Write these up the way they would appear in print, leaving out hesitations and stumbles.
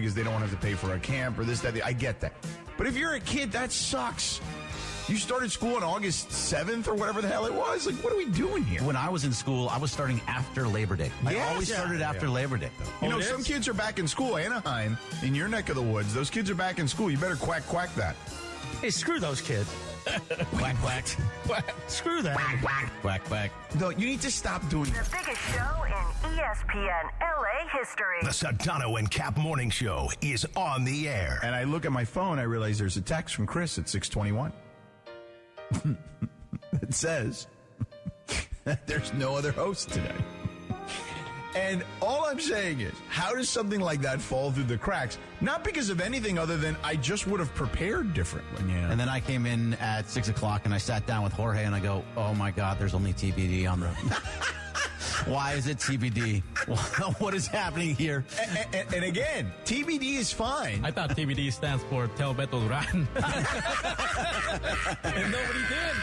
because they don't want to have to pay for a camp or this, that. I get that. But if you're a kid, that sucks. You started school on August 7th or whatever the hell it was. Like, what are we doing here? When I was in school, I was starting after Labor Day. I always started after Labor Day. You know, some kids are back in school. Anaheim, in your neck of the woods, those kids are back in school. You better quack that. Hey, screw those kids. Quack, quack. Screw that. Quack, quack. No, you need to stop doing The biggest show in ESPN LA history. The Sedano and Cap Morning Show is on the air. And I look at my phone, I realize there's a text from Chris at 6:21. It says that there's no other host today. And all I'm saying is, how does something like that fall through the cracks? Not because of anything other than I just would have prepared differently. Yeah. And then I came in at 6 o'clock and I sat down with Jorge and I go, oh my God, there's only TBD on the... Why is it TBD? What is happening here? And again, TBD is fine. I thought TBD stands for Tell Beto Duran. And nobody did.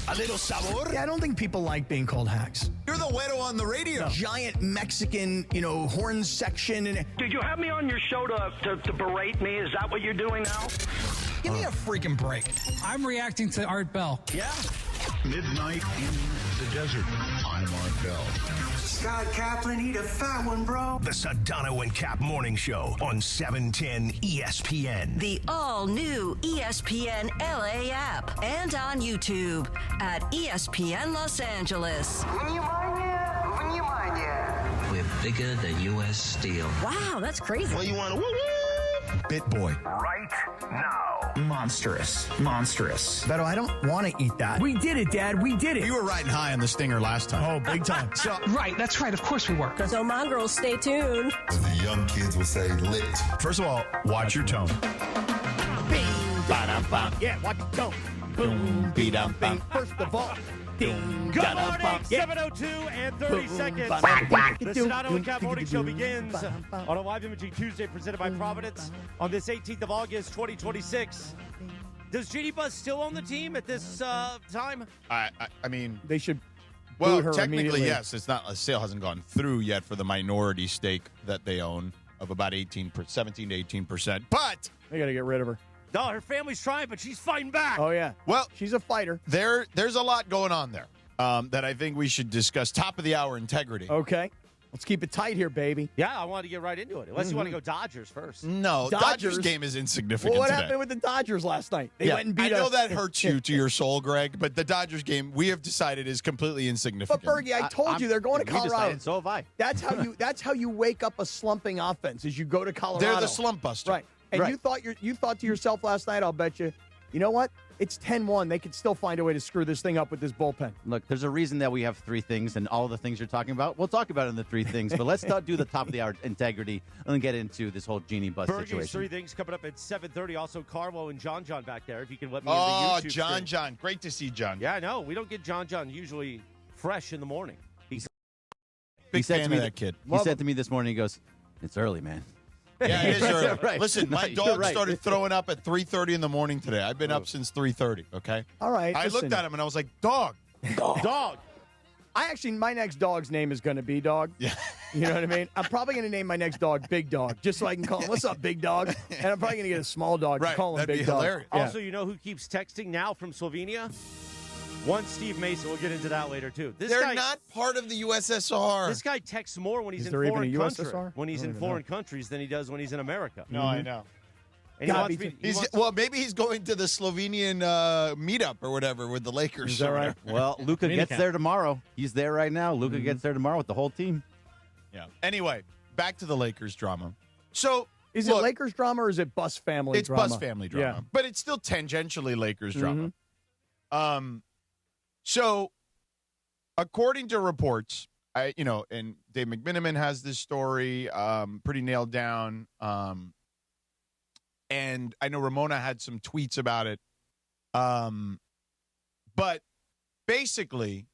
A little sabor. Yeah, I don't think people like being called hacks. You're the weirdo on the radio. Giant Mexican, horn section. And Did you have me on your show to berate me? Is that what you're doing now? give me a freaking break. I'm reacting to Art Bell. Yeah. Midnight in the desert. I'm Art Bell. Scott Kaplan, eat a fat one, bro. The Sedano and Cap Morning Show on 710 ESPN. The all-new ESPN LA app and on YouTube at ESPN Los Angeles. We're bigger than U.S. Steel. Wow, that's crazy. Well, you want to Bit boy. Right now. Monstrous. Beto, I don't want to eat that. We did it, Dad. We did it. You were riding high on the stinger last time. Oh, big time. So, Right, that's right. Of course we were. So, mongrels, stay tuned. As the young kids would say, lit. first of all, watch your tone. Yeah, watch the tone. Boom, bing. First of all, ding. Good morning, 7:02 and 30 seconds. The Sedano and Cap Morning Show begins on a live imaging Tuesday presented by Providence on this 18th of August, 2026. Does Jeanie Buss still own the team at this time? I mean, They should. well, boot her technically, immediately. yes. It's not, a sale hasn't gone through yet for the minority stake that they own of about 17 to 18%. But They got to get rid of her. No, her family's trying, but she's fighting back. Oh, yeah. well, She's a fighter. there's a lot going on there that I think we should discuss. Top of the hour integrity. Okay. Let's keep it tight here, baby. Yeah, I wanted to get right into it. Unless you want to go Dodgers first. No, Dodgers game is insignificant Well, what today. happened with the Dodgers last night? They went and beat I know us. that hurts you to your soul, Greg, but the Dodgers game we have decided is completely insignificant. But Bergie, I told you they're going to We Colorado. decided, so have I. That's how you wake up a slumping offense. Is you go to Colorado. They're the slump buster. Right. And Right. you thought to yourself last night, I'll bet you know what? It's 10-1. They could still find a way to screw this thing up with this bullpen. Look, there's a reason that we have three things, and all the things you're talking about, we'll talk about it in the three things. But let's do the top of the hour integrity and then get into this whole Jeanie Buss Bergie's situation. three things coming up at 7:30. Also, Carlo and John back there. If you can let me in Oh, the YouTube John, stream. John. Great to see John. Yeah, I know. We don't get John usually fresh in the morning. Big He said fan to me of that kid. He said to me this morning, he goes, it's early, man. Yeah, it is early. Right. Listen, my You're dog right. started throwing up at 3:30 in the morning today. I've been up since 3:30, okay? All right. I listen. looked at him and I was like, dog. Dog. My next dog's name is going to be Dog. Yeah. You know what I mean? I'm probably going to name my next dog Big Dog, just so I can call him, what's up, Big Dog? And I'm probably going to get a small dog Right, to call him that'd Big be Dog. hilarious. Yeah. Also, you know who keeps texting now from Slovenia? One Steve Mason. We'll get into that later, too. They're not part of the USSR. This guy texts more when he's Is in there even foreign a country, USSR? when he's I in don't even foreign countries than he does when he's in America. No, I know. And he God, wants me me, too. he wants- Well, maybe he's going to the Slovenian meetup or whatever with the Lakers. Is that or right? whatever. Well, Luka Mini gets camp. there tomorrow. He's there right now. Luka gets there tomorrow with the whole team. Yeah. Anyway, back to the Lakers drama. So, Is look, it Lakers drama or is it Buss family It's drama? Buss family drama, Yeah. but it's still tangentially Lakers drama. Mm-hmm. So, according to reports, and Dave McMenamin has this story pretty nailed down. And I know Ramona had some tweets about it. But basically,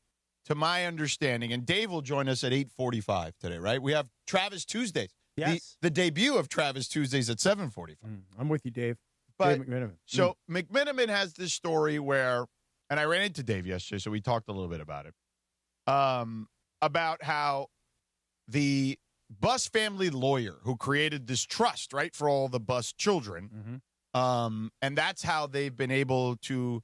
to my understanding, and Dave will join us at 8:45 today, right? We have Travis Tuesdays. Yes. The debut of Travis Tuesdays at 7:45. I'm with you, Dave. But Dave McMenamin. so McMenamin has this story where, and I ran into Dave yesterday, so we talked a little bit about it, about how the Buss family lawyer who created this trust, right, for all the Buss children. And that's how they've been able to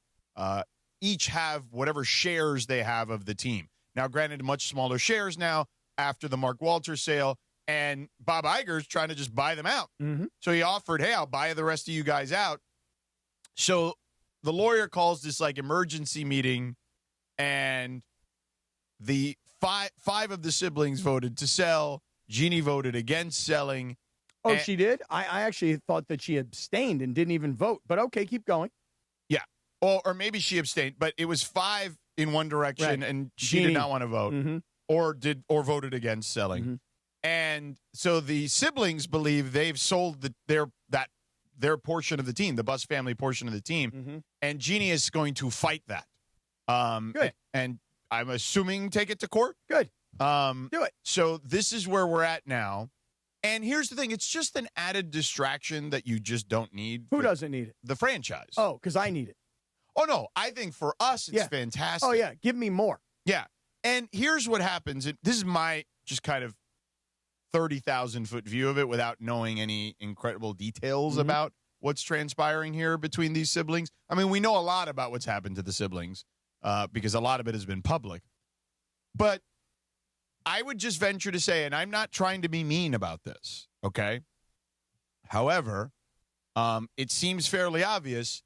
each have whatever shares they have of the team. Now, granted, much smaller shares now after the Mark Walters sale, and Bob Iger's trying to just buy them out. So he offered, hey, I'll buy the rest of you guys out. So the lawyer calls this like emergency meeting, and the five of the siblings voted to sell. Jeanie voted against selling. Oh, she did? I actually thought that she abstained and didn't even vote. But okay, keep going. Yeah. Or maybe she abstained, but it was 5 in one direction, and she Jeanie did not want to vote or voted against selling. And so the siblings believe they've sold their portion of the team, the Buss family portion of the team, and Jeanie is going to fight that. Good. And I'm assuming take it to court. Good. Do it. So this is where we're at now. And here's the thing. It's just an added distraction that you just don't need. Who doesn't need it? The franchise. Oh, because I need it. Oh, no. I think for us, it's fantastic. Oh, yeah. Give me more. Yeah. And here's what happens. This is my just kind of 30,000-foot view of it without knowing any incredible details about what's transpiring here between these siblings. I mean, we know a lot about what's happened to the siblings because a lot of it has been public. But I would just venture to say, and I'm not trying to be mean about this, okay? However, it seems fairly obvious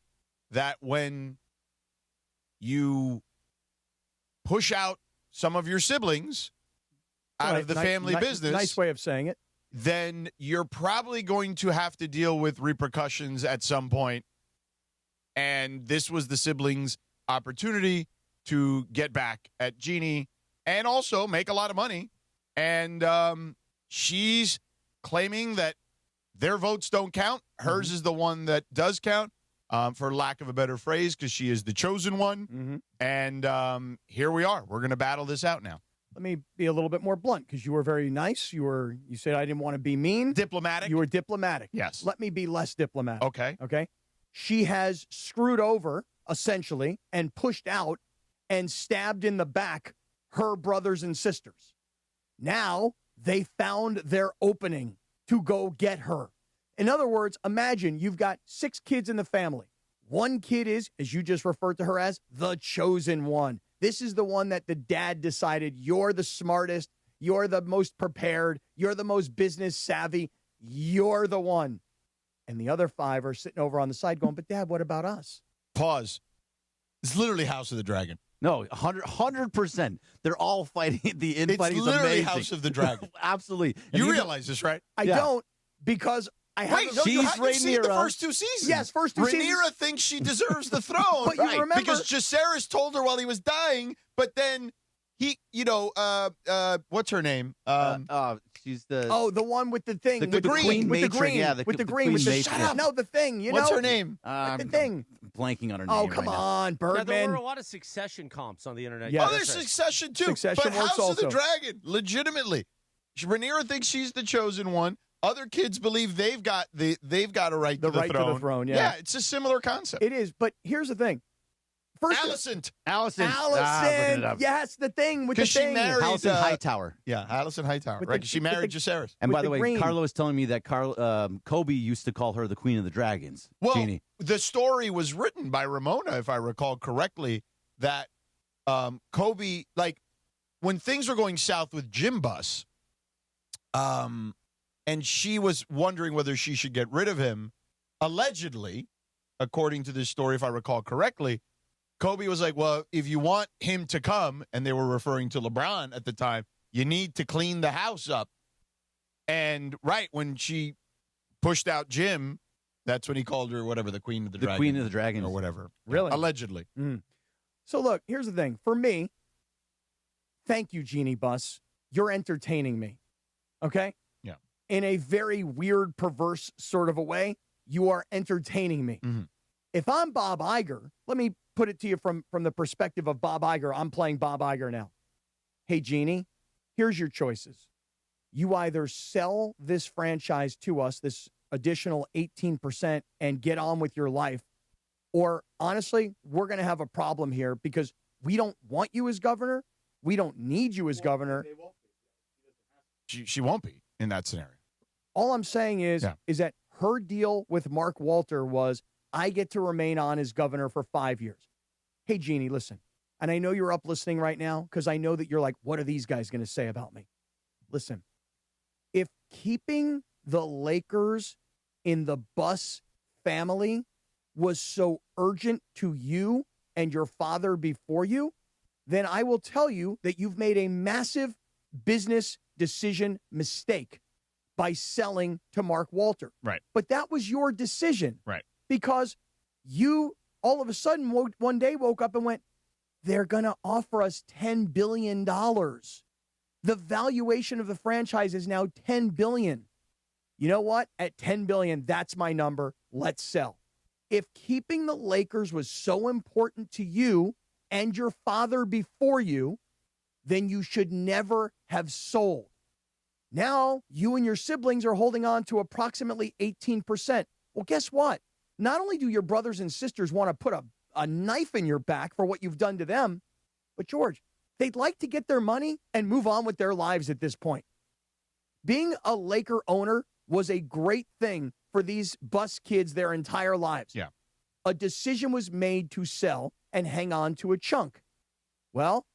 that when you push out some of your siblings out of the family business. Nice way of saying it. Then you're probably going to have to deal with repercussions at some point. And this was the siblings' opportunity to get back at Jeanie and also make a lot of money. And she's claiming that their votes don't count. Hers is the one that does count, for lack of a better phrase, because she is the chosen one. And here we are. We're going to battle this out now. Let me be a little bit more blunt, because you were very nice. You said I didn't want to be mean. Diplomatic? You were diplomatic. Yes. Let me be less diplomatic. Okay. Okay? She has screwed over, essentially, and pushed out and stabbed in the back her brothers and sisters. Now they found their opening to go get her. In other words, imagine you've got 6 kids in the family. One kid is, as you just referred to her as, the chosen one. This is the one that the dad decided you're the smartest, you're the most prepared, you're the most business savvy, you're the one. And the other 5 are sitting over on the side going, but Dad, what about us? Pause. It's literally House of the Dragon. No, 100%. They're all fighting. The infighting is literally amazing. House of the Dragon. Absolutely. You realize this, right? I don't, because I have. Wait, no, you've seen the first 2 seasons. Yes, first 2 seasons. Rhaenyra thinks she deserves the throne. But you remember, because Jacaerys told her while he was dying, but then he, what's her name? She's the the one with the thing, the green, with the green, yeah, with the green, with the shut up. No, the thing. What's her name? The thing. Blanking on her name. Oh, come right on, Birdman. Yeah, there were a lot of Succession comps on the internet. Yeah, there's Succession too. Succession but works House of the also. Dragon, legitimately, Rhaenyra thinks she's the chosen one. Other kids believe they've got a right to the throne. To the throne. Yeah, it's a similar concept. It is, but here's the thing. Allison. Yes, the thing with the she thing. married Allison Hightower. Yeah, Allison Hightower. Right, she married Jacaerys. And by the way, green. Carlo was telling me that Kobe used to call her the Queen of the Dragons. Well, Jeanie. the story was written by Ramona, if I recall correctly, that Kobe, like, when things were going south with Jim Buss, and she was wondering whether she should get rid of him, allegedly, according to this story, if I recall correctly, Kobe was like, well, if you want him to come, and they were referring to LeBron at the time, you need to clean the house up. And right when she pushed out Jim, that's when he called her whatever, the Queen of the Dragon. The Queen of the Dragons. Or whatever. Really? Allegedly. So look, here's the thing. For me, thank you, Jeanie Buss. You're entertaining me. Okay? Yeah. In a very weird, perverse sort of a way, you are entertaining me. If I'm Bob Iger, let me put it to you from the perspective of Bob Iger. I'm playing Bob Iger now. Hey, Jeanie, here's your choices. You either sell this franchise to us, this additional 18%, and get on with your life, or honestly, we're going to have a problem here because we don't want you as governor. We don't need you as governor. She won't be. in that scenario. All I'm saying is that her deal with Mark Walter was, I get to remain on as governor for 5 years. Hey, Jeanie, listen. And I know you're up listening right now because I know that you're like, what are these guys going to say about me? Listen, if keeping the Lakers in the Buss family was so urgent to you and your father before you, then I will tell you that you've made a massive business decision mistake by selling to Mark Walter. Right. But that was your decision. Right. Because you all of a sudden one day woke up and went, they're going to offer us $10 billion. The valuation of the franchise is now $10 billion. You know what? At $10 billion, that's my number. Let's sell. If keeping the Lakers was so important to you and your father before you, then you should never have sold. Now, you and your siblings are holding on to approximately 18%. Well, guess what? Not only do your brothers and sisters want to put a knife in your back for what you've done to them, but George, they'd like to get their money and move on with their lives at this point. Being a Laker owner was a great thing for these Buss kids their entire lives. Yeah. A decision was made to sell and hang on to a chunk. Well,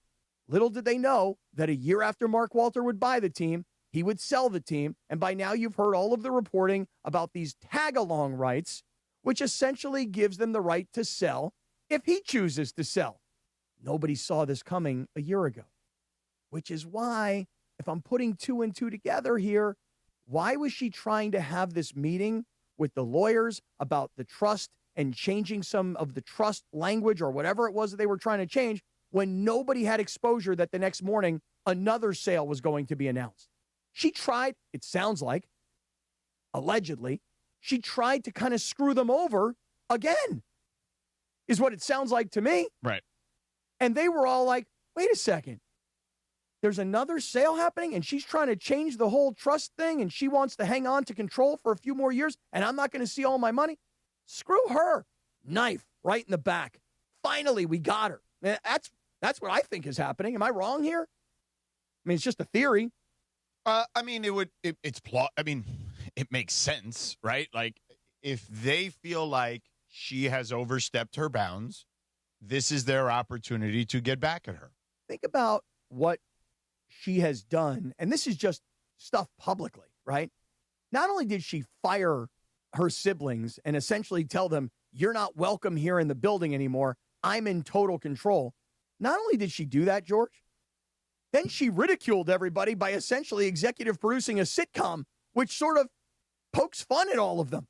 little did they know that a year after Mark Walter would buy the team, he would sell the team. And by now you've heard all of the reporting about these tag-along rights, which essentially gives them the right to sell if he chooses to sell. Nobody saw this coming a year ago, which is why, if I'm putting two and two together here, why was she trying to have this meeting with the lawyers about the trust and changing some of the trust language or whatever it was that they were trying to change when nobody had exposure that the next morning another sale was going to be announced? She tried, it sounds like, allegedly, she tried to kind of screw them over again, is what it sounds like to me. Right. And they were all like, wait a second. There's another sale happening, and she's trying to change the whole trust thing, and she wants to hang on to control for a few more years, and I'm not going to see all my money? Screw her. Knife right in the back. Finally, we got her. That's what I think is happening. Am I wrong here? I mean, it's just a theory. It makes sense, right? Like, if they feel like she has overstepped her bounds, this is their opportunity to get back at her. Think about what she has done, and this is just stuff publicly, right? Not only did she fire her siblings and essentially tell them, you're not welcome here in the building anymore, I'm in total control. Not only did she do that, George, then she ridiculed everybody by essentially executive producing a sitcom, which sort of pokes fun at all of them.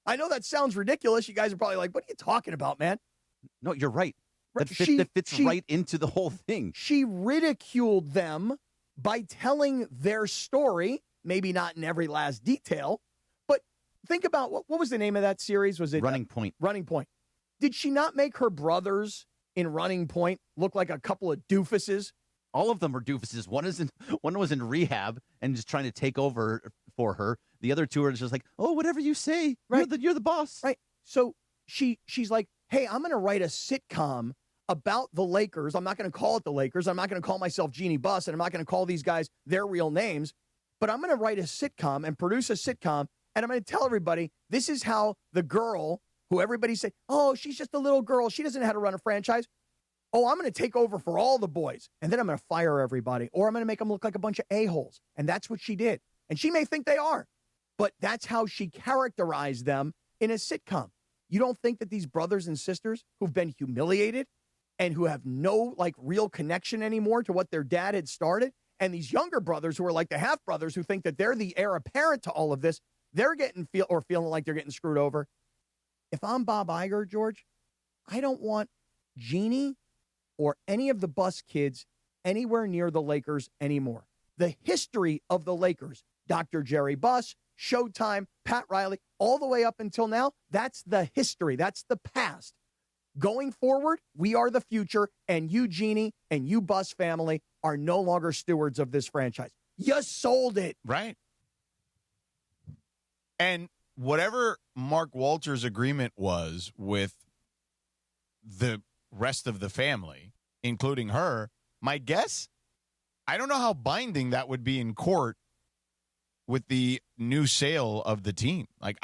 I know that sounds ridiculous. You guys are probably like, what are you talking about, man? No, you're right. That fits right into the whole thing. She ridiculed them by telling their story, maybe not in every last detail, but think about what was the name of that series? Was it Running Point? Running Point. Did she not make her brothers in Running Point look like a couple of doofuses? All of them are doofuses. One was in rehab and just trying to take over for her. The other two are just like, oh, whatever you say, right? You're the boss, right? So she's like, hey, I'm going to write a sitcom about the Lakers. I'm not going to call it the Lakers. I'm not going to call myself Jeanie Buss, and I'm not going to call these guys their real names. But I'm going to write a sitcom and produce a sitcom, and I'm going to tell everybody this is how the girl who everybody say, oh, she's just a little girl, she doesn't know how to run a franchise. Oh, I'm going to take over for all the boys, and then I'm going to fire everybody, or I'm going to make them look like a bunch of a-holes. And that's what she did. And she may think they are, but that's how she characterized them in a sitcom. You don't think that these brothers and sisters who've been humiliated and who have no real connection anymore to what their dad had started, and these younger brothers who are like the half brothers who think that they're the heir apparent to all of this, they're feeling like they're getting screwed over. If I'm Bob Iger, George, I don't want Jeanie or any of the Buss kids anywhere near the Lakers anymore. The history of the Lakers, Dr. Jerry Buss, Showtime, Pat Riley, all the way up until now, that's the history. That's the past. Going forward, we are the future, and you, Jeanie, and you, Buss family, are no longer stewards of this franchise. You sold it. Right. And whatever Mark Walter's agreement was with the rest of the family, including her, my guess, I don't know how binding that would be in court with the new sale of the team. Like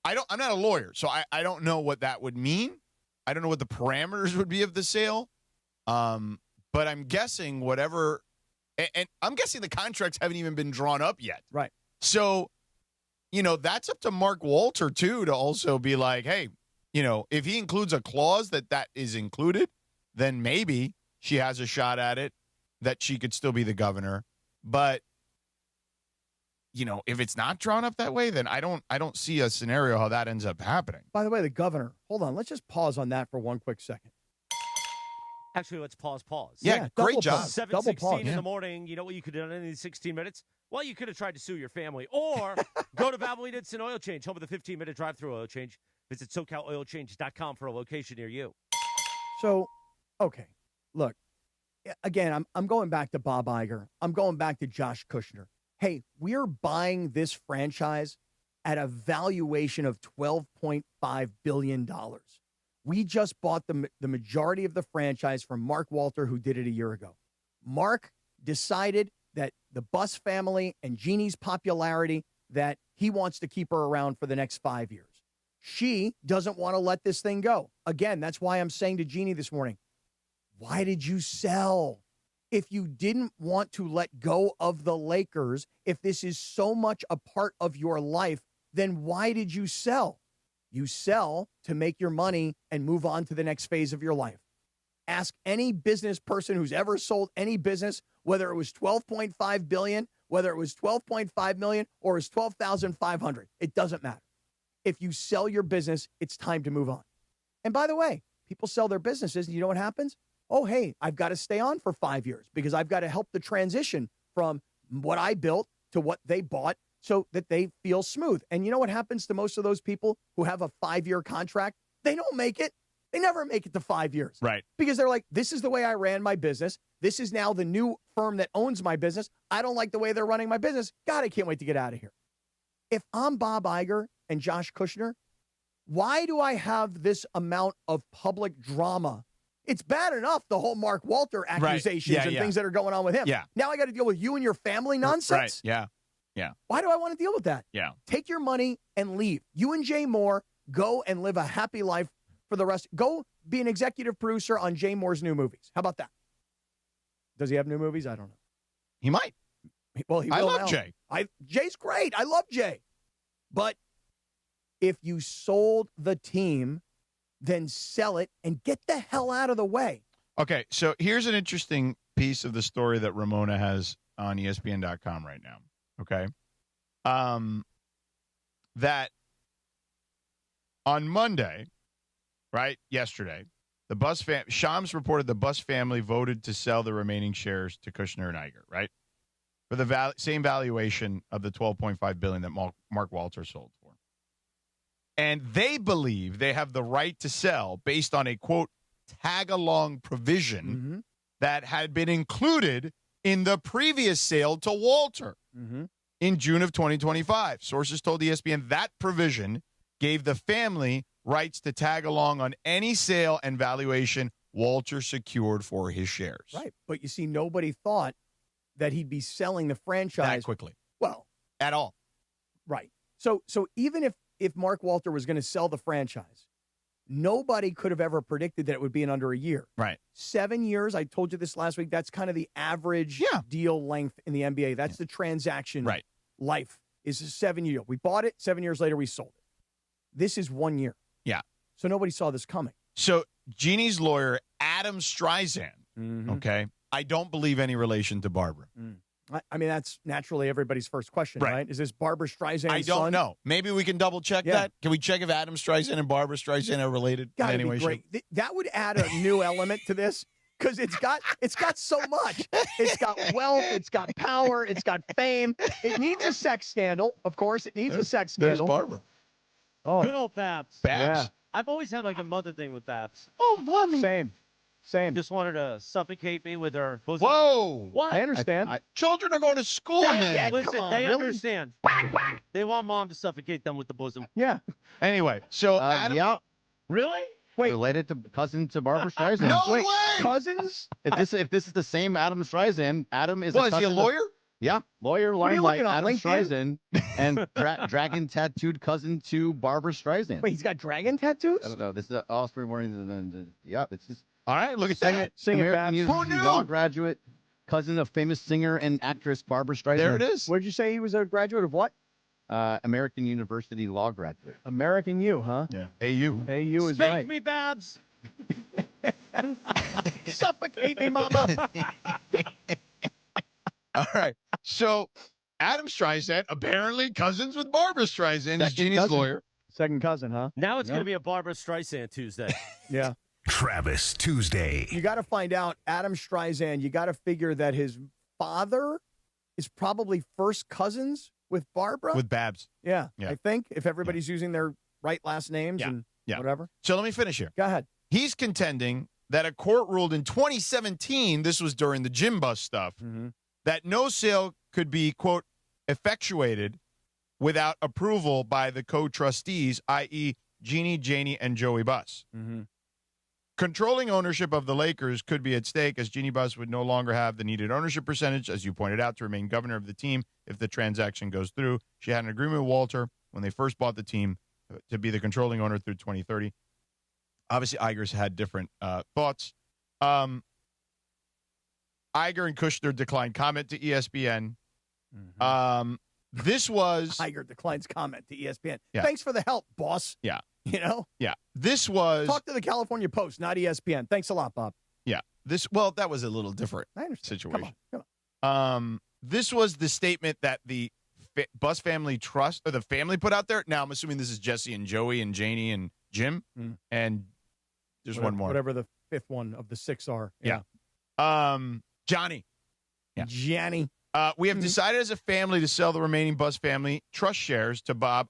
I'm not a lawyer, so I don't know what that would mean. I don't know what the parameters would be of the sale. But I'm guessing whatever, and I'm guessing the contracts haven't even been drawn up yet. Right. So, that's up to Mark Walter, too, to also be like, hey, if he includes a clause that is included, then maybe she has a shot at it, that she could still be the governor. But, if it's not drawn up that way, then I don't see a scenario how that ends up happening. By the way, the governor, hold on, let's just pause on that for one quick second. Actually, let's pause. Yeah, great job. 7:16 in the morning. You know what you could have done in these 16 minutes? Well, you could have tried to sue your family or go to Valvoline Instant Oil Change, home of the 15-minute drive-through oil change. Visit SoCalOilChange.com for a location near you. So, okay, look, again, I'm going back to Bob Iger. I'm going back to Josh Kushner. Hey, we're buying this franchise at a valuation of $12.5 billion. We just bought the majority of the franchise from Mark Walter, who did it a year ago. Mark decided that the Buss family and Jeannie's popularity, that he wants to keep her around for the next 5 years. She doesn't want to let this thing go. Again, that's why I'm saying to Jeannie this morning, why did you sell? If you didn't want to let go of the Lakers, if this is so much a part of your life, then why did you sell? You sell to make your money and move on to the next phase of your life. Ask any business person who's ever sold any business, whether it was $12.5 billion, whether it was $12.5 million, or it was $12,500. It doesn't matter. If you sell your business, it's time to move on. And by the way, people sell their businesses, and you know what happens? Oh, hey, I've got to stay on for 5 years because I've got to help the transition from what I built to what they bought, so that they feel smooth. And you know what happens to most of those people who have a 5-year contract? They don't make it. They never make it to 5 years. Right. Because they're like, this is the way I ran my business. This is now the new firm that owns my business. I don't like the way they're running my business. God, I can't wait to get out of here. If I'm Bob Iger and Josh Kushner, why do I have this amount of public drama? It's bad enough, the whole Mark Walter accusations and things that are going on with him. Yeah. Now I got to deal with you and your family nonsense? Right. Yeah. Why do I want to deal with that? Yeah. Take your money and leave. You and Jay Moore go and live a happy life for the rest. Go be an executive producer on Jay Moore's new movies. How about that? Does he have new movies? I don't know. He might. Well, he will I love now. Jay. Jay's great. I love Jay. But if you sold the team, then sell it and get the hell out of the way. Okay, so here's an interesting piece of the story that Ramona has on ESPN.com right now. Okay. That on Monday, right, yesterday, the Buss Shams reported the Buss family voted to sell the remaining shares to Kushner and Iger, right? For the same valuation of the $12.5 billion that Mark Walter sold for. And they believe they have the right to sell based on a, quote, tag-along provision that had been included in the previous sale to Walter in June of 2025. Sources told ESPN that provision gave the family rights to tag along on any sale and valuation Walter secured for his shares. Right. But you see, nobody thought that he'd be selling the franchise that quickly. Well, at all. Right. So even if Mark Walter was going to sell the franchise, nobody could have ever predicted that it would be in under a year. Right. 7 years. I told you this last week. That's kind of the average deal length in the NBA. That's the transaction life is a 7 year. We bought it. 7 years later, we sold it. This is 1 year. Yeah. So nobody saw this coming. So Jeannie's lawyer, Adam Streisand, okay, I don't believe any relation to Barbara. I mean, that's naturally everybody's first question, right? Is this Barbara Streisand's I don't son? know. Maybe we can double check that. Can we check if Adam Streisand and Barbara Streisand are related in any way? Great. That would add a new element to this because it's got so much. It's got wealth. It's got power. It's got fame. It needs a sex scandal, of course. It needs a sex scandal. There's Barbara. Oh, good old Babs. Yeah. I've always had like a mother thing with Babs. Oh, mommy. Same. Just wanted to suffocate me with her bosom. Whoa. What? I understand. Children are going to school, man. Listen, they understand. They want mom to suffocate them with the bosom. Yeah. Anyway, so Adam, yeah. Really? Wait. Related to cousin to Barbara Streisand. No way. Cousins? If this is the same Adam Streisand, Adam is. Well, is he a lawyer? Yeah, lawyer What are you limelight, looking on, Adam LinkedIn? Streisand, and dragon tattooed cousin to Barbara Streisand. Wait, he's got dragon tattoos? I don't know. This is Osprey morning. Yeah, it's just All right, look at Sing that. it, sing it, American Babs. University law graduate, cousin of famous singer and actress Barbara Streisand. There it is. Where'd you say he was a graduate of what? American University law graduate. American U, huh? Yeah. AU. AU is Spank right. me, Babs. Suffocate me, mama. All right. So Adam Streisand, apparently cousins with Barbara Streisand, is Jeannie's cousin. lawyer. Second cousin, huh? Now it's going to be a Barbara Streisand Tuesday. Yeah. Travis Tuesday. You got to find out, Adam Streisand, you got to figure that his father is probably first cousins with Barbara. With Babs. Yeah, Yeah. I think, if everybody's using their right last names and whatever. So let me finish here. Go ahead. He's contending that a court ruled in 2017, this was during the Jeanie Buss stuff, that no sale could be, quote, effectuated without approval by the co-trustees, i.e. Jeanie, Janie, and Joey Buss. Controlling ownership of the Lakers could be at stake, as Jeanie Buss would no longer have the needed ownership percentage, as you pointed out, to remain governor of the team if the transaction goes through. She had an agreement with Walter when they first bought the team to be the controlling owner through 2030. Obviously, Iger's had different thoughts. Iger and Kushner declined comment to ESPN. This was... Iger declines comment to ESPN. Yeah. Thanks for the help, boss. Yeah. You know? Yeah. This was... Talk to the California Post, not ESPN. Thanks a lot, Bob. Yeah. That was a little different I understand. situation. Come on. This was the statement that the Buss Family Trust, or the family, put out there. Now, I'm assuming this is Jesse and Joey and Janie and Jim. And there's one more. Whatever the fifth one of the six are. Yeah. Johnny. Yeah. Gianni. We have decided as a family to sell the remaining Buss Family Trust shares to the Bob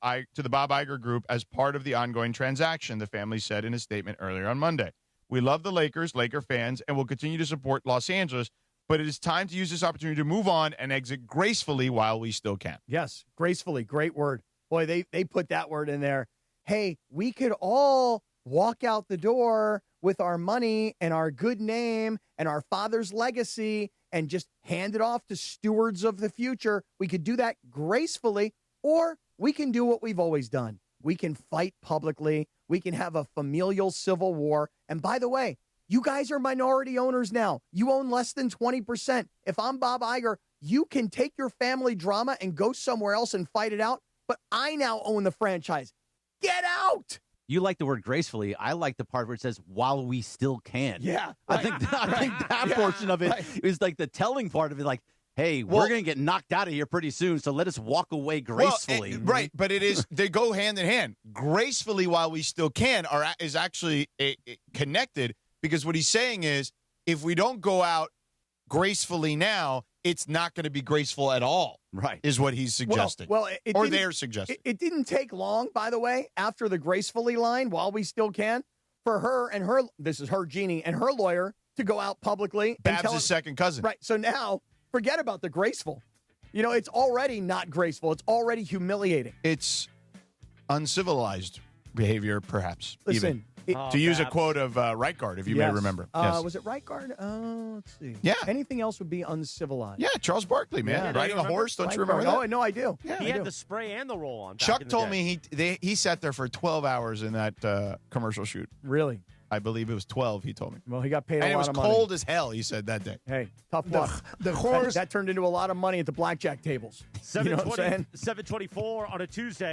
Iger Group as part of the ongoing transaction, the family said in a statement earlier on Monday. We love the Lakers, Laker fans, and will continue to support Los Angeles, but it is time to use this opportunity to move on and exit gracefully while we still can. Yes, gracefully. Great word. Boy, they put that word in there. Hey, we could all walk out the door with our money and our good name and our father's legacy and just hand it off to stewards of the future. We could do that gracefully, or we can do what we've always done. We can fight publicly. We can have a familial civil war. And by the way, you guys are minority owners now. You own less than 20%. If I'm Bob Iger, you can take your family drama and go somewhere else and fight it out. But I now own the franchise. Get out. You like the word gracefully. I like the part where it says, while we still can. Yeah. I think that portion of it is like the telling part of it, like, hey, we're going to get knocked out of here pretty soon, so let us walk away gracefully. Right, but it is, they go hand in hand. Gracefully while we still can is actually connected, because what he's saying is, if we don't go out gracefully now, it's not going to be graceful at all. Right. Is what he's suggesting. Or they're suggesting. It didn't take long, by the way, after the gracefully line, while we still can, for her and her, this is her, Jeannie, and her lawyer to go out publicly. Babs' second cousin. Right. So now, forget about the graceful. You know, it's already not graceful. It's already humiliating. It's uncivilized behavior, perhaps. Listen. To use a quote of Reitgard, if you may remember. Was it Reitgard? Let's see. Yeah. Anything else would be uncivilized. Yeah, Charles Barkley, man. Riding a horse, don't you remember that? Oh, no, I do. Yeah, He had the spray and the roll on. Chuck told me he sat there for 12 hours in that commercial shoot. Really? I believe it was 12, he told me. Well, he got paid and a lot of money. And it was cold as hell, he said that day. Hey, tough luck. The horse. That turned into a lot of money at the blackjack tables. 7:24 on a Tuesday.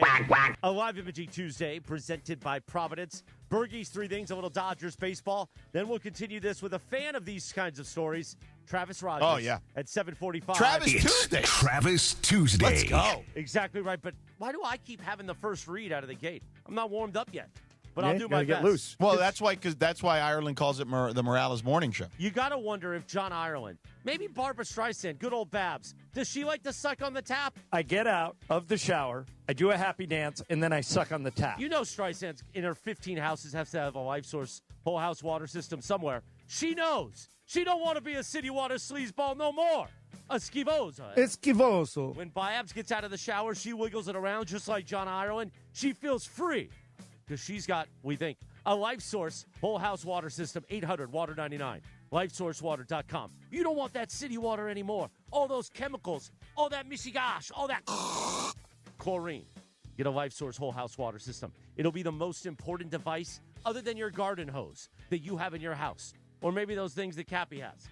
A live imaging Tuesday presented by Providence. Bergie's Three Things, a little Dodgers baseball. Then we'll continue this with a fan of these kinds of stories, Travis Rogers. Oh, yeah. At 7:45. Travis Tuesday. Let's go. Exactly right. But why do I keep having the first read out of the gate? I'm not warmed up yet. But Yeah, I'll do my get best. loose. Well, that's why Ireland calls it the Morales Morning Show. You got to wonder if John Ireland, maybe Barbara Streisand, good old Babs, does she like to suck on the tap? I get out of the shower, I do a happy dance, and then I suck on the tap. You know Streisand in her 15 houses has to have a life source, whole house water system somewhere. She knows. She don't want to be a city water sleazeball no more. A schivosa. Esquivoso. When Babs gets out of the shower, she wiggles it around just like John Ireland. She feels free. Because she's got, we think, a life source, whole house water system, 800 Water 99. LifeSourceWater.com. You don't want that city water anymore. All those chemicals, all that mishigash, all that chlorine. Get a LifeSource whole house water system. It'll be the most important device other than your garden hose that you have in your house. Or maybe those things that Cappy has.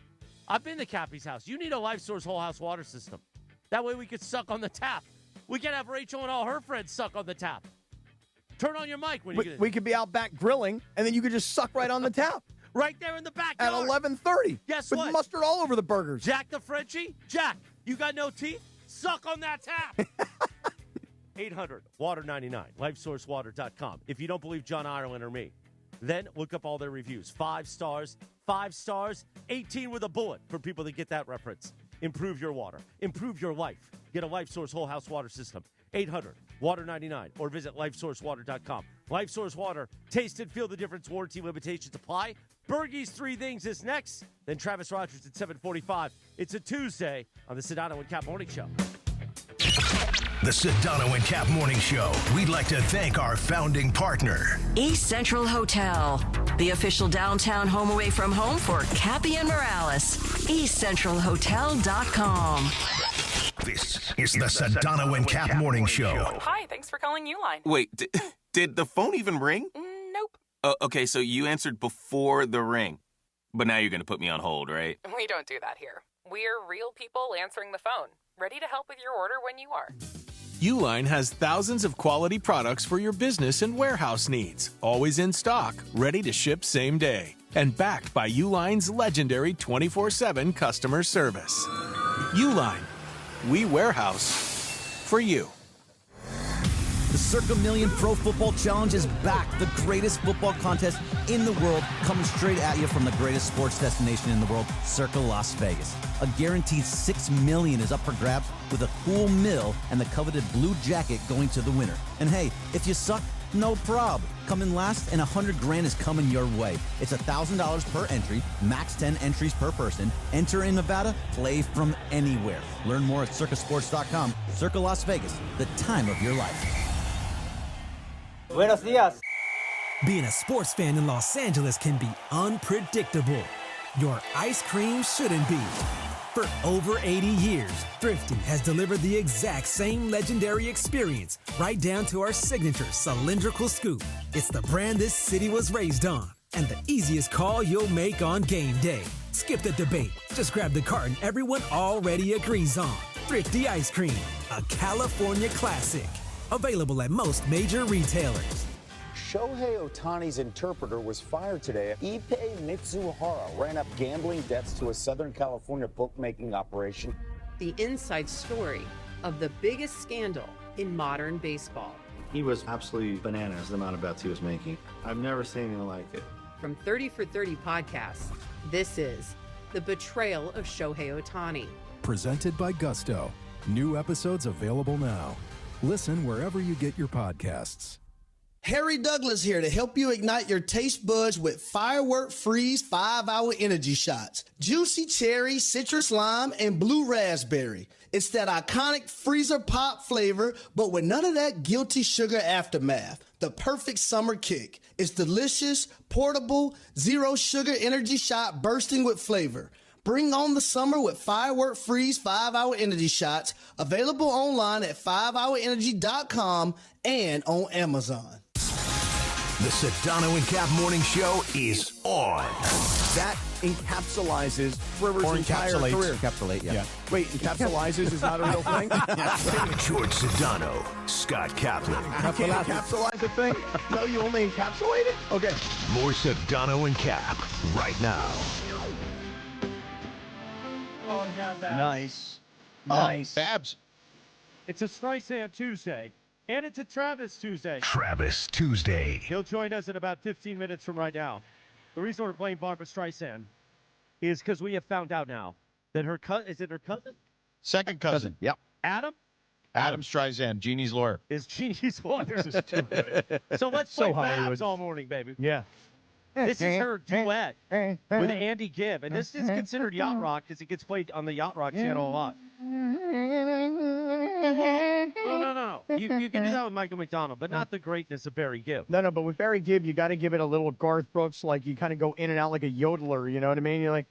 I've been to Cappy's house. You need a LifeSource whole house water system. That way we could suck on the tap. We can have Rachel and all her friends suck on the tap. Turn on your mic when you get it. We could be out back grilling, and then you could just suck right on the tap. Right there in the backyard. At 11:30. Guess with what? Mustard all over the burgers. Jack the Frenchie? Jack, you got no teeth? Suck on that tap. 800-WATER-99, LifeSourceWater.com. If you don't believe John Ireland or me, then look up all their reviews. 5 stars, 18 with a bullet for people that get that reference. Improve your water. Improve your life. Get a LifeSource whole house water system. 800-WATER-99 or visit LifeSourceWater.com. LifeSource Water. Taste and feel the difference. Warranty limitations apply. Bergie's 3 Things is next. Then Travis Rogers at 7:45. It's a Tuesday on the Sedano and Cap Morning Show. The Sedano and Cap Morning Show. We'd like to thank our founding partner, East Central Hotel, the official downtown home away from home for Cappy and Morales. EastCentralHotel.com. This is the Sedano and Cap Morning Show. Hi, thanks for calling Uline. Wait, did the phone even ring? Nope. Okay, so you answered before the ring. But now you're going to put me on hold, right? We don't do that here. We're real people answering the phone, ready to help with your order when you are. Uline has thousands of quality products for your business and warehouse needs, always in stock, ready to ship same day, and backed by Uline's legendary 24/7 customer service. Uline, we warehouse for you. The Circa Million Pro Football Challenge is back. The greatest football contest in the world, coming straight at you from the greatest sports destination in the world, Circa Las Vegas. A guaranteed $6 million is up for grabs with a cool mill and the coveted blue jacket going to the winner. And hey, if you suck, no prob. Come in last and $100,000 is coming your way. It's $1,000 per entry, max 10 entries per person. Enter in Nevada, play from anywhere. Learn more at circasports.com. Circa Las Vegas, the time of your life. Buenos dias. Being a sports fan in Los Angeles can be unpredictable. Your ice cream shouldn't be. For over 80 years, Thrifty has delivered the exact same legendary experience, right down to our signature cylindrical scoop. It's the brand this city was raised on, and the easiest call you'll make on game day. Skip the debate. Just grab the carton everyone already agrees on. Thrifty Ice Cream, a California classic. Available at most major retailers. Shohei Ohtani's interpreter was fired today. Ippei Mitsuhara ran up gambling debts to a Southern California bookmaking operation. The inside story of the biggest scandal in modern baseball. He was absolutely bananas, the amount of bets he was making. I've never seen anything like it. From 30 for 30 podcasts, this is The Betrayal of Shohei Ohtani. Presented by Gusto. New episodes available now. Listen wherever you get your podcasts. Harry Douglas here to help you ignite your taste buds with Firework Freeze 5-hour energy shots. Juicy cherry, citrus lime, and blue raspberry. It's that iconic freezer pop flavor, but with none of that guilty sugar aftermath. The perfect summer kick. It's delicious, portable, zero sugar energy shot bursting with flavor. Bring on the summer with Firework Freeze 5-hour energy shots, available online at 5hourenergy.com and on Amazon. The Sedano and Cap Morning Show is on. That encapsulates Rivers' Or entire encapsulate. career. Encapsulate, yeah. Wait, encapsulizes is not a real thing? George Sedano, Scott Kaplan. You can't encapsulate the thing? No, you only encapsulate it? Okay. More Sedano and Cap right now. Nice. Nice. Babs. It's a Streisand Tuesday, and it's a Travis Tuesday. Travis Tuesday. He'll join us in about 15 minutes from right now. The reason we're playing Barbara Streisand is because we have found out now that her cousin, is it her cousin? Second cousin. Yep. Adam? Adam Streisand, Jeannie's lawyer. Is Jeannie's lawyer. So let's play Babs all morning, baby. Yeah. This is her duet with Andy Gibb, and this is considered yacht rock because it gets played on the Yacht Rock channel a lot. No. You can do that with Michael McDonald, but not the greatness of Barry Gibb. No, but with Barry Gibb, you got to give it a little Garth Brooks, like you kind of go in and out like a yodeler, you know what I mean? You're like,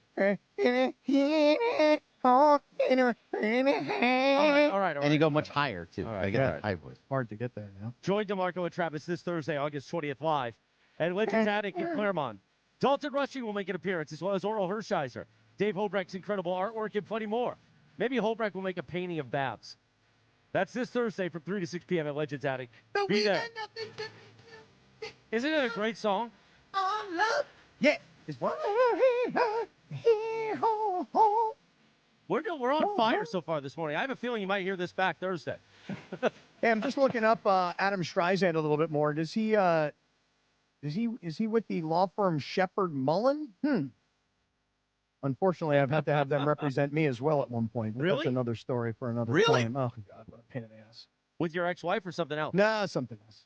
All right. And you go much higher, too. All right, I get that high voice. Hard to get there, you know? Join DeMarco and Travis this Thursday, August 20th, live at Legends Attic in Claremont. Dalton Rushing will make an appearance, as well as Oral Hershiser, Dave Holbrecht's incredible artwork, and plenty more. Maybe Holbrecht will make a painting of Babs. That's this Thursday from 3 to 6 p.m. at Legends Attic. Be there. Isn't it a great song? Yeah. It's one. We're on fire so far this morning. I have a feeling you might hear this back Thursday. Hey, I'm just looking up Adam Streisand a little bit more. Is he with the law firm Shepherd Mullen? Unfortunately, I've had to have them represent me as well at one point. But Really? That's another story for another Really? time. Oh, God, what a pain in the ass. With your ex-wife or something else? No, something else.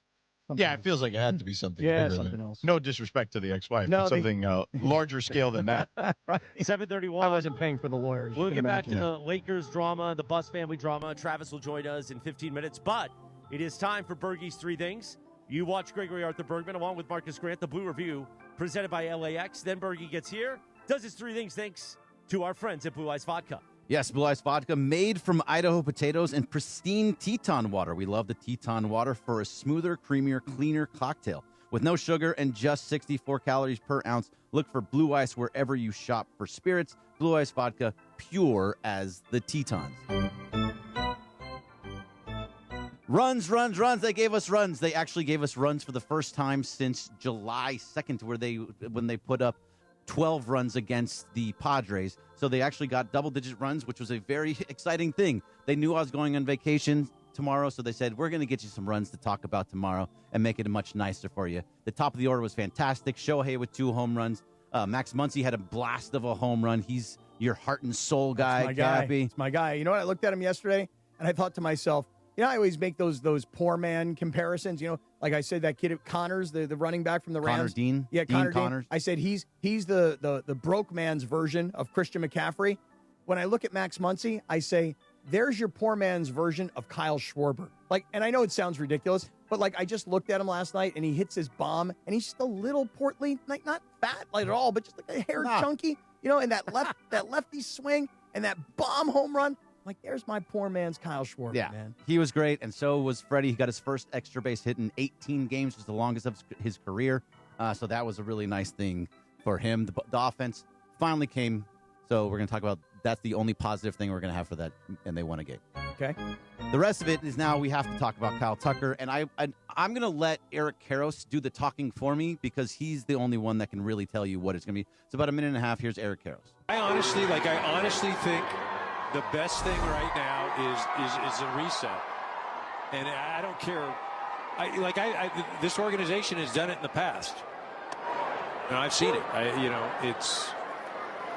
Yeah, it feels like it had to be something. Yeah, bigger something than, else. No disrespect to the ex-wife, No, but something larger scale than that. Right. 7:31. I wasn't paying for the lawyers. We'll you get can back to imagine. the Lakers drama, the Buss family drama. Travis will join us in 15 minutes, but it is time for Bergie's Three Things. You watch Gregory Arthur Bergman along with Marcus Grant, the Blue Review, presented by LAX. Then Bergie gets here, does his three things thanks to our friends at Blue Ice Vodka. Yes, Blue Ice Vodka, made from Idaho potatoes and pristine Teton water. We love the Teton water for a smoother, creamier, cleaner cocktail. With no sugar and just 64 calories per ounce, look for Blue Ice wherever you shop for spirits. Blue Ice Vodka, pure as the Tetons. Runs. They gave us runs. They actually gave us runs for the first time since July 2nd, when they put up 12 runs against the Padres. So they actually got double-digit runs, which was a very exciting thing. They knew I was going on vacation tomorrow, so they said, we're going to get you some runs to talk about tomorrow and make it much nicer for you. The top of the order was fantastic. Shohei with 2 home runs. Max Muncy had a blast of a home run. He's your heart and soul guy, That's my guy. Cappy. It's my guy. You know what? I looked at him yesterday, and I thought to myself, you know, I always make those poor man comparisons. You know, like I said, that kid at Connors, the running back from the Rams. Connor Dean? Yeah, Dean Connor Dean. Connors. I said he's the broke man's version of Christian McCaffrey. When I look at Max Muncy, I say, there's your poor man's version of Kyle Schwarber. Like, and I know it sounds ridiculous, but like I just looked at him last night and he hits his bomb and he's just a little portly, like not fat like at all, but just like a hair chunky, you know, and that lefty swing and that bomb home run. Like, there's my poor man's Kyle Schwarber, man. He was great, and so was Freddie. He got his first extra base hit in 18 games, which was the longest of his career. So that was a really nice thing for him. The offense finally came, so we're going to talk about that's the only positive thing we're going to have for that, and they won a game. Okay. The rest of it is now we have to talk about Kyle Tucker, and I'm going to let Eric Karros do the talking for me because he's the only one that can really tell you what it's going to be. It's about a minute and a half. Here's Eric Karros. I honestly think the best thing right now is a reset, and I don't care. This organization has done it in the past, and I've seen it. It's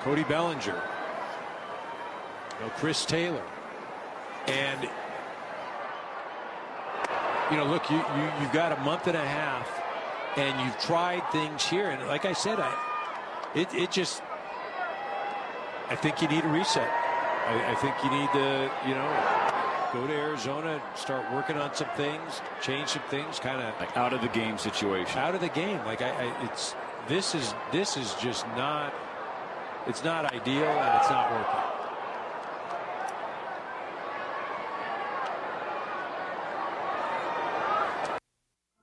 Cody Bellinger, Chris Taylor, and look, you've got a month and a half, and you've tried things here, and like I said, I think you need a reset. I think you need to, go to Arizona, start working on some things, change some things, kind of like out of the game situation. Out of the game, this is just not. It's not ideal, and it's not working.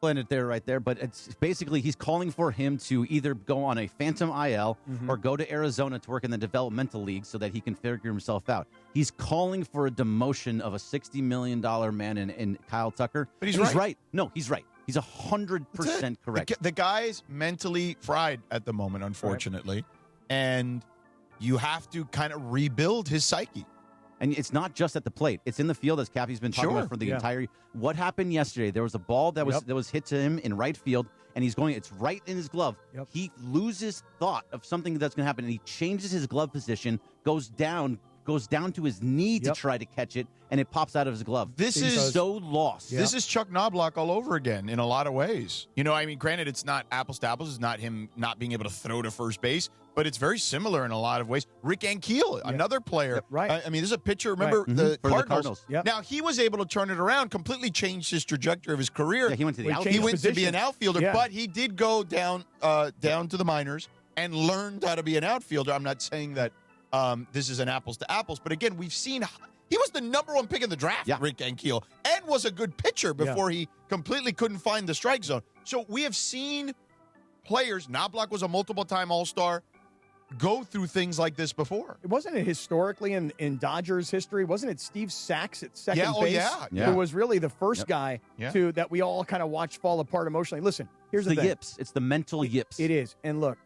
It there right there, but it's basically he's calling for him to either go on a phantom IL or go to Arizona to work in the developmental league so that he can figure himself out. He's calling for a demotion of a $60 million man in Kyle Tucker. But he's right. No, he's right. He's 100% correct. The guy's mentally fried at the moment, unfortunately, and you have to kind of rebuild his psyche. And it's not just at the plate; it's in the field, as Cappy's been talking about for the entire. What happened yesterday? There was a ball that was hit to him in right field, and he's going. It's right in his glove. He loses thought of something that's going to happen, and he changes his glove position, goes down, goes down to his knee to try to catch it, and it pops out of his glove. This He's is so lost. This is Chuck Knobloch all over again in a lot of ways. Granted, it's not apples to apples. It's not him not being able to throw to first base, but it's very similar in a lot of ways. Rick Ankiel, another player. Right. This is a pitcher. Remember the For Cardinals? the Cardinals. Yep. Now, he was able to turn it around, completely changed his trajectory of his career. Yeah, he went to the outfield. He went to be an outfielder, Yeah. but he did go down to the minors and learned how to be an outfielder. I'm not saying that this is an apples to apples, but again, we've seen he was the number one pick in the draft, Rick Ankiel, and was a good pitcher before he completely couldn't find the strike zone. So we have seen players, Knobloch was a multiple-time All-Star, go through things like this before. Wasn't it historically in Dodgers history? Wasn't it Steve Sachs at second base? Yeah. Who was really the first guy that we all kind of watched fall apart emotionally. Listen, here's the thing. yips. It's the mental yips. It is. And look,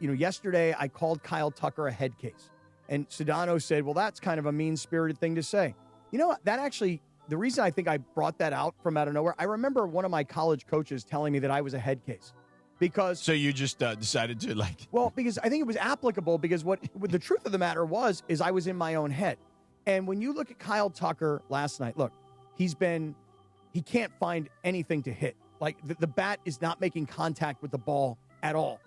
yesterday I called Kyle Tucker a head case. And Sedano said, well, that's kind of a mean-spirited thing to say. You know what? That actually, the reason I think I brought that out from out of nowhere, I remember one of my college coaches telling me that I was a head case. Because So you just decided to because I think it was applicable because what the truth of the matter is I was in my own head. And when you look at Kyle Tucker last night, look, he can't find anything to hit. Like the bat is not making contact with the ball at all.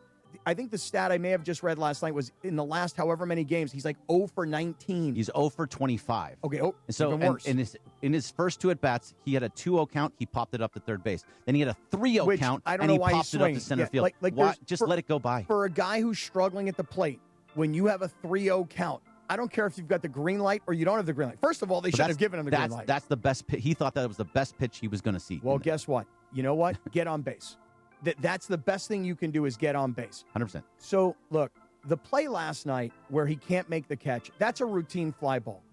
I think the stat I may have just read last night was in the last however many games, he's like 0 for 19. He's 0 for 25. Okay, so even worse. In his first two at-bats, he had a 2-0 count. He popped it up to third base. Then he had a 3-0 count, I don't and know he why popped he's it up to swinging. center Yeah, field. Just let it go by. For a guy who's struggling at the plate, when you have a 3-0 count, I don't care if you've got the green light or you don't have the green light. First of all, they should have given him the green light. That's the best pitch. He thought that was the best pitch he was going to see. Well, guess what? You know what? Get on base. That's the best thing you can do is get on base. 100%. So, look, the play last night where he can't make the catch, that's a routine fly ball.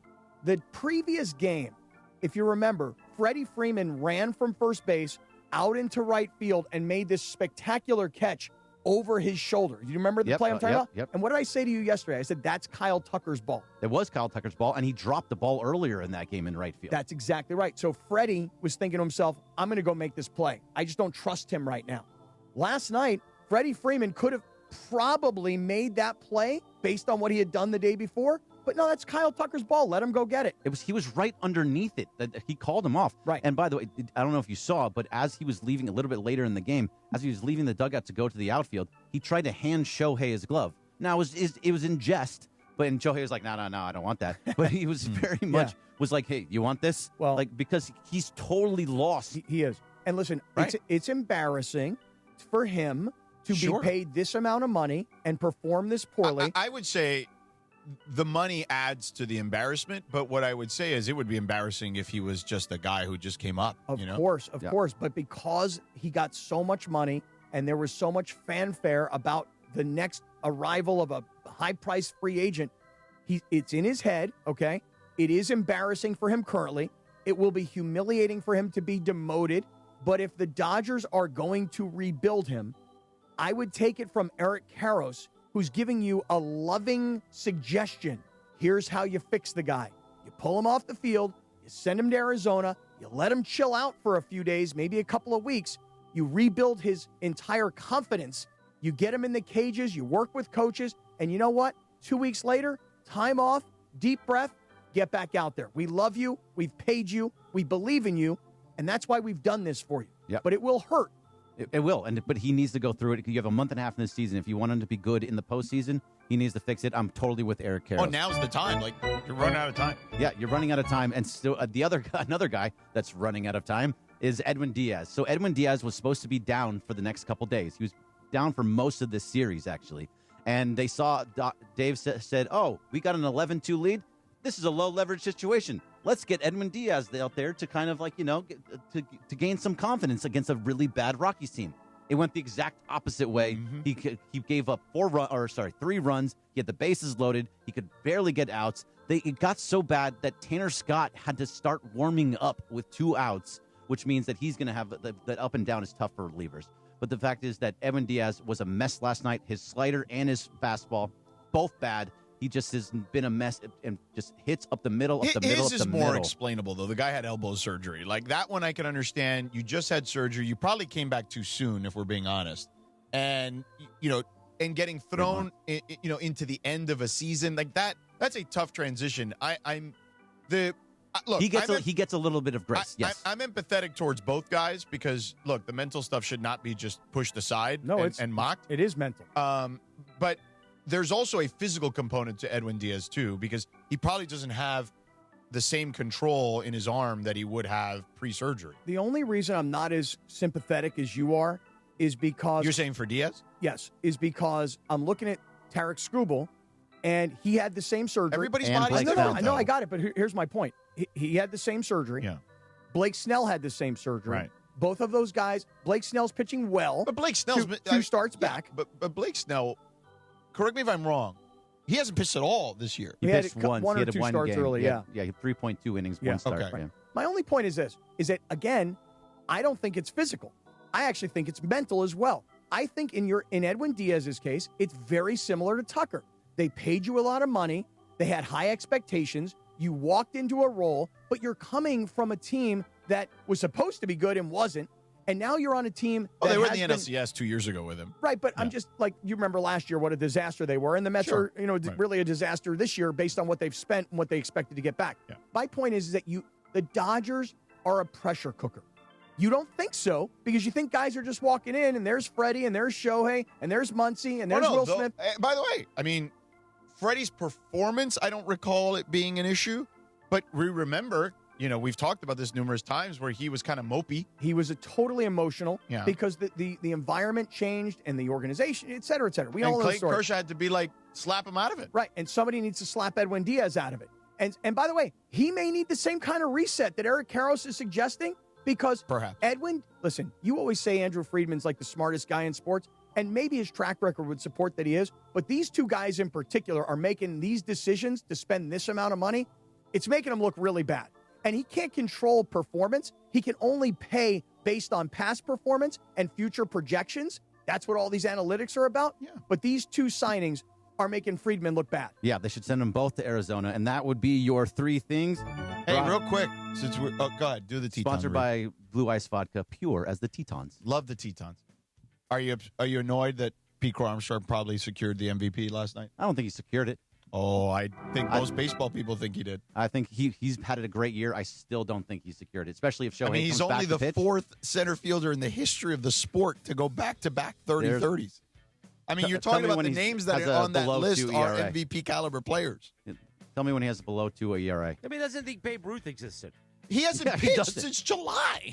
The previous game, if you remember, Freddie Freeman ran from first base out into right field and made this spectacular catch over his shoulder. Do you remember the play I'm talking about? Yep. And what did I say to you yesterday? I said, that's Kyle Tucker's ball. It was Kyle Tucker's ball, and he dropped the ball earlier in that game in right field. That's exactly right. So Freddie was thinking to himself, I'm going to go make this play. I just don't trust him right now. Last night, Freddie Freeman could have probably made that play based on what he had done the day before. But no, that's Kyle Tucker's ball. Let him go get it. He was right underneath it. He called him off. Right. And by the way, I don't know if you saw, but as he was leaving a little bit later in the game, as he was leaving the dugout to go to the outfield, he tried to hand Shohei his glove. Now, it was in jest, but Shohei was like, no, I don't want that. But he was very much was like, hey, you want this? Well, because he's totally lost. He is. And listen, Right. it's embarrassing for him to be paid this amount of money and perform this poorly. I would say the money adds to the embarrassment, but what I would say is it would be embarrassing if he was just a guy who just came up. Of course. But because he got so much money and there was so much fanfare about the next arrival of a high-priced free agent, it's in his head, okay? It is embarrassing for him currently. It will be humiliating for him to be demoted. But if the Dodgers are going to rebuild him, I would take it from Eric Karros, who's giving you a loving suggestion. Here's how you fix the guy. You pull him off the field, you send him to Arizona, you let him chill out for a few days, maybe a couple of weeks. You rebuild his entire confidence. You get him in the cages, you work with coaches, and you know what? 2 weeks later, time off, deep breath, get back out there. We love you. We've paid you. We believe in you. And that's why we've done this for you. Yep. But it will hurt. It will, but he needs to go through it. You have a month and a half in this season. If you want him to be good in the postseason, he needs to fix it. I'm totally with Eric Karros. Oh, now's the time. Like, you're running out of time. Yeah, you're running out of time. And still, another guy that's running out of time is Edwin Diaz. So Edwin Diaz was supposed to be down for the next couple days. He was down for most of this series, actually. And they saw, Dave said, oh, we got an 11-2 lead. This is a low-leverage situation. Let's get Edwin Diaz out there to kind of to gain some confidence against a really bad Rockies team. It went the exact opposite way. Mm-hmm. He gave up 3 runs. He had the bases loaded. He could barely get outs. It got so bad that Tanner Scott had to start warming up with 2 outs, which means that he's going to have that up and down is tough for relievers. But the fact is that Edwin Diaz was a mess last night. His slider and his fastball, both bad. He just has been a mess and just hits up the middle, His is more explainable, though. The guy had elbow surgery. Like, that one I can understand. You just had surgery. You probably came back too soon, if we're being honest. And, and getting thrown, into the end of a season, like that, That's a tough transition. Look, He gets a little bit of grace. Yes. I'm empathetic towards both guys because, look, the mental stuff should not be just pushed aside and mocked. It is mental. But there's also a physical component to Edwin Diaz, too, because he probably doesn't have the same control in his arm that he would have pre-surgery. The only reason I'm not as sympathetic as you are is because... You're saying for Diaz? Yes, is because I'm looking at Tarek Skubal, and he had the same surgery. Everybody's body's different. I know, I got it, but here's my point. He had the same surgery. Yeah. Blake Snell had the same surgery. Right. Both of those guys, Blake Snell's pitching well. But Blake Snell's... Two starts back. But Blake Snell, correct me if I'm wrong, he hasn't pitched at all this year. He pitched once. One he or had two one starts game. early, Yeah, he had 3.2 innings, one start. Okay. Yeah. My only point is this, is that, again, I don't think it's physical. I actually think it's mental as well. I think in Edwin Diaz's case, it's very similar to Tucker. They paid you a lot of money. They had high expectations. You walked into a role, but you're coming from a team that was supposed to be good and wasn't. And now you're on a team that they were in the has NLCS 2 years ago with him. Right, but I'm just like, you remember last year what a disaster they were. And the Mets are, really a disaster this year based on what they've spent and what they expected to get back. Yeah. My point is that the Dodgers are a pressure cooker. You don't think so because you think guys are just walking in and there's Freddie and there's Shohei and there's Muncy and there's Will Smith. By the way, I mean, Freddie's performance, I don't recall it being an issue, but we remember, we've talked about this numerous times where he was kind of mopey. He was totally emotional because the environment changed and the organization, et cetera, et cetera. We all know the story. Kershaw had to be like, slap him out of it. Right, and somebody needs to slap Edwin Diaz out of it. And by the way, he may need the same kind of reset that Eric Karros is suggesting because perhaps Edwin, listen, you always say Andrew Friedman's like the smartest guy in sports, and maybe his track record would support that he is, but these two guys in particular are making these decisions to spend this amount of money. It's making them look really bad. And he can't control performance. He can only pay based on past performance and future projections. That's what all these analytics are about. Yeah. But these two signings are making Friedman look bad. Yeah, they should send them both to Arizona, and that would be your three things. Hey, real quick, since we're go ahead, do the Tetons. Sponsored by Blue Ice Vodka, pure as the Tetons. Love the Tetons. Are you annoyed that Pete Crow Armstrong probably secured the MVP last night? I don't think he secured it. Oh, I think most baseball people think he did. I think he's had a great year. I still don't think he secured it, especially if Shohei he's comes back only to the pitch. fourth center fielder in the history of the sport to go back-to-back 30-30s. I mean, you're talking about the names that are on that list are MVP caliber players. Tell me when he has below 2 ERA. I mean, doesn't think Babe Ruth existed. He hasn't pitched since July.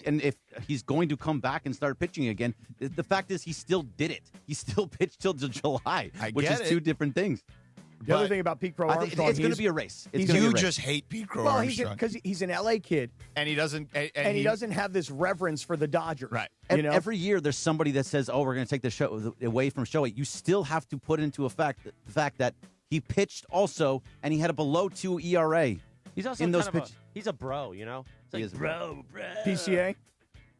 And if he's going to come back and start pitching again, the fact is he still did it. He still pitched till July, which is two different things. The other thing about Pete Crow Armstrong, it's going to be a race. You just hate Pete Crow Armstrong because he's an LA kid, and he doesn't, and he doesn't have this reverence for the Dodgers. Right. Every year, there's somebody that says, "Oh, we're going to take the show away from Shohei." You still have to put into effect the fact that he pitched also, and he had a below 2 ERA. He's also in those he's a bro, It's like, he is bro. PCA.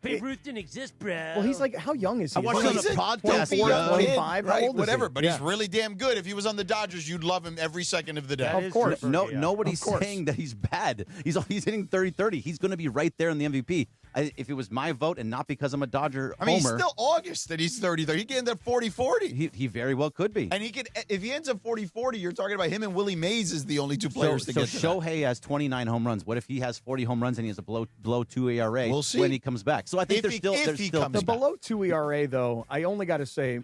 Babe Ruth didn't exist, bro. Well, he's like, how young is he? I watched him on a podcast. 25, right? How old Whatever, is he? but he's really damn good. If he was on the Dodgers, you'd love him every second of the day. Of course. Nobody's saying that he's bad. He's hitting 30-30. He's going to be right there in the MVP. If it was my vote and not because I'm a Dodger I mean, homer, it's still August that he's 30-30. He could end up 40-40. He very well could be. And he could, if he ends up 40-40, you're talking about him and Willie Mays as the only two players to get to Shohei has 29 home runs. What if he has 40 home runs and he has a below 2 ERA we'll see. when he comes back? So I think there's still the below 2 ERA, though, I only got to say,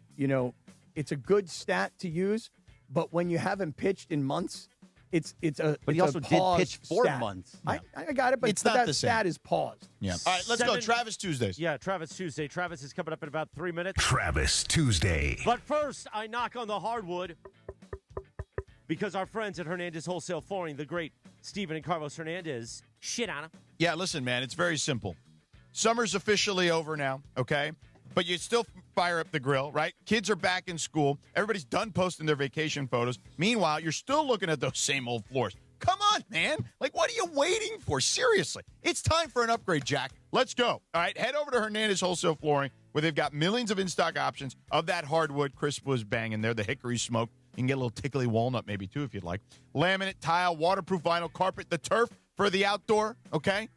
it's a good stat to use, but when you haven't pitched in months, But he also did pitch 4 months. I got it, but it's not that the same. stat is paused. Yeah. All right, let's go. Travis Tuesdays. Yeah, Travis Tuesday. Travis is coming up in about 3 minutes. Travis Tuesday. But first, I knock on the hardwood because our friends at Hernandez Wholesale Flooring, the great Steven and Carlos Hernandez, shit on him. Yeah, listen, man, it's very simple. Summer's officially over now, okay? But you still fire up the grill, right? Kids are back in school. Everybody's done posting their vacation photos. Meanwhile, you're still looking at those same old floors. Come on, man. Like, what are you waiting for? Seriously. It's time for an upgrade, Jack. Let's go. All right, head over to Hernandez Wholesale Flooring, where they've got millions of in-stock options of that hardwood. Chris was banging there, the hickory smoke. You can get a little tickly walnut maybe, too, if you'd like. Laminate, tile, waterproof vinyl, carpet, the turf for the outdoor, okay?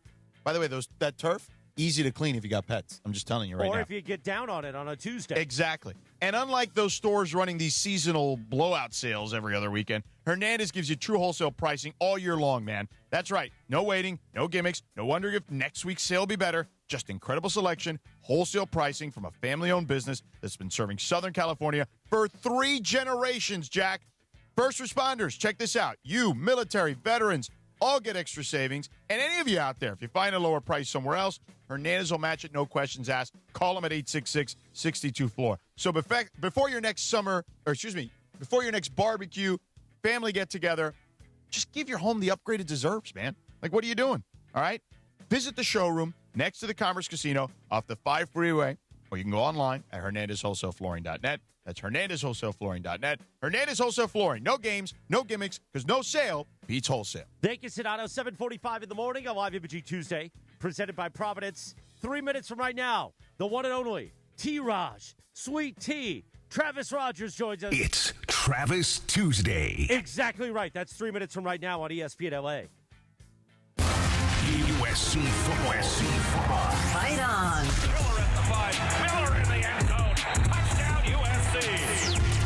By the way, that turf, easy to clean if you got pets. I'm just telling you right now. Or if you get down on it on a Tuesday. Exactly. And unlike those stores running these seasonal blowout sales every other weekend, Hernandez gives you true wholesale pricing all year long, man. That's right. No waiting, no gimmicks, no wondering if next week's sale will be better. Just incredible selection, wholesale pricing from a family-owned business that's been serving Southern California for 3 generations, Jack. First responders, check this out. You, military, veterans, all get extra savings. And any of you out there, if you find a lower price somewhere else, Hernandez will match it, no questions asked. Call them at 866-62-FLOOR. So before your next before your next barbecue, family get-together, just give your home the upgrade it deserves, man. Like, what are you doing? All right? Visit the showroom next to the Commerce Casino off the 5 freeway, or you can go online at HernandezWholesaleFlooring.net. That's HernandezWholesaleFlooring.net. Hernandez Wholesale Flooring. No games, no gimmicks, because no sale beats wholesale. Thank you, Sedano. 7:45 in the morning, a live Imaging Tuesday, presented by Providence. 3 minutes from right now, the one and only T-Raj, Sweet T, Travis Rogers joins us. It's Travis Tuesday. Exactly right. That's 3 minutes from right now on ESPN LA. USC football. Fight on. Miller at the 5. Miller in the end zone. Touchdown USC.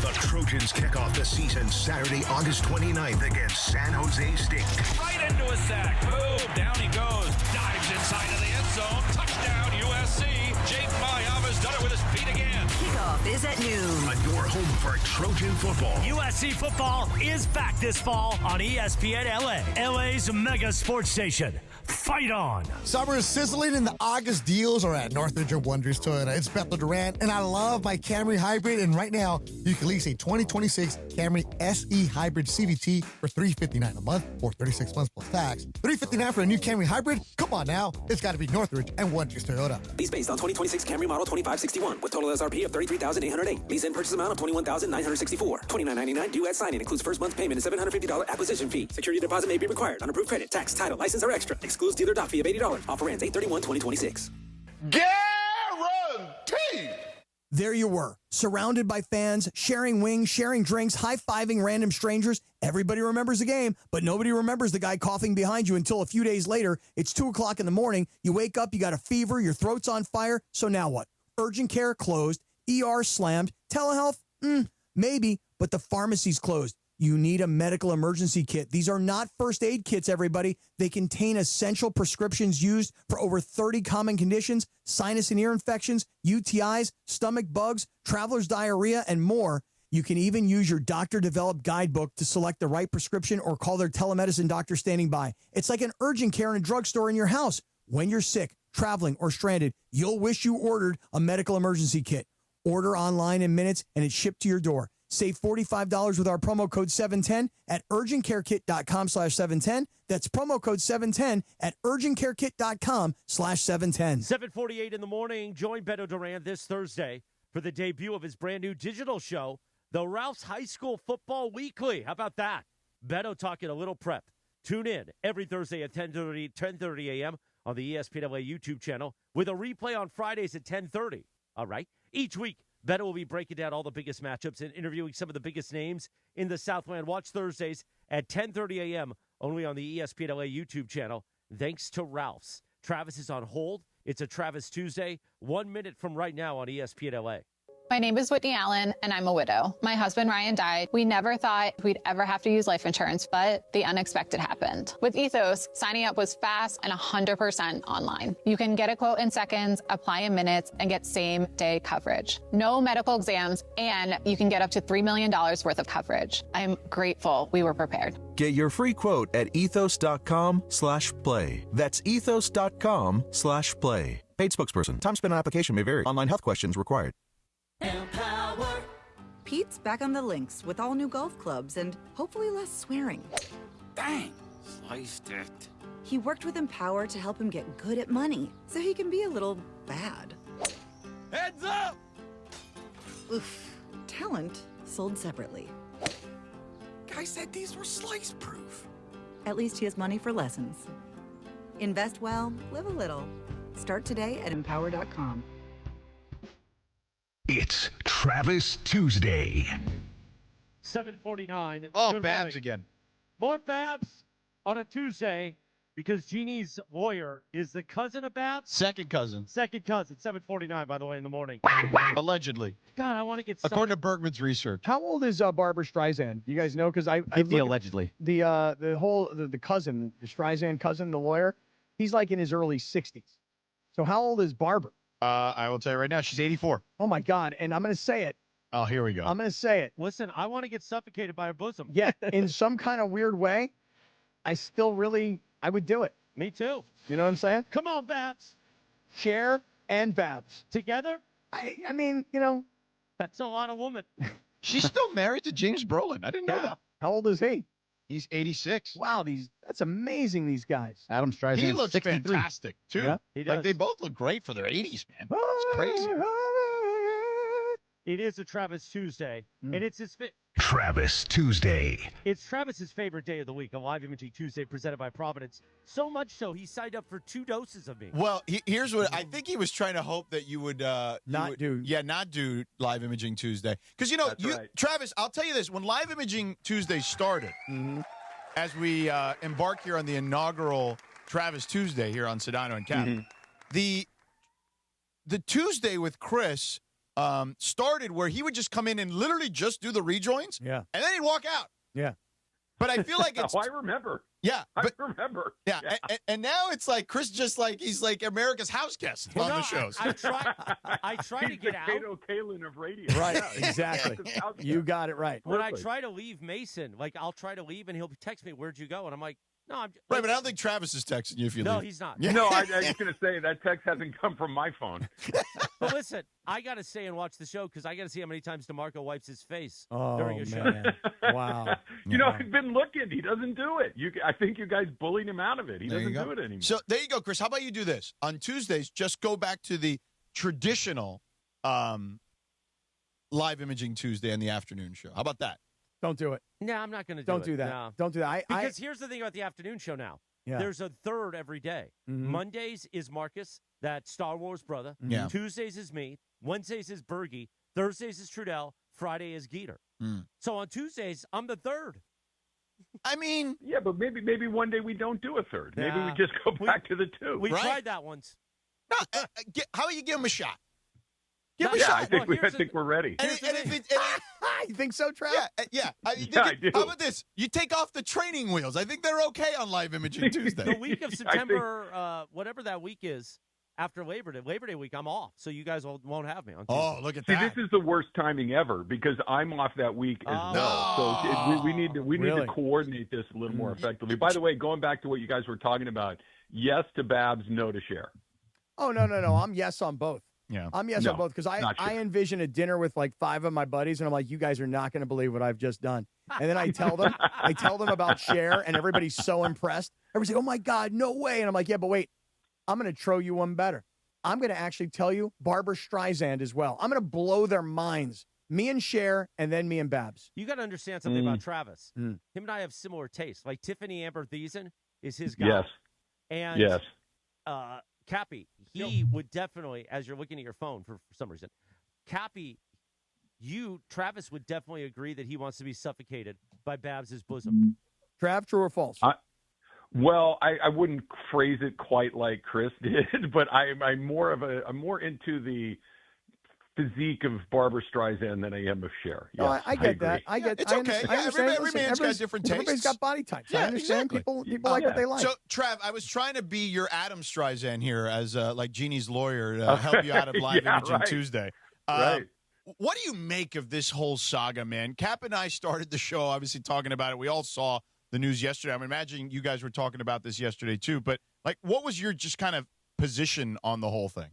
The Trojans kick off the season Saturday, August 29th against San Jose State. Right into a sack. Boom. Down he goes. Dives inside of the end zone. Touchdown USC. Jake Mayava's done it with his feet again. Kickoff is at noon. On your home for Trojan football. USC football is back this fall on ESPN LA. LA's mega sports station. Fight on. Summer is sizzling and the August deals are at Northridge and Wonders Toyota. It's Bethel Durant, and I love my Camry Hybrid. And right now, you can lease a 2026 Camry SE Hybrid CVT for $359 a month or 36 months plus tax. $359 for a new Camry Hybrid? Come on now. It's got to be Northridge and Wonders Toyota. Lease based on 2026 Camry model 2561 with total SRP of $33,808. Lease in purchase amount of $21,964. $29.99 due at signing. Includes first month's payment and $750 acquisition fee. Security deposit may be required. Unapproved credit, tax, title, license, or extra. Excludes dealer doc fee of $80. Offer ends 8/31/2026. Guaranteed. There you were, surrounded by fans, sharing wings, sharing drinks, high-fiving random strangers. Everybody remembers the game, but nobody remembers the guy coughing behind you until a few days later. It's 2 o'clock in the morning. You wake up, you got a fever, your throat's on fire. So now what? Urgent care closed, ER slammed, telehealth? Maybe, but the pharmacy's closed. You need a medical emergency kit. These are not first aid kits, everybody. They contain essential prescriptions used for over 30 common conditions, sinus and ear infections, UTIs, stomach bugs, traveler's diarrhea, and more. You can even use your doctor-developed guidebook to select the right prescription or call their telemedicine doctor standing by. It's like an urgent care in a drugstore in your house. When you're sick, traveling, or stranded, you'll wish you ordered a medical emergency kit. Order online in minutes, and it's shipped to your door. Save $45 with our promo code 710 at urgentcarekit.com/710. That's promo code 710 at urgentcarekit.com/710. 7:48 in the morning. Join Beto Duran this Thursday for the debut of his brand new digital show, the Ralph's High School Football Weekly. How about that? Beto talking a little prep. Tune in every Thursday at 10:30 a.m. on the ESPN LA YouTube channel with a replay on Fridays at 10:30. All right? Each week, Beto will be breaking down all the biggest matchups and interviewing some of the biggest names in the Southland. Watch Thursdays at 10:30 a.m. only on the ESPN LA YouTube channel. Thanks to Ralph's. Travis is on hold. It's a Travis Tuesday, 1 minute from right now on ESPN LA. My name is Whitney Allen, and I'm a widow. My husband, Ryan, died. We never thought we'd ever have to use life insurance, but the unexpected happened. With Ethos, signing up was fast and 100% online. You can get a quote in seconds, apply in minutes, and get same-day coverage. No medical exams, and you can get up to $3 million worth of coverage. I'm grateful we were prepared. Get your free quote at ethos.com/play. That's ethos.com/play. Paid spokesperson. Time spent on application may vary. Online health questions required. Pete's back on the links with all new golf clubs and hopefully less swearing. Dang, sliced it. He worked with Empower to help him get good at money, so he can be a little bad. Heads up! Oof. Talent sold separately. Guy said these were slice proof. At least he has money for lessons. Invest well, live a little. Start today at empower.com. It's Travis Tuesday. 7:49. Oh, Babs again. More Babs on a Tuesday. because Jeannie's lawyer is the cousin of Babs. Second cousin. Second cousin. 7:49, by the way, in the morning. Allegedly. God, I want to get. According to Bergman's research. How old is Barbara Streisand? You guys know? Because I allegedly. The cousin, the Streisand cousin, the lawyer, he's like in his early 60s. So how old is Barbara? I will tell you right now, she's 84. Oh my God! And I'm going to say it. Oh, here we go. I'm going to say it. Listen, I want to get suffocated by her bosom. Yeah, in some kind of weird way, I would do it. Me too. You know what I'm saying? Come on, Babs. Cher and Babs. Together? I mean, you know. That's a lot of women. She's still married to James Brolin. I didn't know that. How old is he? He's 86. Wow, that's amazing, these guys. Adam Streisand. He looks 63. fantastic, too. Yeah, he does. Like, they both look great for their 80s, man. It's crazy. It is a Travis Tuesday, and it's his Travis Tuesday. It's Travis's favorite day of the week, a live imaging Tuesday presented by Providence. So much so, he signed up for 2 doses of me. Well, here's what I think he was trying to hope that you would not do Live Imaging Tuesday. Because, right. Travis, I'll tell you this. When Live Imaging Tuesday started, as we embark here on the inaugural Travis Tuesday here on Sedano and Kaplan, the Tuesday with Chris started where he would just come in and literally just do the rejoins. Yeah. And then he'd walk out. Yeah. But I feel like it's. I remember. Yeah. I remember. Yeah. And now it's like Chris he's like America's house guest on the shows. I try to get out. He's the Kato Kalin of radio. Right. Yeah, Exactly. You got it right. When I try to leave Mason, I'll try to leave and he'll text me, "Where'd you go?" And I'm like, "No, I'm." Right, but I don't think Travis is texting you if you leave. No, he's not. Yeah. No, I was going to say that text hasn't come from my phone. But listen, I got to stay and watch the show because I got to see how many times DeMarco wipes his face Oh, during a show. man. Wow. I've been looking. He doesn't do it. I think you guys bullied him out of it. He doesn't do it anymore. So there you go, Chris. How about you do this? On Tuesdays, just go back to the traditional Live Imaging Tuesday and the afternoon show. How about that? Don't do it. No, I'm not going to do it. Don't do that. No. Don't do that. Because here's the thing about the afternoon show now. Yeah. There's a third every day. Mhm. Mondays is Marcus, that Star Wars brother. Yeah. Tuesdays is me. Wednesdays is Bergie. Thursdays is Trudell. Friday is Geeter. So on Tuesdays, I'm the third. I mean, yeah, but maybe one day we don't do a third. Maybe we just go back to the 2. We tried that once. No, how about you give him a shot? Give him a shot. I think we're ready. You think so, Trav? Yeah. I do. How about this? You take off the training wheels. I think they're okay on Live Imaging Tuesday. The week of September, whatever that week is, after Labor Day week, I'm off. So you guys won't have me on Tuesday. Oh, look at See, that. this is the worst timing ever because I'm off that week as well. So we need to coordinate this a little more effectively. By the way, going back to what you guys were talking about, yes to Babs, no to Cher. Oh, no. I'm yes on both. Yeah. I'm yes on both because I envision a dinner with like 5 of my buddies, and I'm like, you guys are not going to believe what I've just done. And then I tell them about Cher, and everybody's so impressed. Everybody's like, oh my God, no way. And I'm like, yeah, but wait, I'm going to throw you one better. I'm going to actually tell you Barbara Streisand as well. I'm going to blow their minds. Me and Cher, and then me and Babs. You got to understand something about Travis. Him and I have similar tastes. Like Tiffany Amber Thiessen is his guy. Yes. And yes. Cappy, he would definitely, as you're looking at your phone for some reason, Cappy, Travis would definitely agree that he wants to be suffocated by Babs' bosom. Trav, true or false? Well, I wouldn't phrase it quite like Chris did, but I'm more into the physique of Barbara Streisand than I am of Cher. Yes, I get that. It's okay. Every man's got different tastes. Everybody's got body types. Yeah, I understand. exactly. People like what they like. So, Trav, I was trying to be your Adam Streisand here as like Jeannie's lawyer to help you out of Live Imaging Tuesday. Right. What do you make of this whole saga, man? Cap and I started the show, obviously, talking about it. We all saw the news yesterday. I'm imagining you guys were talking about this yesterday, too. But, like, what was your just kind of position on the whole thing?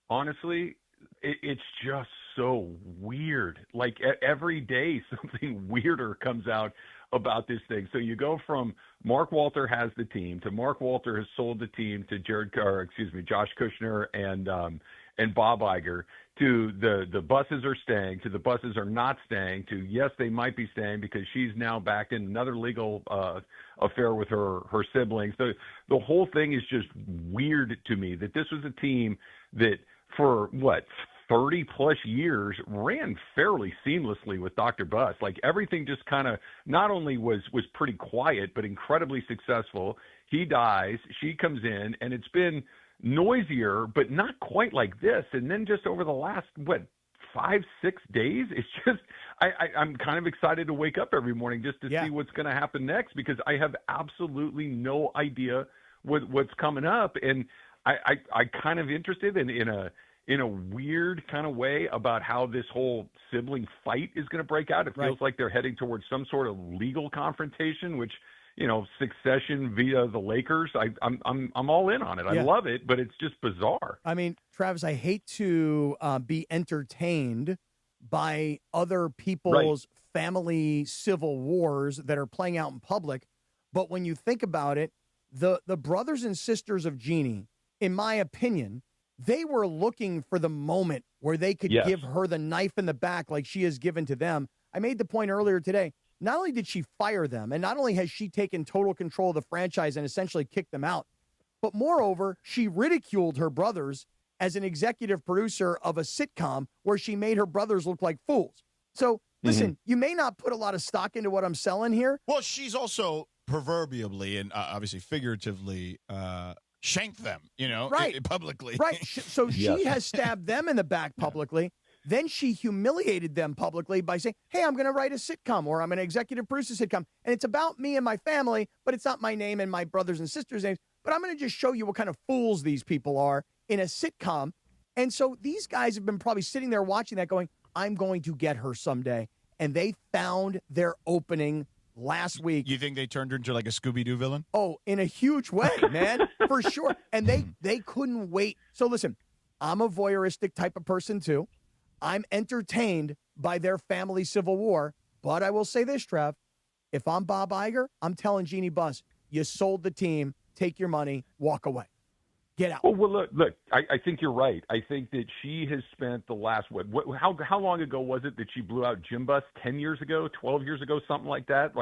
Honestly, it's just so weird. Like every day something weirder comes out about this thing. So you go from Mark Walter has the team to Mark Walter has sold the team to Josh Kushner and Bob Iger, to the buses are staying, to the buses are not staying, to yes, they might be staying because she's now back in another legal affair with her siblings. So the whole thing is just weird to me that this was a team that for 30 plus years, ran fairly seamlessly with Dr. Buss. Like everything just kind of not only was pretty quiet, but incredibly successful. He dies, she comes in, and it's been noisier, but not quite like this. And then just over the last, 5-6 days, it's just, I'm kind of excited to wake up every morning just to see what's going to happen next, because I have absolutely no idea what's coming up. And I kind of interested in a weird kind of way about how this whole sibling fight is going to break out. It feels like they're heading towards some sort of legal confrontation, which, succession via the Lakers. I'm all in on it. I love it, but it's just bizarre. I mean, Travis, I hate to be entertained by other people's family civil wars that are playing out in public, but when you think about it, the brothers and sisters of Jeanie, in my opinion, they were looking for the moment where they could give her the knife in the back like she has given to them. I made the point earlier today. Not only did she fire them, and not only has she taken total control of the franchise and essentially kicked them out, but moreover, she ridiculed her brothers as an executive producer of a sitcom where she made her brothers look like fools. So, listen, you may not put a lot of stock into what I'm selling here. Well, she's also proverbially and obviously figuratively shanked them, publicly. Right. So she has stabbed them in the back publicly. Then she humiliated them publicly by saying, hey, I'm going to write a sitcom, or I'm an executive producer sitcom, and it's about me and my family, but it's not my name and my brothers and sisters' names, but I'm going to just show you what kind of fools these people are in a sitcom. And so these guys have been probably sitting there watching that going, I'm going to get her someday. And they found their opening last week. You think they turned her into like a Scooby-Doo villain? Oh, in a huge way, man, for sure. And they couldn't wait. So listen, I'm a voyeuristic type of person too. I'm entertained by their family civil war, but I will say this, Trev. If I'm Bob Iger, I'm telling Jeanie Buss, you sold the team, take your money, walk away. Get out. Well, look, I think you're right. I think that she has spent the last, how long ago was it that she blew out Jim Buss? 10 years ago, 12 years ago, something like that?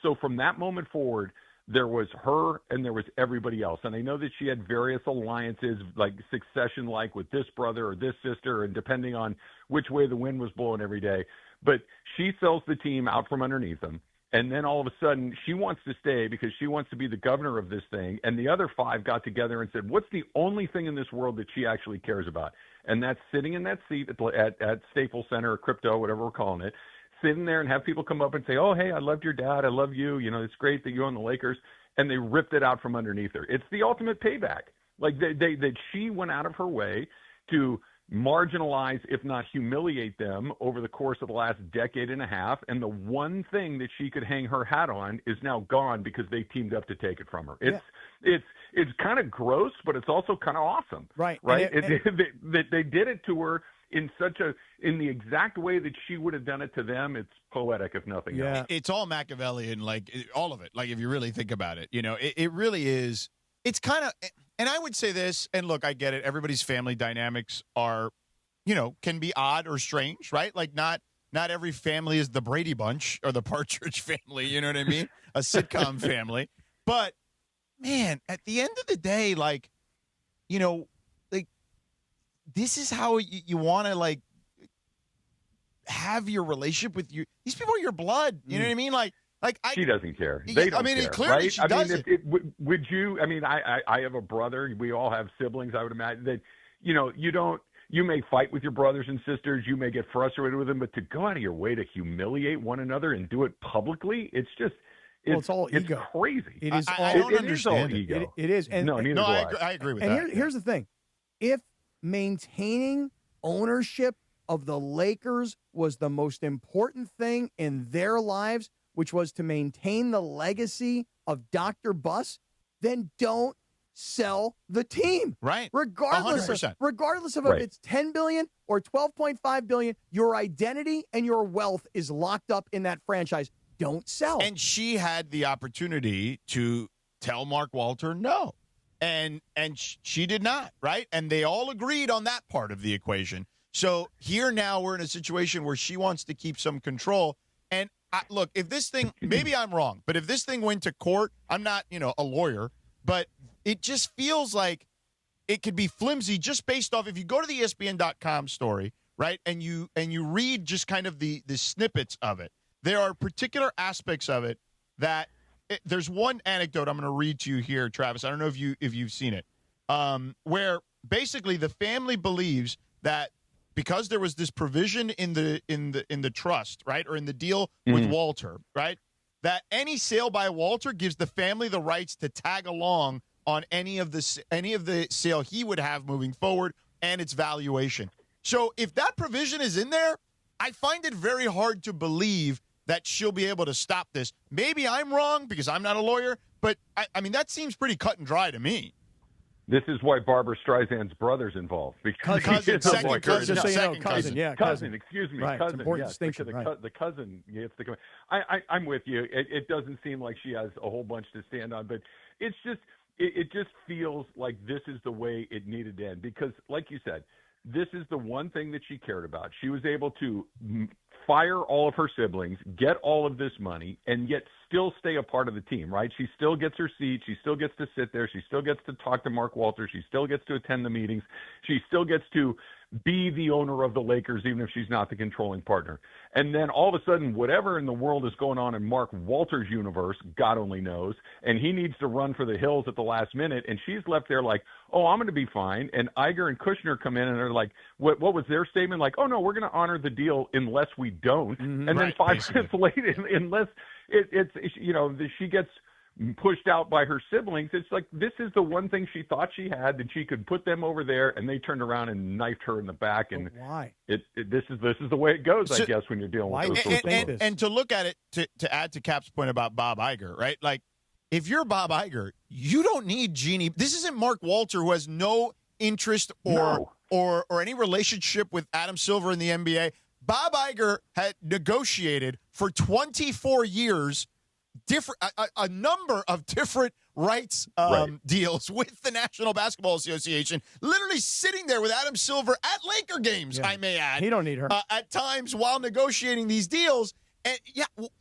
So from that moment forward, there was her and there was everybody else. And I know that she had various alliances, like succession-like with this brother or this sister, and depending on which way the wind was blowing every day. But she sells the team out from underneath them. And then all of a sudden, she wants to stay because she wants to be the governor of this thing. And the other 5 got together and said, what's the only thing in this world that she actually cares about? And that's sitting in that seat at Staples Center or Crypto, whatever we're calling it, sitting there and have people come up and say, oh, hey, I loved your dad. I love you. It's great that you own the Lakers. And they ripped it out from underneath her. It's the ultimate payback. That she went out of her way to marginalize, if not humiliate them over the course of the last decade and a half. And the one thing that she could hang her hat on is now gone because they teamed up to take it from her. It's kind of gross, but it's also kind of awesome. Right. They did it to her in the exact way that she would have done it to them. It's poetic, if nothing else. It's all Machiavellian, all of it. Like, if you really think about it, it really is. It's kind of, and I would say this, and look, I get it. Everybody's family dynamics are, can be odd or strange, right? Like not every family is the Brady Bunch or the Partridge Family. You know what I mean? A sitcom family. But man, at the end of the day, this is how you want to have your relationship with you. These people are your blood. You know what I mean? She doesn't care. They don't care. Clearly right? she doesn't. Would you? I mean, I have a brother. We all have siblings. I would imagine that you may fight with your brothers and sisters. You may get frustrated with them, but to go out of your way to humiliate one another and do it publicly, it's just. It's all ego. It's crazy. It is. I don't understand it. Ego. It is. And, neither do I agree with that. And here's the thing: if maintaining ownership of the Lakers was the most important thing in their lives, which was to maintain the legacy of Dr. Buss, then don't sell the team. Right. Regardless 100%. Regardless of if it's $10 billion or $12.5 billion, your identity and your wealth is locked up in that franchise. Don't sell. And she had the opportunity to tell Mark Walter no. And she did not, right? And they all agreed on that part of the equation. So here now we're in a situation where she wants to keep some control. And look, if this thing, maybe I'm wrong, but if this thing went to court, I'm not, a lawyer, but it just feels like it could be flimsy just based off if you go to the ESPN.com story, right, and you read just kind of the snippets of it. There are particular aspects of it that there's one anecdote I'm going to read to you here, Travis. I don't know if you've seen it, where basically the family believes that because there was this provision in the trust, right, or in the deal with Walter, right, that any sale by Walter gives the family the rights to tag along on any of the sale he would have moving forward and its valuation. So if that provision is in there, I find it very hard to believe that she'll be able to stop this. Maybe I'm wrong because I'm not a lawyer, but I mean that seems pretty cut and dry to me. This is why Barbara Streisand's brother's involved. Because second cousin. Yeah, cousin. Excuse me, right, cousin. Important yes, distinction. the cousin gets the. I'm with you. It doesn't seem like she has a whole bunch to stand on, but it's just it just feels like this is the way it needed to end. Because, like you said, this is the one thing that she cared about. She was able to fire all of her siblings, get all of this money, and yet still stay a part of the team, right? She still gets her seat. She still gets to sit there. She still gets to talk to Mark Walter. She still gets to attend the meetings. She still gets to be the owner of the Lakers, even if she's not the controlling partner. And then all of a sudden, whatever in the world is going on in Mark Walter's universe, God only knows, and he needs to run for the hills at the last minute, and she's left there like, oh, I'm going to be fine. And Iger and Kushner come in and they're like, what was their statement? Like, oh, no, we're going to honor the deal unless we don't. And then 5 minutes later, unless it's she gets pushed out by her siblings, it's like this is the one thing she thought she had that she could put them over there, and they turned around and knifed her in the back. And why? This is the way it goes, I guess, when you're dealing with those sorts of things. And to look at it, to add to Cap's point about Bob Iger, right? Like, if you're Bob Iger, you don't need Jeanie. This isn't Mark Walter, who has no interest or any relationship with Adam Silver in the NBA. Bob Iger had negotiated for 24 years a number of different rights deals with the National Basketball Association, literally sitting there with Adam Silver at Laker games, I may add. He don't need her. At times while negotiating these deals. And,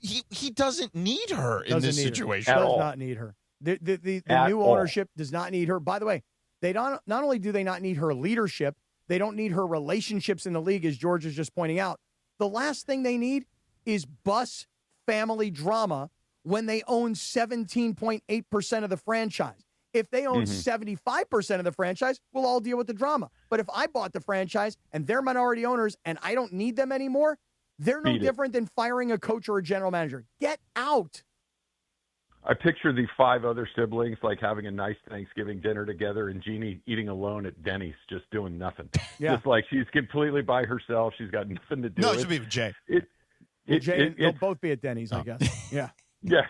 he doesn't need her in this situation. He does not need her. The new ownership does not need her. By the way, they not only do they not need her leadership, they don't need her relationships in the league, as George is just pointing out. The last thing they need is Buss family drama when they own 17.8% of the franchise. If they own 75% of the franchise, we'll all deal with the drama. But if I bought the franchise and they're minority owners and I don't need them anymore, they're no different than firing a coach or a general manager. Get out. I picture the 5 other siblings like having a nice Thanksgiving dinner together and Jeanie eating alone at Denny's, just doing nothing. Yeah. Just like she's completely by herself. She's got nothing to do. No, it should be with Jay. They'll both be at Denny's, I guess. Yeah. Yeah.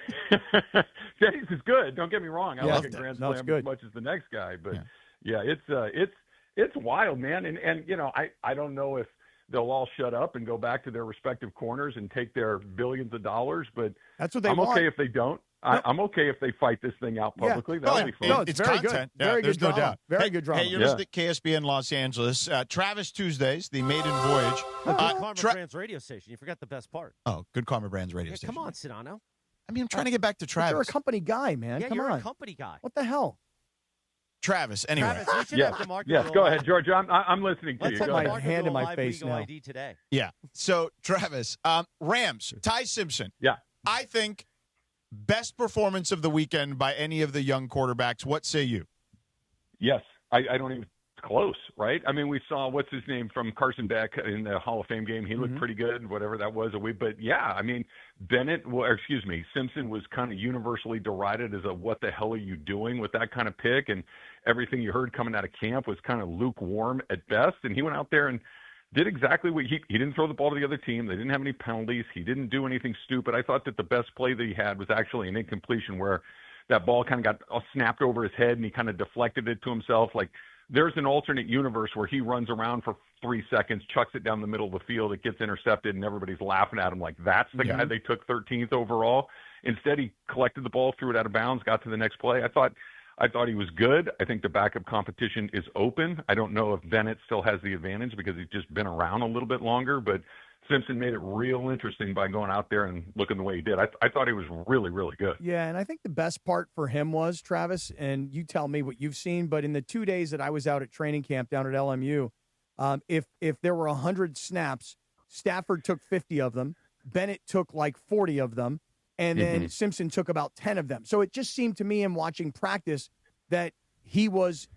Denny's is good. Don't get me wrong. I like a Grand Slam good. as much as the next guy. But, it's wild, man. And I don't know if they'll all shut up and go back to their respective corners and take their billions of dollars. But that's what they I'm want. okay if they don't. I'm okay if they fight this thing out publicly. That'll be fun. No, it's very content. good. Very good no drama. doubt. Very good drama. Hey, you're listening to KSBN Los Angeles. Travis Tuesdays, the maiden voyage. Good Karma Brands radio station. You forgot the best part. Oh, Good Karma Brands radio station. Come on, Sedano. I mean, I'm trying to get back to Travis. You're a company guy, man. Yeah, Come you're on. a company guy. What the hell? Travis, anyway. Travis, we should have to mark Yes, go ahead, George. I'm listening to Let's you. have Go a ahead. mark hand in my live face legal now. ID today. Yeah. So, Travis, Rams, Ty Simpson. Yeah. I think best performance of the weekend by any of the young quarterbacks. What say you? Yes. I don't even close, right? I mean, we saw what's his name from Carson Beck in the Hall of Fame game. He looked pretty good, whatever that was. But yeah, I mean, Simpson was kind of universally derided as a what the hell are you doing with that kind of pick, and everything you heard coming out of camp was kind of lukewarm at best. And he went out there and did exactly what he didn't throw the ball to the other team. They didn't have any penalties. He didn't do anything stupid. I thought that the best play that he had was actually an incompletion where that ball kind of got snapped over his head and he kind of deflected it to himself. Like, there's an alternate universe where he runs around for 3 seconds, chucks it down the middle of the field, it gets intercepted, and everybody's laughing at him like that's the guy they took 13th overall. Instead, he collected the ball, threw it out of bounds, got to the next play. I thought he was good. I think the backup competition is open. I don't know if Bennett still has the advantage because he's just been around a little bit longer, but Simpson made it real interesting by going out there and looking the way he did. I thought he was really, really good. Yeah, and I think the best part for him was, Travis, and you tell me what you've seen, but in the 2 days that I was out at training camp down at LMU, if there were 100 snaps, Stafford took 50 of them, Bennett took like 40 of them, and then Simpson took about 10 of them. So it just seemed to me in watching practice that he was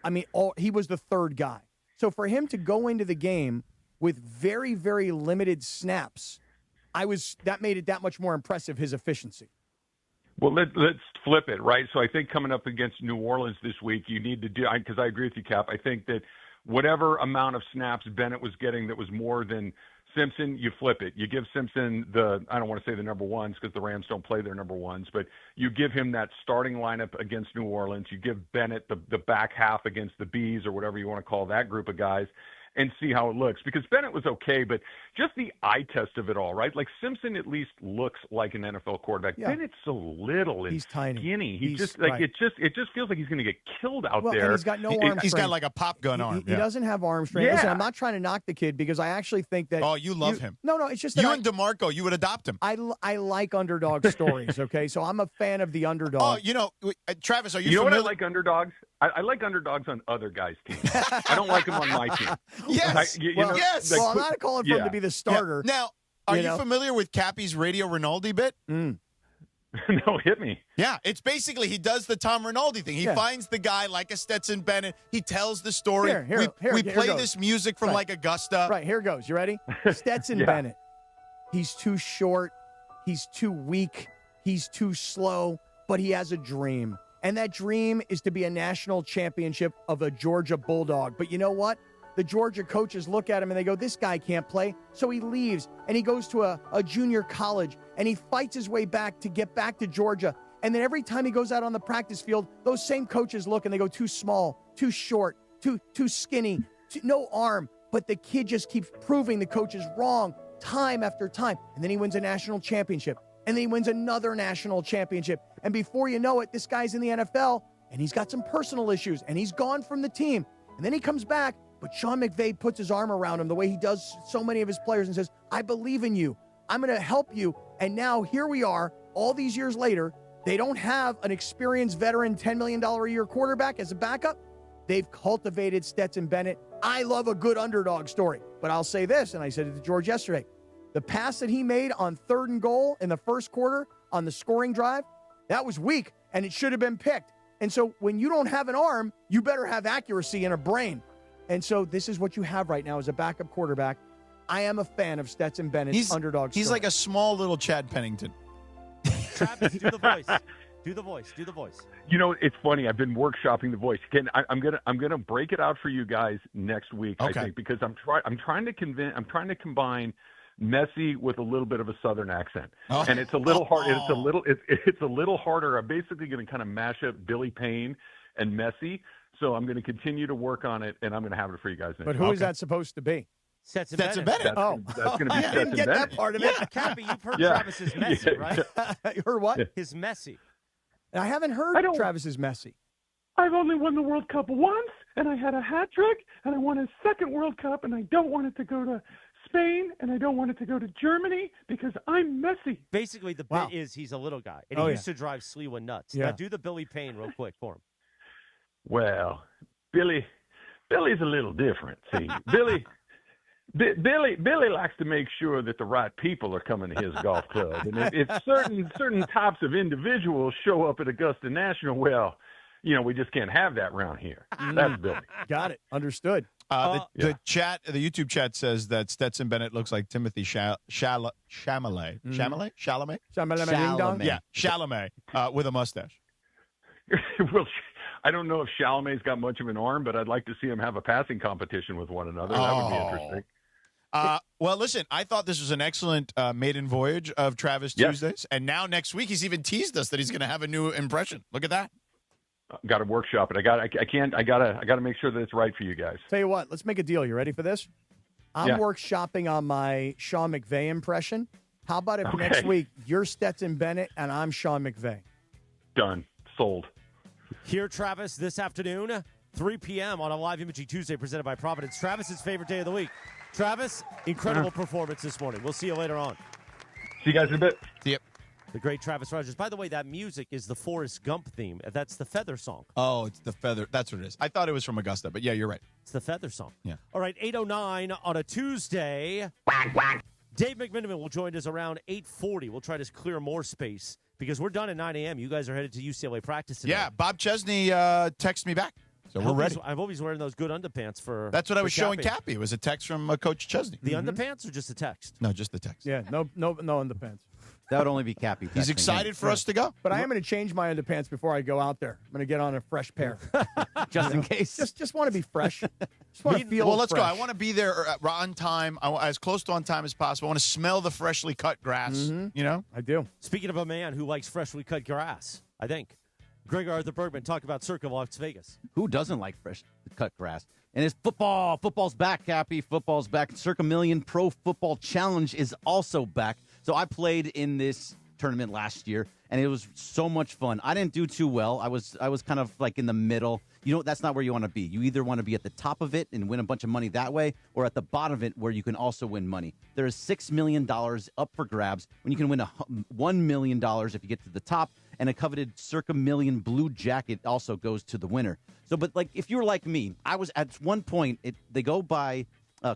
the third guy. So for him to go into the game with very, very limited snaps, that made it that much more impressive, his efficiency. Well, let's flip it, right? So I think coming up against New Orleans this week, you need to do, because I agree with you, Cap. I think that whatever amount of snaps Bennett was getting that was more than Simpson, you flip it. You give Simpson I don't want to say the number ones because the Rams don't play their number ones, but you give him that starting lineup against New Orleans. You give Bennett the back half against the Bees or whatever you want to call that group of guys, and see how it looks. Because Bennett was okay, but just the eye test of it all, right? Like Simpson at least looks like an NFL quarterback. Yeah. Bennett's so little and he's tiny. Skinny. He's just like right. It just feels like he's going to get killed out there. And he's got no arm strength. He's got like a pop gun arm. He doesn't have arm strength. Yeah. Listen, I'm not trying to knock the kid because I actually think that. Oh, you love him. No, it's just that you and DeMarco, you would adopt him. I like underdog stories. Okay, so I'm a fan of the underdog. Oh, Travis, are you? You know familiar? what I like underdogs? I like underdogs on other guys' teams. I don't like them on my team. Yes. Yes. Well, I'm not calling for him to be the starter. Yeah. Now, are you familiar with Cappy's Radio Rinaldi bit? No, hit me. Yeah, it's basically he does the Tom Rinaldi thing. He finds the guy like a Stetson Bennett. He tells the story. We play this music from like Augusta. Right, here goes. You ready? Stetson Bennett. He's too short. He's too weak. He's too slow, but he has a dream. And that dream is to be a national championship of a Georgia Bulldog. But you know what? The Georgia coaches look at him and they go, this guy can't play. So he leaves and he goes to a junior college and he fights his way back to get back to Georgia. And then every time he goes out on the practice field, those same coaches look and they go, too small, too short, too skinny, no arm. But the kid just keeps proving the coach is wrong time after time. And then he wins a national championship. And then he wins another national championship. And before you know it, this guy's in the NFL, and he's got some personal issues, and he's gone from the team. And then he comes back, but Sean McVay puts his arm around him the way he does so many of his players and says, I believe in you. I'm going to help you. And now here we are, all these years later. They don't have an experienced veteran $10 million a year quarterback as a backup. They've cultivated Stetson Bennett. I love a good underdog story. But I'll say this, and I said it to George yesterday. The pass that he made on 3rd and goal in the first quarter on the scoring drive, that was weak, and it should have been picked. And so when you don't have an arm, you better have accuracy and a brain. And so this is what you have right now as a backup quarterback. I am a fan of Stetson Bennett's underdog story. He's like a small little Chad Pennington. Travis, do the voice. Do the voice. You know, it's funny. I've been workshopping the voice. I'm gonna break it out for you guys next week. Okay. I think because I'm trying to combine Messy with a little bit of a Southern accent, and it's a little hard. It's a little harder. I'm basically going to kind of mash up Billy Payne and Messy. So I'm going to continue to work on it, and I'm going to have it for you guys next. But who is that supposed to be? Stetson Bennett. That's going to be I Stetson didn't get Bennett. that part of it. Cappy, you've heard Travis is messy, right? You heard what? His messy. I haven't heard Travis is messy. I've only won the World Cup once, and I had a hat trick, and I won a second World Cup, and I don't want it to go to Spain, and I don't want it to go to Germany because I'm messy. Basically, the bit is he's a little guy, and he used to drive Sliwa nuts. Yeah. Now, do the Billy Payne real quick for him. Well, Billy's a little different. See, Billy likes to make sure that the right people are coming to his golf club, and if certain types of individuals show up at Augusta National, well, we just can't have that around here. That's Billy. Got it. Understood. The YouTube chat says that Stetson Bennett looks like Timothy Chalamet. Chalamet? Yeah, Chalamet with a mustache. Well, I don't know if Chalamet's got much of an arm, but I'd like to see him have a passing competition with one another. That would be interesting. Well, listen, I thought this was an excellent maiden voyage of Travis Tuesdays, and now next week he's even teased us that he's going to have a new impression. Look at that. Got to workshop it. I got to make sure that it's right for you guys. Tell you what, let's make a deal. You ready for this? I'm workshopping on my Sean McVay impression. How about if next week you're Stetson Bennett and I'm Sean McVay? Done. Sold. Here, Travis, this afternoon, 3 p.m. on a live imaging Tuesday presented by Providence. Travis's favorite day of the week. Travis, incredible performance this morning. We'll see you later on. See you guys in a bit. See you. The great Travis Rogers. By the way, that music is the Forrest Gump theme. That's the Feather song. Oh, it's the Feather. That's what it is. I thought it was from Augusta, but yeah, you're right. It's the Feather song. Yeah. All right, 8:09 on a Tuesday. Dave McMiniman will join us around 8:40. We'll try to clear more space because we're done at 9 a.m. You guys are headed to UCLA practice today. Yeah, Bob Chesney texted me back. So we're ready. I'm always wearing those good underpants for. That's what I was showing Cappy. Cappy. It was a text from Coach Chesney. The underpants or just a text? No, just the text. Yeah, no underpants. That would only be Cappy. He's excited for us to go. But I am going to change my underpants before I go out there. I'm going to get on a fresh pair. Just in case. Just want to be fresh. Just want to feel Well, let's fresh. go. I want to be there on time, as close to on time as possible. I want to smell the freshly cut grass, you know? I do. Speaking of a man who likes freshly cut grass, I think. Gregor Arthur Bergman, talk about Circa Las Vegas. Who doesn't like fresh cut grass? And it's football. Football's back, Cappy. Football's back. Circa Million Pro Football Challenge is also back. So I played in this tournament last year, and it was so much fun. I didn't do too well. I was kind of like in the middle. You know, that's not where you want to be. You either want to be at the top of it and win a bunch of money that way, or at the bottom of it where you can also win money. There is $6 million up for grabs when you can win $1 million if you get to the top, and a coveted Circa Million blue jacket also goes to the winner. So, but like if you're like me, I was at one point, they go by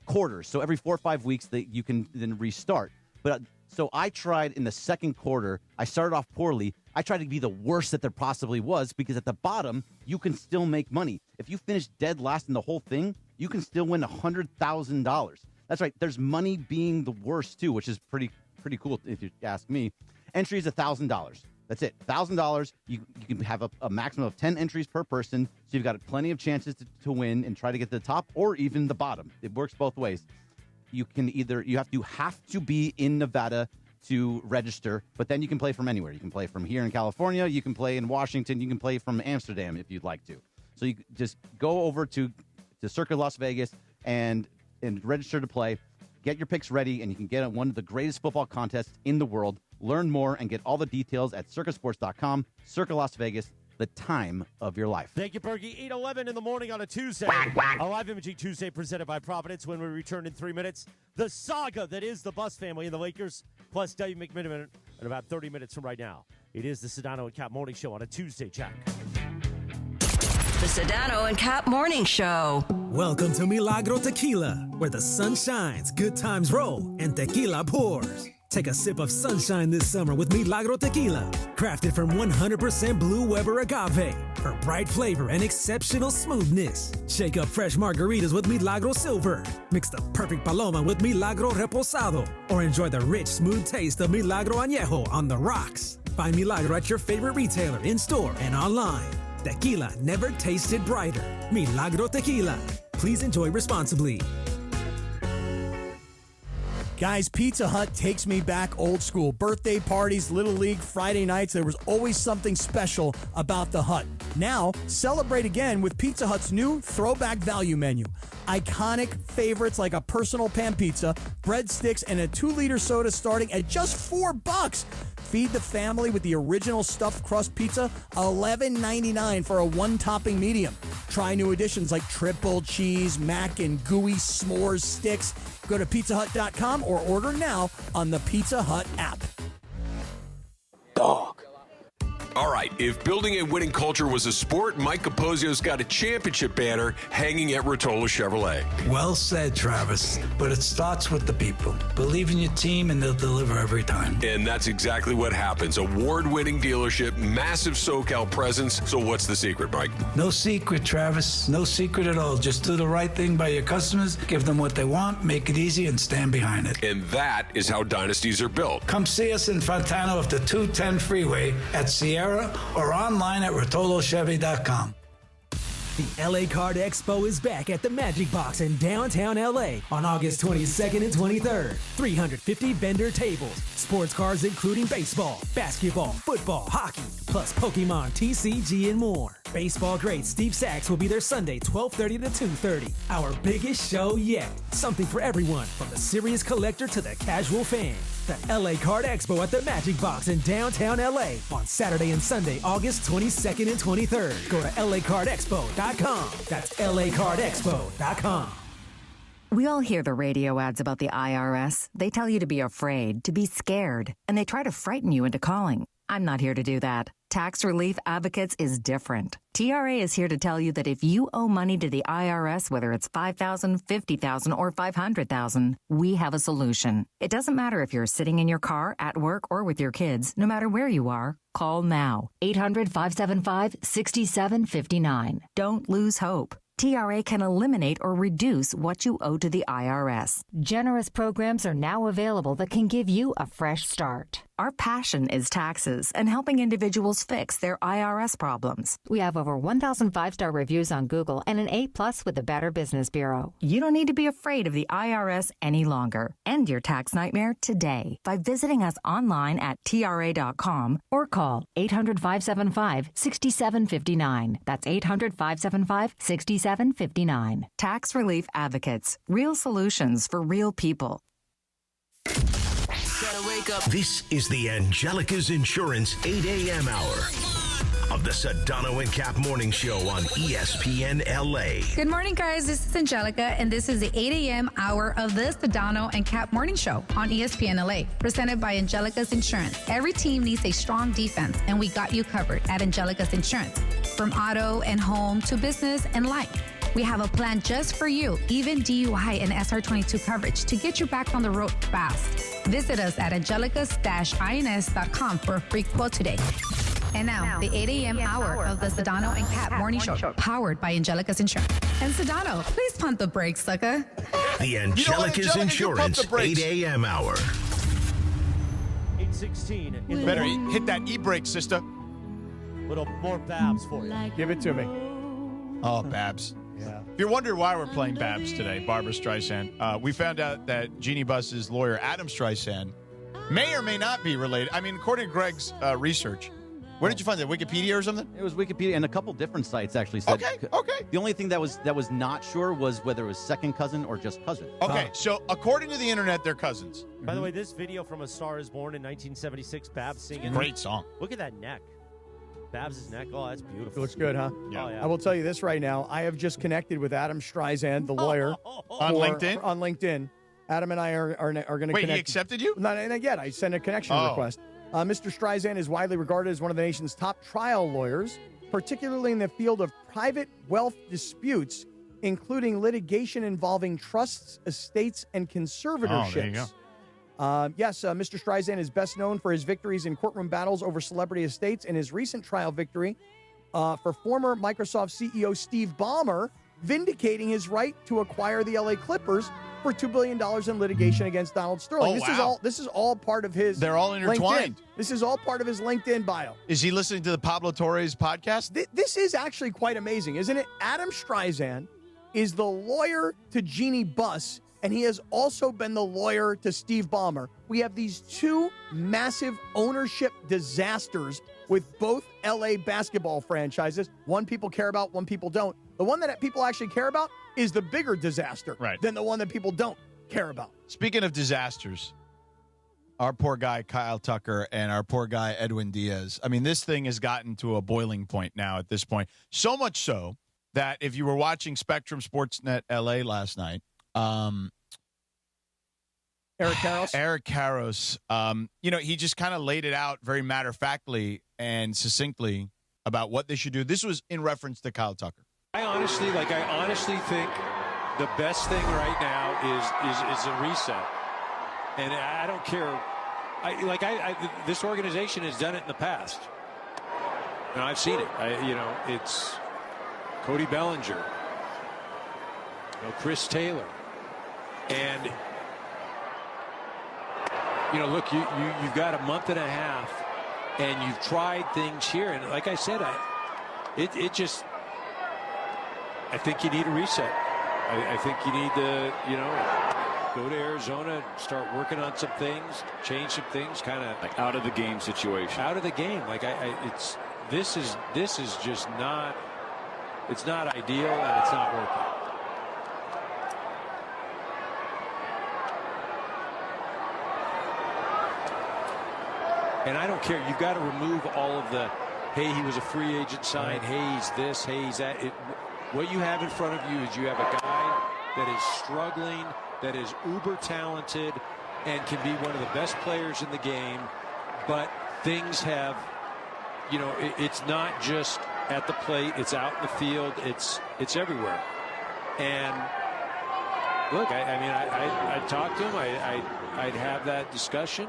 quarters. So every 4 or 5 weeks, you can then restart. But so I tried in the second quarter. I started off poorly. I tried to be the worst that there possibly was because at the bottom, you can still make money. If you finish dead last in the whole thing, you can still win $100,000. That's right. There's money being the worst, too, which is pretty cool if you ask me. Entry is $1,000. That's it. $1,000. You can have a maximum of 10 entries per person, so you've got plenty of chances to win and try to get to the top or even the bottom. It works both ways. You have to be in Nevada to register, but then you can play from anywhere. You can play from here in California. You can play in Washington. You can play from Amsterdam if you'd like to. So you just go over to Circa Las Vegas and register to play. Get your picks ready, and you can get one of the greatest football contests in the world. Learn more and get all the details at circasports.com. Circa Las Vegas, the time of your life. Thank you, Bergie. 8:11 in the morning on a Tuesday. A live imaging Tuesday presented by Providence. When we return in 3 minutes, the saga that is the Buss family and the Lakers, plus Dave McMiniman in about 30 minutes from right now. It is the Sedano and Cap Morning Show on a Tuesday, Jack. The Sedano and Cap Morning Show. Welcome to Milagro Tequila, where the sun shines, good times roll, and tequila pours. Take a sip of sunshine this summer with Milagro Tequila, crafted from 100% Blue Weber agave for bright flavor and exceptional smoothness. Shake up fresh margaritas with Milagro Silver. Mix the perfect paloma with Milagro Reposado, or enjoy the rich, smooth taste of Milagro Añejo on the rocks. Find Milagro at your favorite retailer, in-store and online. Tequila never tasted brighter. Milagro Tequila. Please enjoy responsibly. Guys, Pizza Hut takes me back old school. Birthday parties, Little League, Friday nights, there was always something special about the Hut. Now, celebrate again with Pizza Hut's new throwback value menu. Iconic favorites like a personal pan pizza, breadsticks, and a 2-liter soda starting at just $4. Feed the family with the original stuffed crust pizza, $11.99 for a 1-topping medium. Try new additions like triple cheese, mac, and gooey s'mores sticks. Go to pizzahut.com or order now on the Pizza Hut app. All right, if building a winning culture was a sport, Mike Capozio's got a championship banner hanging at Rotolo Chevrolet. Well said, Travis. But it starts with the people. Believe in your team and they'll deliver every time. And that's exactly what happens. Award-winning dealership, massive SoCal presence. So what's the secret, Mike? No secret, Travis. No secret at all. Just do the right thing by your customers, give them what they want, make it easy, and stand behind it. And that is how dynasties are built. Come see us in Fontana off the 210 freeway at Sierra or online at rotolochevy.com. The LA Card Expo is back at the Magic Box in downtown LA on August 22nd and 23rd. 350 vendor tables, sports cards including baseball, basketball, football, hockey, plus Pokemon, TCG, and more. Baseball great Steve Sachs will be there Sunday, 12:30 to 2:30. Our biggest show yet. Something for everyone, from the serious collector to the casual fan. The LA Card Expo at the Magic Box in downtown LA on Saturday and Sunday, August 22nd and 23rd. Go to LACardExpo.com. That's LACardExpo.com. We all hear the radio ads about the IRS. They tell you to be afraid, to be scared, and they try to frighten you into calling. I'm not here to do that. Tax Relief Advocates is different. TRA is here to tell you that if you owe money to the IRS, whether it's $5,000, $50,000, or $500,000, we have a solution. It doesn't matter if you're sitting in your car, at work, or with your kids. No matter where you are, call now. 800-575-6759. Don't lose hope. TRA can eliminate or reduce what you owe to the IRS. Generous programs are now available that can give you a fresh start. Our passion is taxes and helping individuals fix their IRS problems. We have over 1,000 5-star reviews on Google and an A+ with the Better Business Bureau. You don't need to be afraid of the IRS any longer. End your tax nightmare today by visiting us online at TRA.com or call 800-575-6759. That's 800-575-6759. Tax Relief Advocates. Real solutions for real people. This is the Angelica's Insurance 8 a.m. hour of the Sedano and Cap Morning Show on ESPN LA. Good morning, guys. This is Angelica, and this is the 8 a.m. hour of the Sedano and Cap Morning Show on ESPN LA, presented by Angelica's Insurance. Every team needs a strong defense, and we got you covered at Angelica's Insurance. From auto and home to business and life, we have a plan just for you, even DUI and SR22 coverage to get you back on the road fast. Visit us at angelicas-ins.com for a free quote today. And now, the 8 a.m. hour of the Sedano and Cap Morning Show, powered by Angelica's Insurance. And Sedano, please pump the brakes, sucker. The Angelica's Insurance 8 a.m. hour. 8:16. Better hit that e-brake, sister. Little more Babs for you. Give it to me. Oh, Babs. Yeah. If you're wondering why we're playing Babs today, Barbara Streisand, we found out that Jeanie Buss's lawyer, Adam Streisand, may or may not be related. I mean, according to Greg's research. Where did you find that? Wikipedia or something? It was Wikipedia, and a couple different sites actually said. Okay. The only thing that was not sure was whether it was second cousin or just cousin. Okay, so according to the internet, they're cousins. By the way, this video from A Star Is Born in 1976, Babs singing. Great song. Look at that neck. Babs' neck. Oh, that's beautiful. It looks good, huh? Yeah. Oh, yeah. I will tell you this right now. I have just connected with Adam Streisand, the lawyer. On LinkedIn? On LinkedIn. Adam and I are going to connect. Wait, he accepted you? Not yet. I sent a connection request. Mr. Streisand is widely regarded as one of the nation's top trial lawyers, particularly in the field of private wealth disputes, including litigation involving trusts, estates, and conservatorships. Oh, there you go. Mr. Streisand is best known for his victories in courtroom battles over celebrity estates and his recent trial victory for former Microsoft CEO Steve Ballmer, vindicating his right to acquire the LA Clippers for $2 billion in litigation against Donald Sterling. This is all part of his. They're all intertwined. LinkedIn. This is all part of his LinkedIn bio. Is he listening to the Pablo Torres podcast? This is actually quite amazing, isn't it? Adam Streisand is the lawyer to Jeanie Buss, and he has also been the lawyer to Steve Ballmer. We have these two massive ownership disasters with both LA basketball franchises. One people care about, one people don't. The one that people actually care about is the bigger disaster than the one that people don't care about. Speaking of disasters, our poor guy Kyle Tucker and our poor guy Edwin Diaz. I mean, this thing has gotten to a boiling point now at this point. So much so that if you were watching Spectrum Sportsnet LA last night, Eric Karros, he just kind of laid it out very matter-of-factly and succinctly about what they should do. This was in reference to Kyle Tucker. I honestly think the best thing right now is a reset. And I don't care. This organization has done it in the past. And I've seen it. It's Cody Bellinger, Chris Taylor. And, look, you've got a month and a half, and you've tried things here. And like I said, I think you need a reset. I think you need to, go to Arizona and start working on some things, change some things, kind of like out of the game situation. Out of the game. This is just not. It's not ideal, and it's not working. And I don't care. You've got to remove all of the, hey, he was a free agent sign, hey, he's this, hey, he's that. What you have in front of you is you have a guy that is struggling, that is uber talented, and can be one of the best players in the game. But things have, it's not just at the plate, it's out in the field, it's everywhere. And look, I'd talk to him, I'd have that discussion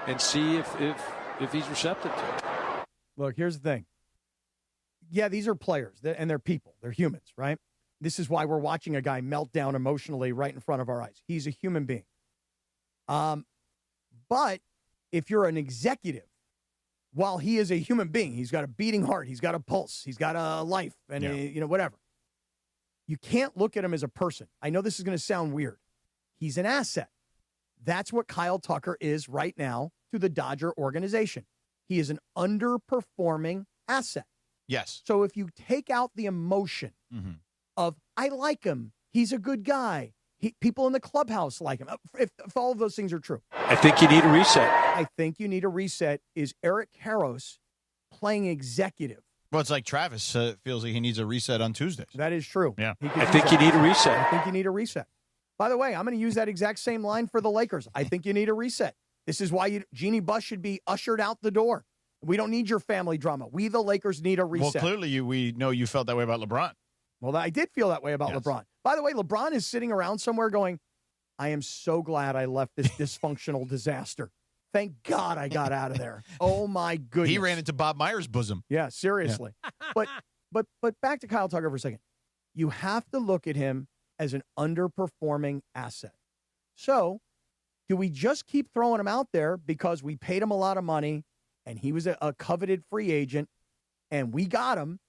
and see if he's receptive to it. Look, here's the thing. Yeah, these are players, and they're people. They're humans, right? This is why we're watching a guy melt down emotionally right in front of our eyes. He's a human being. But if you're an executive, while he is a human being, he's got a beating heart, he's got a pulse, he's got a life, and whatever. You can't look at him as a person. I know this is going to sound weird. He's an asset. That's what Kyle Tucker is right now to the Dodger organization. He is an underperforming asset. Yes. So if you take out the emotion of, I like him, he's a good guy, people in the clubhouse like him, if all of those things are true. I think you need a reset. I think you need a reset. Is Eric Karros playing executive? Well, it's like Travis feels like he needs a reset on Tuesdays. That is true. Yeah. I think you need a reset. I think you need a reset. By the way, I'm going to use that exact same line for the Lakers. I think you need a reset. This is why Jeanie Buss should be ushered out the door. We don't need your family drama. We, the Lakers, need a reset. Well, clearly we know you felt that way about LeBron. Well, I did feel that way about LeBron. By the way, LeBron is sitting around somewhere going, I am so glad I left this dysfunctional disaster. Thank God I got out of there. Oh, my goodness. He ran into Bob Meyer's bosom. Yeah, seriously. Yeah. But back to Kyle Tucker for a second. You have to look at him as an underperforming asset. So do we just keep throwing him out there because we paid him a lot of money and he was a coveted free agent and we got him?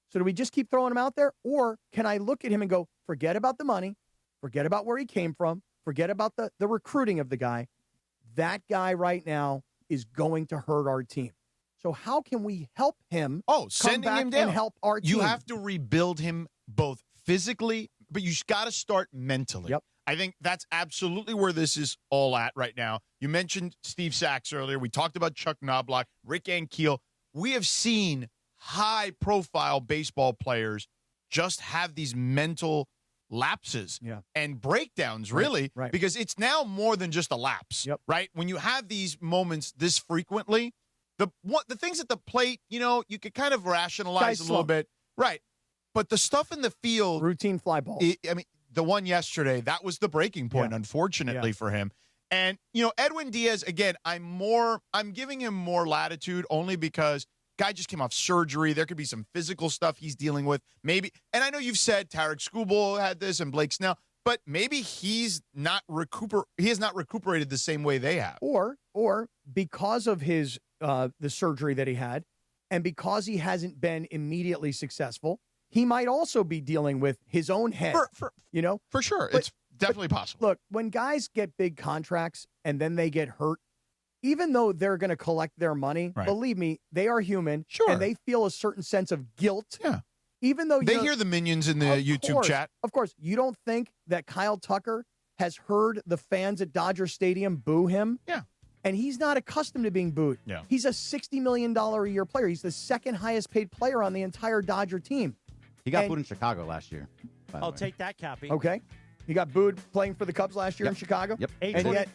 So do we just keep throwing him out there? Or can I look at him and go, forget about the money, forget about where he came from, forget about the recruiting of the guy. That guy right now is going to hurt our team. So how can we help him? Sending him down and help our team. You have to rebuild him both physically, but you got to start mentally. Yep. I think that's absolutely where this is all at right now. You mentioned Steve Sachs earlier. We talked about Chuck Knobloch, Rick Ankiel. We have seen high-profile baseball players just have these mental lapses and breakdowns, really, right. Because it's now more than just a lapse, right? When you have these moments this frequently, the things at the plate, you could kind of rationalize a little bit, right? But the stuff in the field, routine fly balls. The one yesterday, that was the breaking point, unfortunately for him. And Edwin Diaz, again, I'm giving him more latitude only because guy just came off surgery. There could be some physical stuff he's dealing with. Maybe, and I know you've said Tarek Skubal had this and Blake Snell, but maybe he has not recuperated the same way they have. Or because of his the surgery that he had, and because he hasn't been immediately successful, he might also be dealing with his own head. For sure. It's definitely possible. Look, when guys get big contracts and then they get hurt, even though they're going to collect their money, believe me, they are human. Sure. And they feel a certain sense of guilt. Yeah. Even though they hear the minions in the YouTube chat. Of course. You don't think that Kyle Tucker has heard the fans at Dodger Stadium boo him? Yeah. And he's not accustomed to being booed. Yeah. He's a $60 million a year player. He's the second highest paid player on the entire Dodger team. He got booed in Chicago last year. I'll take that, Cappy. Okay. He got booed playing for the Cubs last year in Chicago. Yep.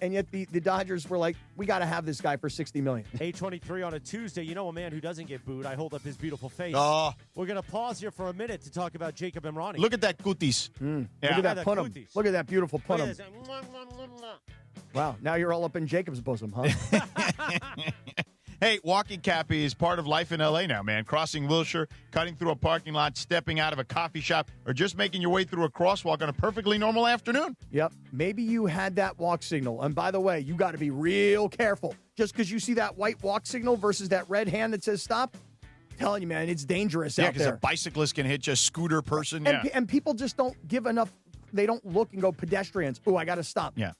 And yet the Dodgers were like, we got to have this guy for $60 million. 8:23 on a Tuesday. You know a man who doesn't get booed. I hold up his beautiful face. Oh. We're going to pause here for a minute to talk about Jacob Emrani. Look at that cuties. Look at that punum. Look at that beautiful punum. Wow. Now you're all up in Jacob's bosom, huh? Hey, walking Cappy is part of life in L.A. now, man. Crossing Wilshire, cutting through a parking lot, stepping out of a coffee shop, or just making your way through a crosswalk on a perfectly normal afternoon. Yep. Maybe you had that walk signal. And by the way, you got to be real careful. Just because you see that white walk signal versus that red hand that says stop, I'm telling you, man, it's dangerous out there. Yeah, because a bicyclist can hit a scooter person. And people just don't give enough. They don't look and go pedestrians. Oh, I got to stop. Yeah.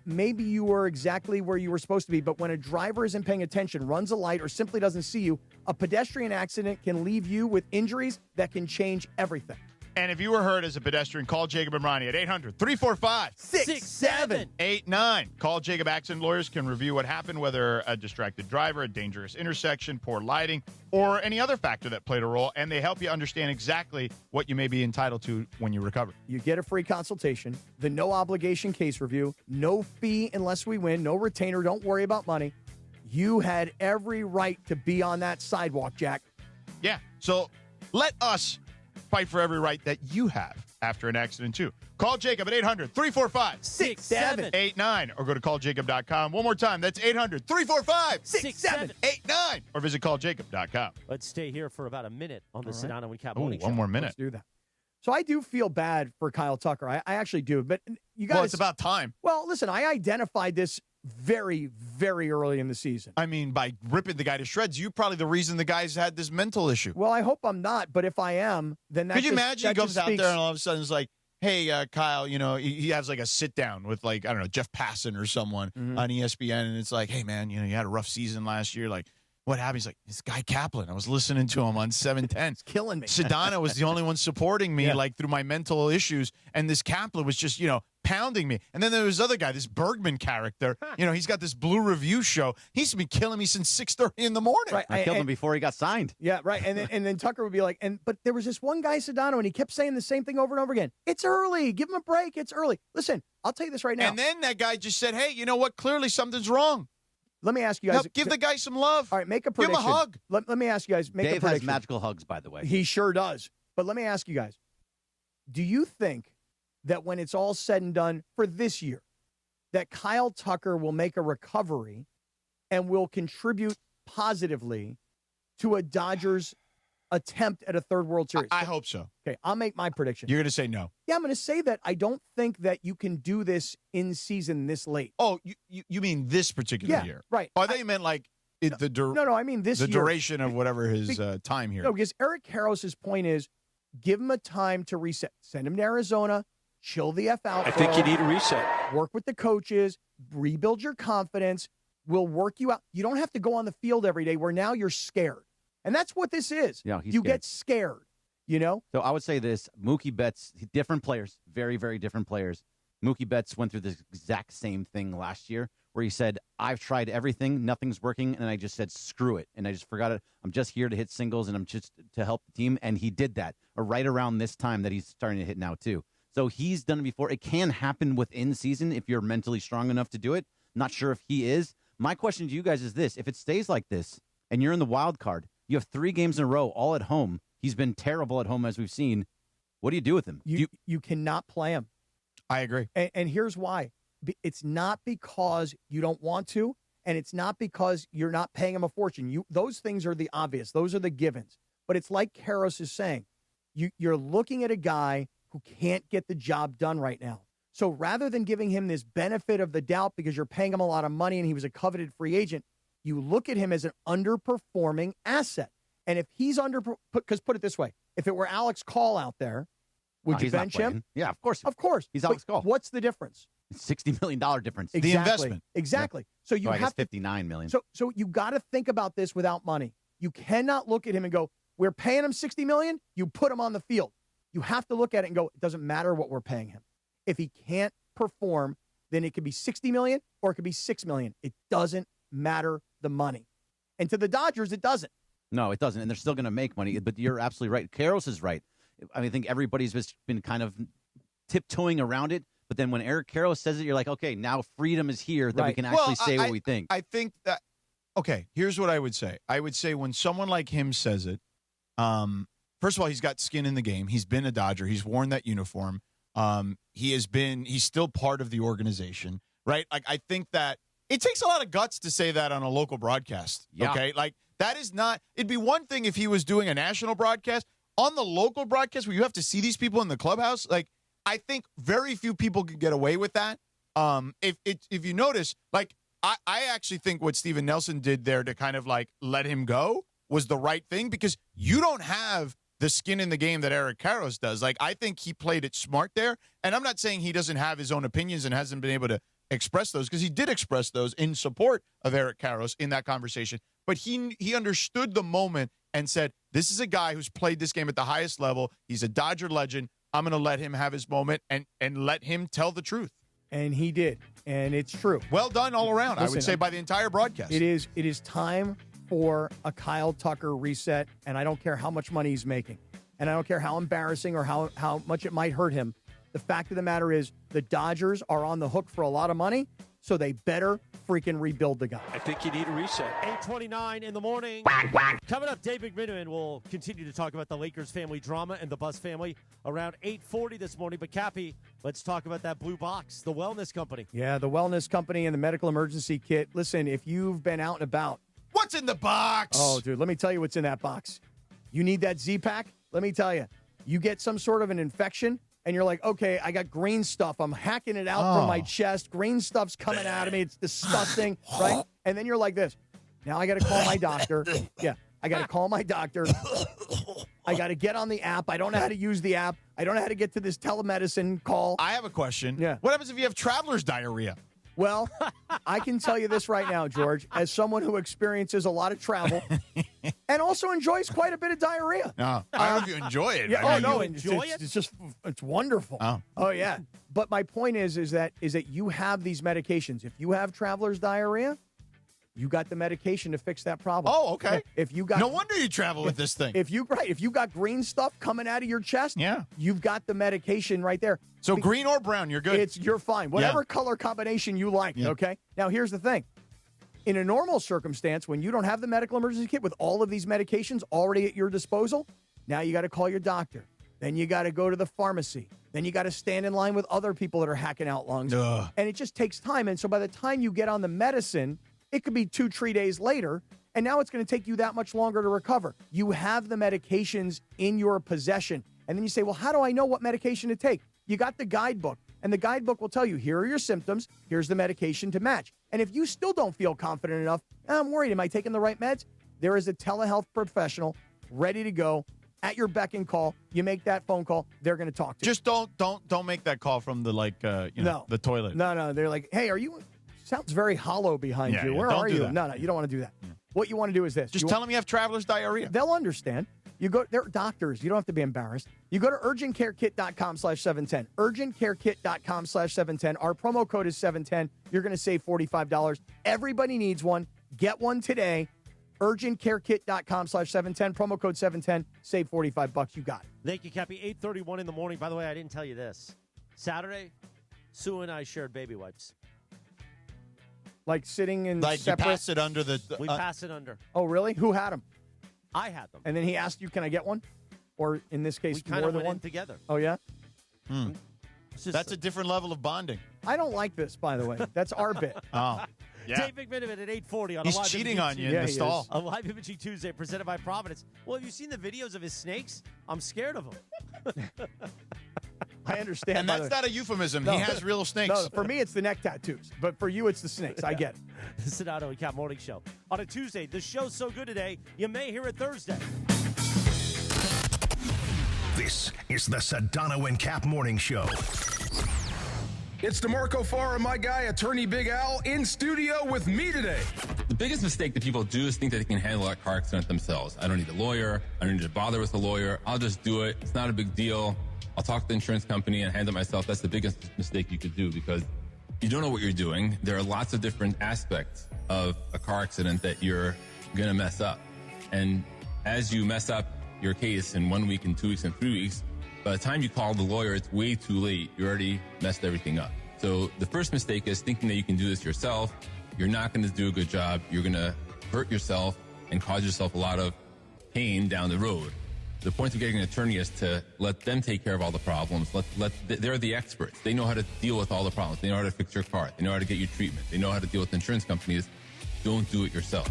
Maybe you were exactly where you were supposed to be, but when a driver isn't paying attention, runs a light, or simply doesn't see you, a pedestrian accident can leave you with injuries that can change everything. And if you were hurt as a pedestrian, call Jacob and Ronnie at 800-345-6789. Call Jacob. Accident lawyers can review what happened, whether a distracted driver, a dangerous intersection, poor lighting, or any other factor that played a role, and they help you understand exactly what you may be entitled to when you recover. You get a free consultation, the no-obligation case review, no fee unless we win, no retainer, don't worry about money. You had every right to be on that sidewalk, Jack. Yeah, so let us fight for every right that you have after an accident, too. Call Jacob at 800-345-6789 or go to calljacob.com. One more time, that's 800-345-6789 or visit calljacob.com. Let's stay here for about a minute on the Sedano and Cap Morning Show. One more minute. Let's do that. So I do feel bad for Kyle Tucker. I actually do. But you guys. Well, it's about time. Well, listen, I identified this very, very early in the season. I mean, by ripping the guy to shreds, you're probably the reason the guy's had this mental issue. Well, I hope I'm not. But if I am, then that Could you imagine he goes out speaks. there and all of a sudden it's like, hey, Kyle, you know, he has like a sit down with like, I don't know, Jeff Passan or someone on ESPN. And it's like, hey, man, you know, you had a rough season last year. Like, what happened? He's like, this guy Kaplan. I was listening to him on 710. It's killing me. Sedano was the only one supporting me, like through my mental issues. And this Kaplan was just, you know, pounding me. And then there was this other guy, this Bergman character. You know, he's got this Blue Review show. He used to be killing me since 6:30 in the morning. Right. I killed him before he got signed. Yeah, right. And then Tucker would be like, but there was this one guy, Sedano, and he kept saying the same thing over and over again. It's early. Give him a break. It's early. Listen, I'll tell you this right now. And then that guy just said, hey, you know what? Clearly something's wrong. Let me ask you guys. Give the guy some love. All right, make a prediction. Give him a hug. Let me ask you guys. Make a Dave prediction. has magical hugs, by the way. He sure does. But let me ask you guys. Do you think that when it's all said and done for this year, that Kyle Tucker will make a recovery and will contribute positively to a Dodgers attempt at a third World Series? I hope so. Okay, I'll make my prediction. You're going to say no. Yeah, I'm going to say that I don't think that you can do this in season this late. Oh, you mean this particular year? Right. Oh, I thought you meant like No, I mean this the year. duration of whatever his time here. No, because Eric Karros' point is give him a time to reset. Send him to Arizona, chill the F out. I think you need a reset. Work with the coaches, rebuild your confidence. We'll work you out. You don't have to go on the field every day where now you're scared. And that's what this is. Yeah, you get scared, you know? So I would say this, Mookie Betts, different players, very, very different players. Mookie Betts went through the exact same thing last year where he said, I've tried everything, nothing's working, and I just said, screw it. And I just forgot it. I'm just here to hit singles, and I'm just to help the team. And he did that right around this time that he's starting to hit now, too. So he's done it before. It can happen within season if you're mentally strong enough to do it. Not sure if he is. My question to you guys is this. If it stays like this and you're in the wild card, you have 3 games in a row, all at home. He's been terrible at home, as we've seen. What do you do with him? You cannot play him. I agree. And here's why. It's not because you don't want to, and it's not because you're not paying him a fortune. Those things are the obvious. Those are the givens. But it's like Karros is saying. You're looking at a guy who can't get the job done right now. So rather than giving him this benefit of the doubt because you're paying him a lot of money and he was a coveted free agent, you look at him as an underperforming asset. And if he's because put it this way, if it were Alex Call out there, would you bench him? Yeah, of course. Of course. He's Alex Call. What's the difference? $60 million difference. Exactly. The investment. Exactly. So you I have guess $59 million. So you got to think about this without money. You cannot look at him and go, we're paying him $60 million. You put him on the field. You have to look at it and go, it doesn't matter what we're paying him. If he can't perform, then it could be $60 million or it could be $6 million. It doesn't matter the money. And to the Dodgers, it doesn't. No, it doesn't. And they're still going to make money. But you're absolutely right. Karros is right. I mean, I think everybody's just been kind of tiptoeing around it. But then when Eric Karros says it, you're like, okay, now freedom is here that we can actually say what we think. I think that, okay, here's what I would say. I would say when someone like him says it, first of all, he's got skin in the game. He's been a Dodger. He's worn that uniform. He's still part of the organization, right? Like, I think that it takes a lot of guts to say that on a local broadcast, okay? Like, that is not, it'd be one thing if he was doing a national broadcast. On the local broadcast where you have to see these people in the clubhouse, like, I think very few people could get away with that. If you notice, like, I actually think what Steven Nelson did there to kind of, like, let him go was the right thing because you don't have the skin in the game that Eric Karros does. Like, I think he played it smart there. And I'm not saying he doesn't have his own opinions and hasn't been able to express those because he did express those in support of Eric Karros in that conversation. But he understood the moment and said, This is a guy who's played this game at the highest level. He's a Dodger legend. I'm going to let him have his moment and let him tell the truth. And he did, and it's true. Well done all around, Listen, I would say, by the entire broadcast. It is time for a Kyle Tucker reset, and I don't care how much money he's making, and I don't care how embarrassing or how much it might hurt him. The fact of the matter is the Dodgers are on the hook for a lot of money, so they better freaking rebuild the guy. I think you need a reset. 8:29 in the morning. Coming up, Dave McMenamin will continue to talk about the Lakers family drama and the Buss family around 8:40 this morning. But, Cappy, let's talk about that blue box, the wellness company. Yeah, the wellness company and the medical emergency kit. Listen, if you've been out and about. What's in the box? Oh, dude, let me tell you what's in that box. You need that Z-Pack? Let me tell you. You get some sort of an infection, and you're like, okay, I got green stuff. I'm hacking it out from my chest. Green stuff's coming out of me. It's disgusting, right? And then you're like this. Now I got to call my doctor. Yeah, I got to call my doctor. I got to get on the app. I don't know how to use the app. I don't know how to get to this telemedicine call. I have a question. Yeah. What happens if you have traveler's diarrhea? Well, I can tell you this right now, George, as someone who experiences a lot of travel and also enjoys quite a bit of diarrhea. No, I don't know if you enjoy it. Yeah, I mean, no, you enjoy it? It's just, it's wonderful. Oh, yeah. But my point is that you have these medications. If you have traveler's diarrhea, you got the medication to fix that problem. Oh, okay. If you got no wonder you travel with this thing. If you got green stuff coming out of your chest, yeah, you've got the medication right there. So green or brown, you're good. You're fine. Whatever color combination you like, okay? Now, here's the thing. In a normal circumstance, when you don't have the medical emergency kit with all of these medications already at your disposal, now you got to call your doctor. Then you got to go to the pharmacy. Then you got to stand in line with other people that are hacking out lungs. Ugh. And it just takes time. And so by the time you get on the medicine, it could be 2-3 days later, and now it's going to take you that much longer to recover. You have the medications in your possession. And then you say, well, how do I know what medication to take? You got the guidebook, and the guidebook will tell you, here are your symptoms, here's the medication to match. And if you still don't feel confident enough, I'm worried, am I taking the right meds? There is a telehealth professional ready to go at your beck and call. You make that phone call, they're going to talk to you. Just don't make that call from the the toilet. No, they're like, hey, are you... Sounds very hollow behind you. Where are you? No, you don't want to do that. Yeah. What you want to do is this. Just tell them you have traveler's diarrhea. They'll understand. They're doctors. You don't have to be embarrassed. You go to urgentcarekit.com/710. Urgentcarekit.com/710. Our promo code is 710. You're going to save $45. Everybody needs one. Get one today. Urgentcarekit.com/710. Promo code 710. Save $45. You got it. Thank you, Cappy. 8:31 in the morning. By the way, I didn't tell you this. Saturday, Sue and I shared baby wipes. Like sitting in like separate... you pass it under the... we pass it under. Oh, really? Who had them? I had them. And then he asked you, can I get one? Or in this case, we kind more of than went one? in together. Oh, yeah? That's a different level of bonding. I don't like this, by the way. That's our bit. Oh, yeah. Dave McMenamin at 8:40 on He's a live cheating imaging on you Tuesday. in the stall. A live imaging Tuesday presented by Providence. Well, have you seen the videos of his snakes? I'm scared of them. I understand. And that's not a euphemism. He has real snakes. No, for me, it's the neck tattoos. But for you, it's the snakes. I get it. The Sedano and Cap Morning Show. On a Tuesday, the show's so good today, you may hear it Thursday. This is the Sedano and Cap Morning Show. It's DeMarco Farr and my guy, Attorney Big Al, in studio with me today. The biggest mistake that people do is think that they can handle that car accident themselves. I don't need a lawyer. I don't need to bother with a lawyer. I'll just do it. It's not a big deal. I'll talk to the insurance company and handle it myself. That's the biggest mistake you could do because you don't know what you're doing. There are lots of different aspects of a car accident that you're going to mess up. And as you mess up your case in 1 week and 2 weeks and 3 weeks, by the time you call the lawyer, it's way too late. You already messed everything up. So the first mistake is thinking that you can do this yourself. You're not going to do a good job. You're going to hurt yourself and cause yourself a lot of pain down the road. The point of getting an attorney is to let them take care of all the problems. They're the experts. They know how to deal with all the problems. They know how to fix your car. They know how to get you treatment. They know how to deal with insurance companies. Don't do it yourself.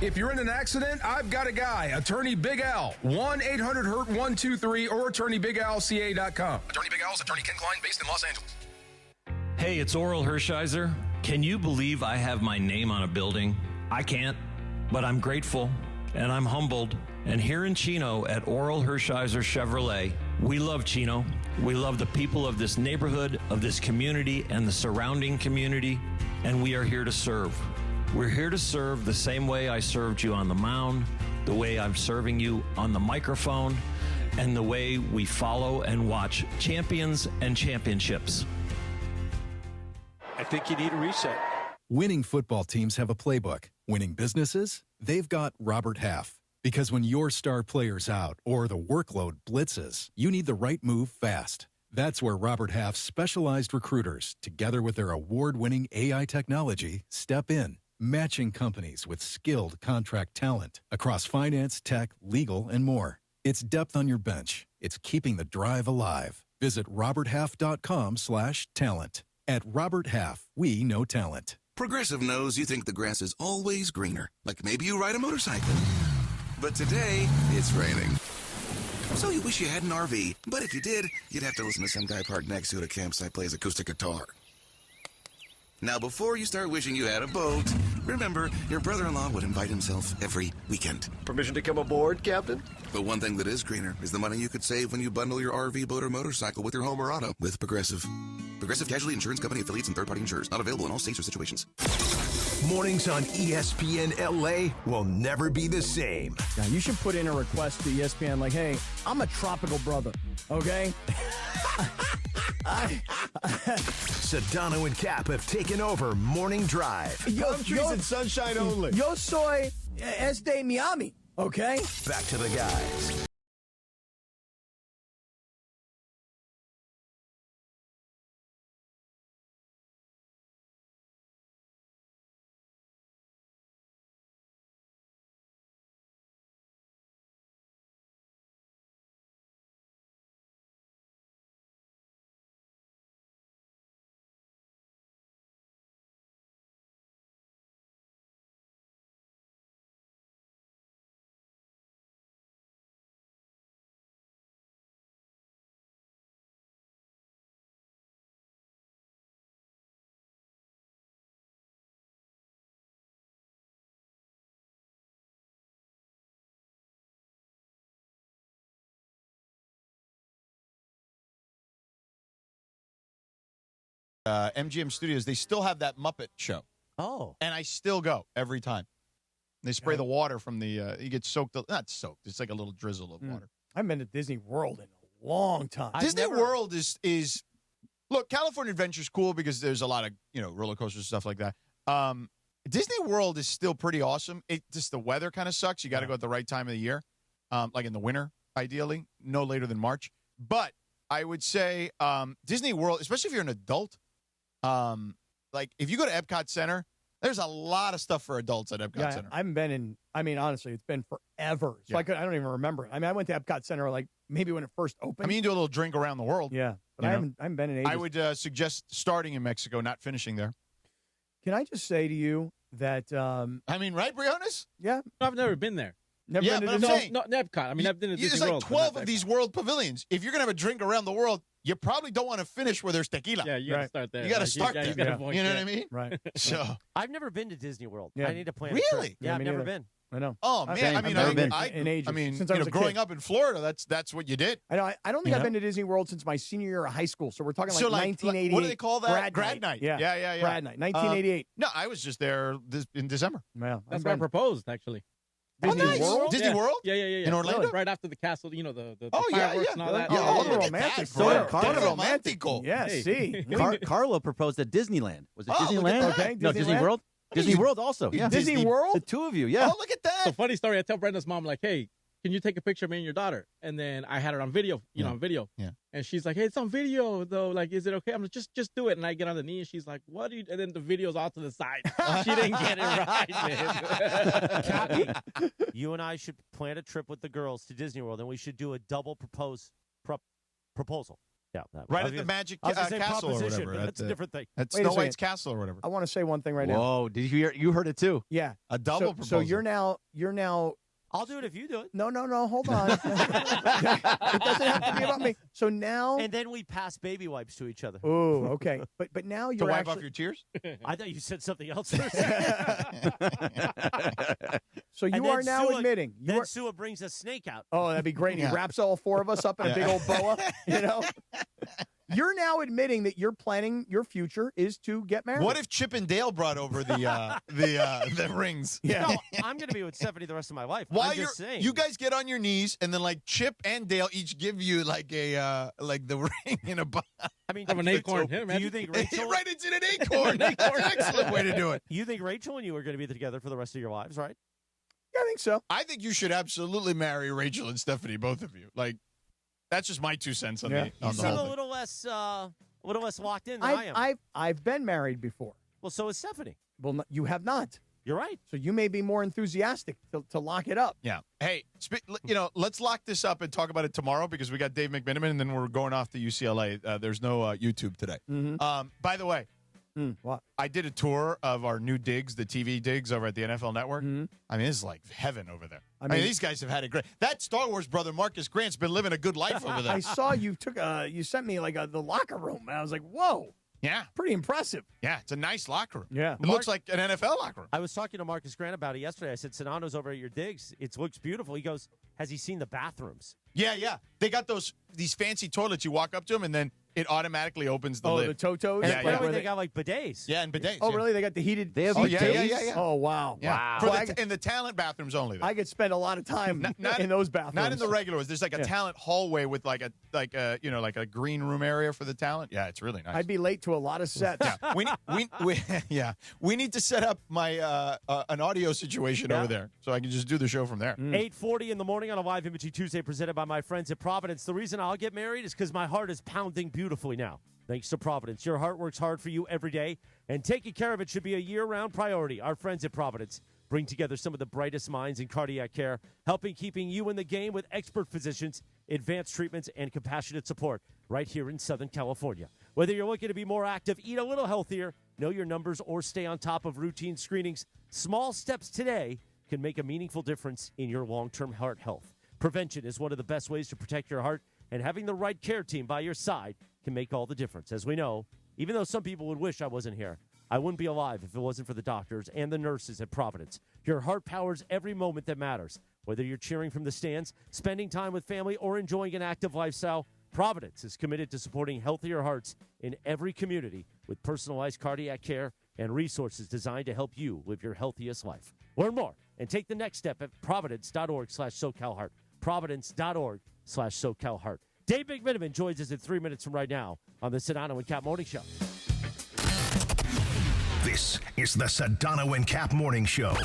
If you're in an accident, I've got a guy, Attorney Big Al, 1-800-HURT-123 or attorneybigalca.com. Attorney Big Al's Attorney Ken Klein, based in Los Angeles. Hey, it's Oral Hershiser. Can you believe I have my name on a building? I can't, but I'm grateful and I'm humbled. And here in Chino at Oral Hershiser Chevrolet, we love Chino. We love the people of this neighborhood, of this community, and the surrounding community, and we are here to serve. We're here to serve the same way I served you on the mound, the way I'm serving you on the microphone, and the way we follow and watch champions and championships. I think you need a reset. Winning football teams have a playbook. Winning businesses, they've got Robert Half. Because when your star player's out or the workload blitzes, you need the right move fast. That's where Robert Half's specialized recruiters, together with their award-winning AI technology, step in, matching companies with skilled contract talent across finance, tech, legal, and more. It's depth on your bench. It's keeping the drive alive. Visit roberthalf.com/talent. At Robert Half, we know talent. Progressive knows you think the grass is always greener, like maybe you ride a motorcycle. But today, it's raining. So you wish you had an RV, but if you did, you'd have to listen to some guy parked next to you at a campsite plays acoustic guitar. Now, before you start wishing you had a boat, remember, your brother-in-law would invite himself every weekend. Permission to come aboard, Captain? But one thing that is greener is the money you could save when you bundle your RV, boat, or motorcycle with your home or auto with Progressive. Progressive Casualty Insurance Company affiliates and third-party insurers. Not available in all states or situations. Mornings on ESPN LA will never be the same. Now, you should put in a request to ESPN like, hey, I'm a tropical brother, okay? Sedano and Cap have taken over Morning Drive. Palm trees and sunshine only. Yo soy de Miami, okay? Back to the guys. MGM Studios, they still have that Muppet show. Oh. And I still go every time. They spray the water from the, you get soaked, not soaked, it's like a little drizzle of water. I haven't been to Disney World in a long time. Disney World is, look, California Adventure's cool because there's a lot of, roller coasters and stuff like that. Disney World is still pretty awesome. It just, the weather kind of sucks. You got to go at the right time of the year, like in the winter, ideally, no later than March. But I would say Disney World, especially if you're an adult, like if you go to Epcot Center, there's a lot of stuff for adults at Epcot Center. I haven't been in, honestly, it's been forever. So I don't even remember it. I went to Epcot Center like maybe when it first opened. You do a little drink around the world. Yeah, but I haven't been in ages. I would suggest starting in Mexico, not finishing there. Can I just say to you that... right, Briones? Yeah. I've never been there. Never been to I'm Disney? saying, Not Epcot. I've been to Disney There's World. like 12 of these world pavilions. If you're going to have a drink around the world, you probably don't want to finish where there's tequila. Yeah, you got to start there. You got to start there. You know what I mean? Right. So I've never been to Disney World. Yeah. I need to plan. Really? A trip. Yeah, I've never been. I know. Oh man, I've never been in ages. Since I was a growing kid. up in Florida, that's what you did. I know. I don't think I've been to Disney World since my senior year of high school. So we're talking like So 1988. what do they call that? Grad night. Yeah. Grad night. 1988. No, I was just there in December. Well, That's where I proposed, actually. Disney World? Disney World? Yeah. In Orlando? Really? Right after the castle, the Oh, yeah, fireworks yeah. and all that. Yeah, Oh, look at romantic. that. Romantico. Yeah, Hey. see. Carlo proposed at Disneyland. Was it Oh, look at Disneyland? that. Okay, No, Disney Disneyland? World? Disney World also. Yeah. Disney World? The two of you, yeah. Oh, look at that. So funny story. I tell Brenda's mom, like, hey, can you take a picture of me and your daughter? And then I had it on video, on video. Yeah. And she's like, hey, it's on video, though. Like, is it okay? I'm like, just do it. And I get on the knee, and she's like, what do you... And then the video's all to the side. She didn't get it right, man. Cappy, you and I should plan a trip with the girls to Disney World, and we should do a double proposal. Yeah, Right at the Magic I was gonna say Castle or proposition, whatever. but that's a different thing. At Wait a Snow second. White's Castle or whatever. I want to say one thing right now. Whoa, did you hear? You heard it too. Yeah. A double So proposal. you're now. I'll do it if you do it. No, hold on. It doesn't have to be about me. So now. And then we pass baby wipes to each other. Oh, okay. But now to you're wipe actually. off your tears? I thought you said something else. So you And are then now Sua- admitting. Then Sua brings a snake out. Oh, that'd be great. He Yeah. wraps all four of us up in a big old boa, You're now admitting that you're planning your future is to get married. What if Chip and Dale brought over the rings? Yeah. No, I'm going to be with Stephanie the rest of my life. While I'm just saying. you guys get on your knees, and then like Chip and Dale each give you like a like the ring in a box. I mean, From an acorn. do you think Rachel? Right, it's in an acorn. That's an excellent way to do it. You think Rachel and you are going to be together for the rest of your lives, right? I think so. I think you should absolutely marry Rachel and Stephanie, both of you. Like, that's just my 2 cents on the. You On the seem whole a thing. little less locked in than I am. I've been married before. Well, so is Stephanie. Well, no, you have not. You're right. So you may be more enthusiastic to lock it up. Yeah. Hey, let's lock this up and talk about it tomorrow because we got Dave McMiniman and then we're going off to UCLA. There's no YouTube today. Mm-hmm. By the way, what? I did a tour of our new digs, the TV digs over at the NFL Network. Mm-hmm. I mean, it's like heaven over there. I I mean, mean, these guys have had it great. That Star Wars brother, Marcus Grant's been living a good life over there. I saw you you sent me like the locker room, and I was like, whoa. Yeah. Pretty impressive. Yeah, it's a nice locker room. Yeah. It looks like an NFL locker room. I was talking to Marcus Grant about it yesterday. I said, Sedano's over at your digs. It looks beautiful. He goes, has he seen the bathrooms? Yeah. They got these fancy toilets. You walk up to them, and then it automatically opens the lid. The Totos? And apparently they got like bidets. Yeah, and bidets. Oh, yeah. really? They got the heated They have yeah. Oh, wow. Yeah. Wow. In the talent bathrooms only. Though. I could spend a lot of time in those bathrooms. Not in the regular ones. There's like a talent hallway with like a green room area for the talent. Yeah, it's really nice. I'd be late to a lot of sets. Yeah. We need to set up my an audio situation over there so I can just do the show from there. 8:40 in the morning on a live imaging Tuesday presented by my friends at Providence. The reason I'll get married is because my heart is pounding beautifully now. Thanks to Providence. Your heart works hard for you every day, and taking care of it should be a year-round priority. Our friends at Providence bring together some of the brightest minds in cardiac care, helping keeping you in the game with expert physicians, advanced treatments, and compassionate support right here in Southern California. Whether you're looking to be more active, eat a little healthier, know your numbers, or stay on top of routine screenings, small steps today can make a meaningful difference in your long-term heart health. Prevention is one of the best ways to protect your heart, and having the right care team by your side can make all the difference. As we know, even though some people would wish I wasn't here, I wouldn't be alive if it wasn't for the doctors and the nurses at Providence. Your heart powers every moment that matters. Whether you're cheering from the stands, spending time with family, or enjoying an active lifestyle, Providence is committed to supporting healthier hearts in every community with personalized cardiac care and resources designed to help you live your healthiest life. Learn more and take the next step at providence.org/SoCalHeart. Providence.org/SoCalHeart. Dave McMiniman joins us in 3 minutes from right now on the Sedano and Cap Morning Show. This is the Sedano and Cap Morning Show.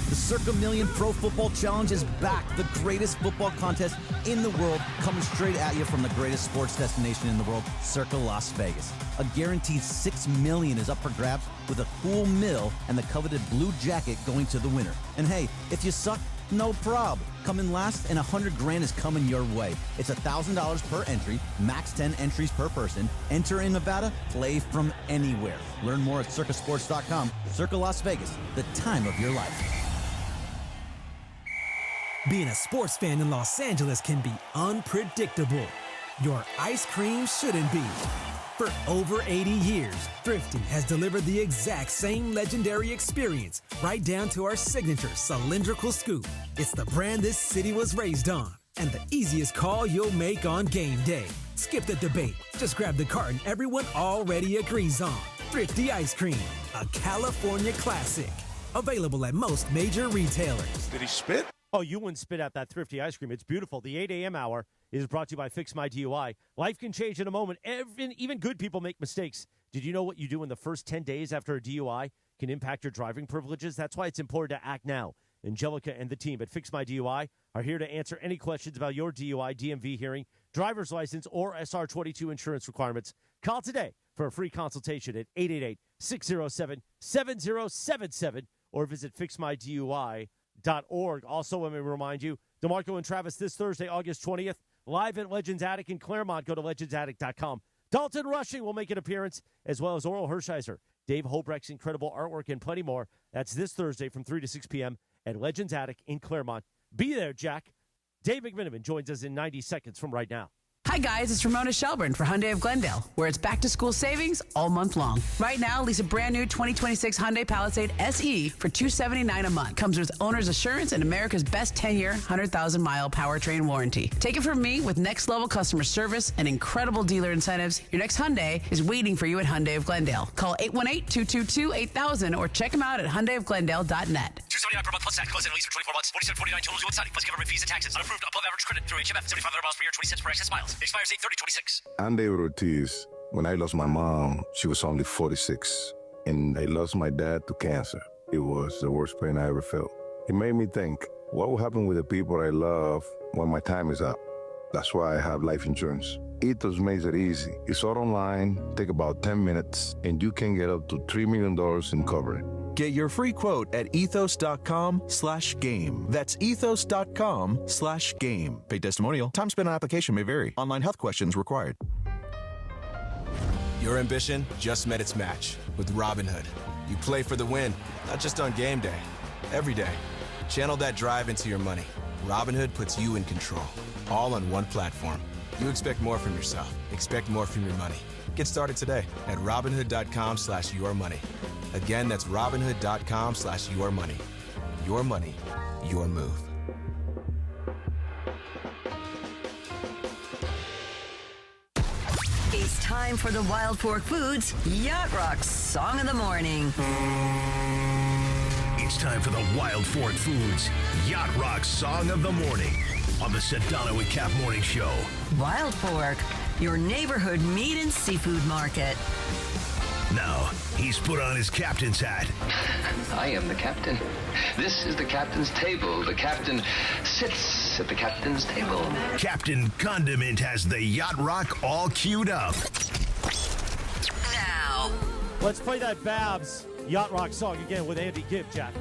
The Circa Million Pro Football Challenge is back. The greatest football contest in the world, coming straight at you from the greatest sports destination in the world, Circa Las Vegas. A guaranteed $6 million is up for grabs with a cool mill and the coveted blue jacket going to the winner. And hey, if you suck, no prob. Come in last and $100,000 is coming your way. It's $1,000 per entry, max 10 entries per person. Enter in Nevada, play from anywhere. Learn more at circasports.com. Circa Las Vegas, the time of your life. Being a sports fan in Los Angeles can be unpredictable. Your ice cream shouldn't be. For over 80 years, Thrifty has delivered the exact same legendary experience, right down to our signature cylindrical scoop. It's the brand this city was raised on, and the easiest call you'll make on game day. Skip the debate. Just grab the carton everyone already agrees on. Thrifty Ice Cream, a California classic. Available at most major retailers. Did he spit? Oh, you wouldn't spit out that Thrifty ice cream. It's beautiful. The 8 a.m. hour is brought to you by Fix My DUI. Life can change in a moment. Even good people make mistakes. Did you know what you do in the first 10 days after a DUI can impact your driving privileges? That's why it's important to act now. Angelica and the team at Fix My DUI are here to answer any questions about your DUI, DMV hearing, driver's license, or SR22 insurance requirements. Call today for a free consultation at 888-607-7077 or visit fixmydui.org. Also, let me remind you, DeMarco and Travis this Thursday, August 20th, live at Legends Attic in Claremont. Go to legendsattic.com. Dalton Rushing will make an appearance, as well as Oral Hershiser, Dave Hobrecht's incredible artwork, and plenty more. That's this Thursday from 3 to 6 p.m. at Legends Attic in Claremont. Be there, Jack. Dave McMiniman joins us in 90 seconds from right now. Hi guys, it's Ramona Shelburne for Hyundai of Glendale, where it's back to school savings all month long. Right now, lease a brand new 2026 Hyundai Palisade SE for $279 a month. Comes with owner's assurance and America's best 10-year, 100,000-mile powertrain warranty. Take it from me, with next level customer service and incredible dealer incentives, your next Hyundai is waiting for you at Hyundai of Glendale. Call 818-222-8000 or check them out at HyundaiofGlendale.net. $279 per month plus tax. Close and lease for 24 months. $47.49 total due outstanding plus government fees and taxes. Unapproved above average credit through HMF. 7,500 miles per year. 20 cents per excess miles. Expires 8/30/26. I'm David Ortiz. When I lost my mom, she was only 46. And I lost my dad to cancer. It was the worst pain I ever felt. It made me think, what will happen with the people I love when my time is up? That's why I have life insurance. Ethos makes it easy. It's all online, take about 10 minutes, and you can get up to $3 million in coverage. Get your free quote at ethos.com/game. That's ethos.com/game. Paid testimonial. Time spent on application may vary. Online health questions required. Your ambition just met its match with Robinhood. You play for the win, not just on game day, every day. Channel that drive into your money. Robinhood puts you in control, all on one platform. You expect more from yourself. Expect more from your money. Get started today at Robinhood.com/yourmoney. Again, that's Robinhood.com/yourmoney. Your money, your move. It's time for the Wild Fork Foods Yacht Rock Song of the Morning. It's time for the Wild Fork Foods Yacht Rock Song of the Morning on the Sedano and Cap Morning Show. Wild Fork, your neighborhood meat and seafood market. Now, he's put on his captain's hat. I am the captain. This is the captain's table. The captain sits at the captain's table. Captain Condiment has the Yacht Rock all queued up. Now, let's play that Babs Yacht Rock song again with Andy Gibb, Jack.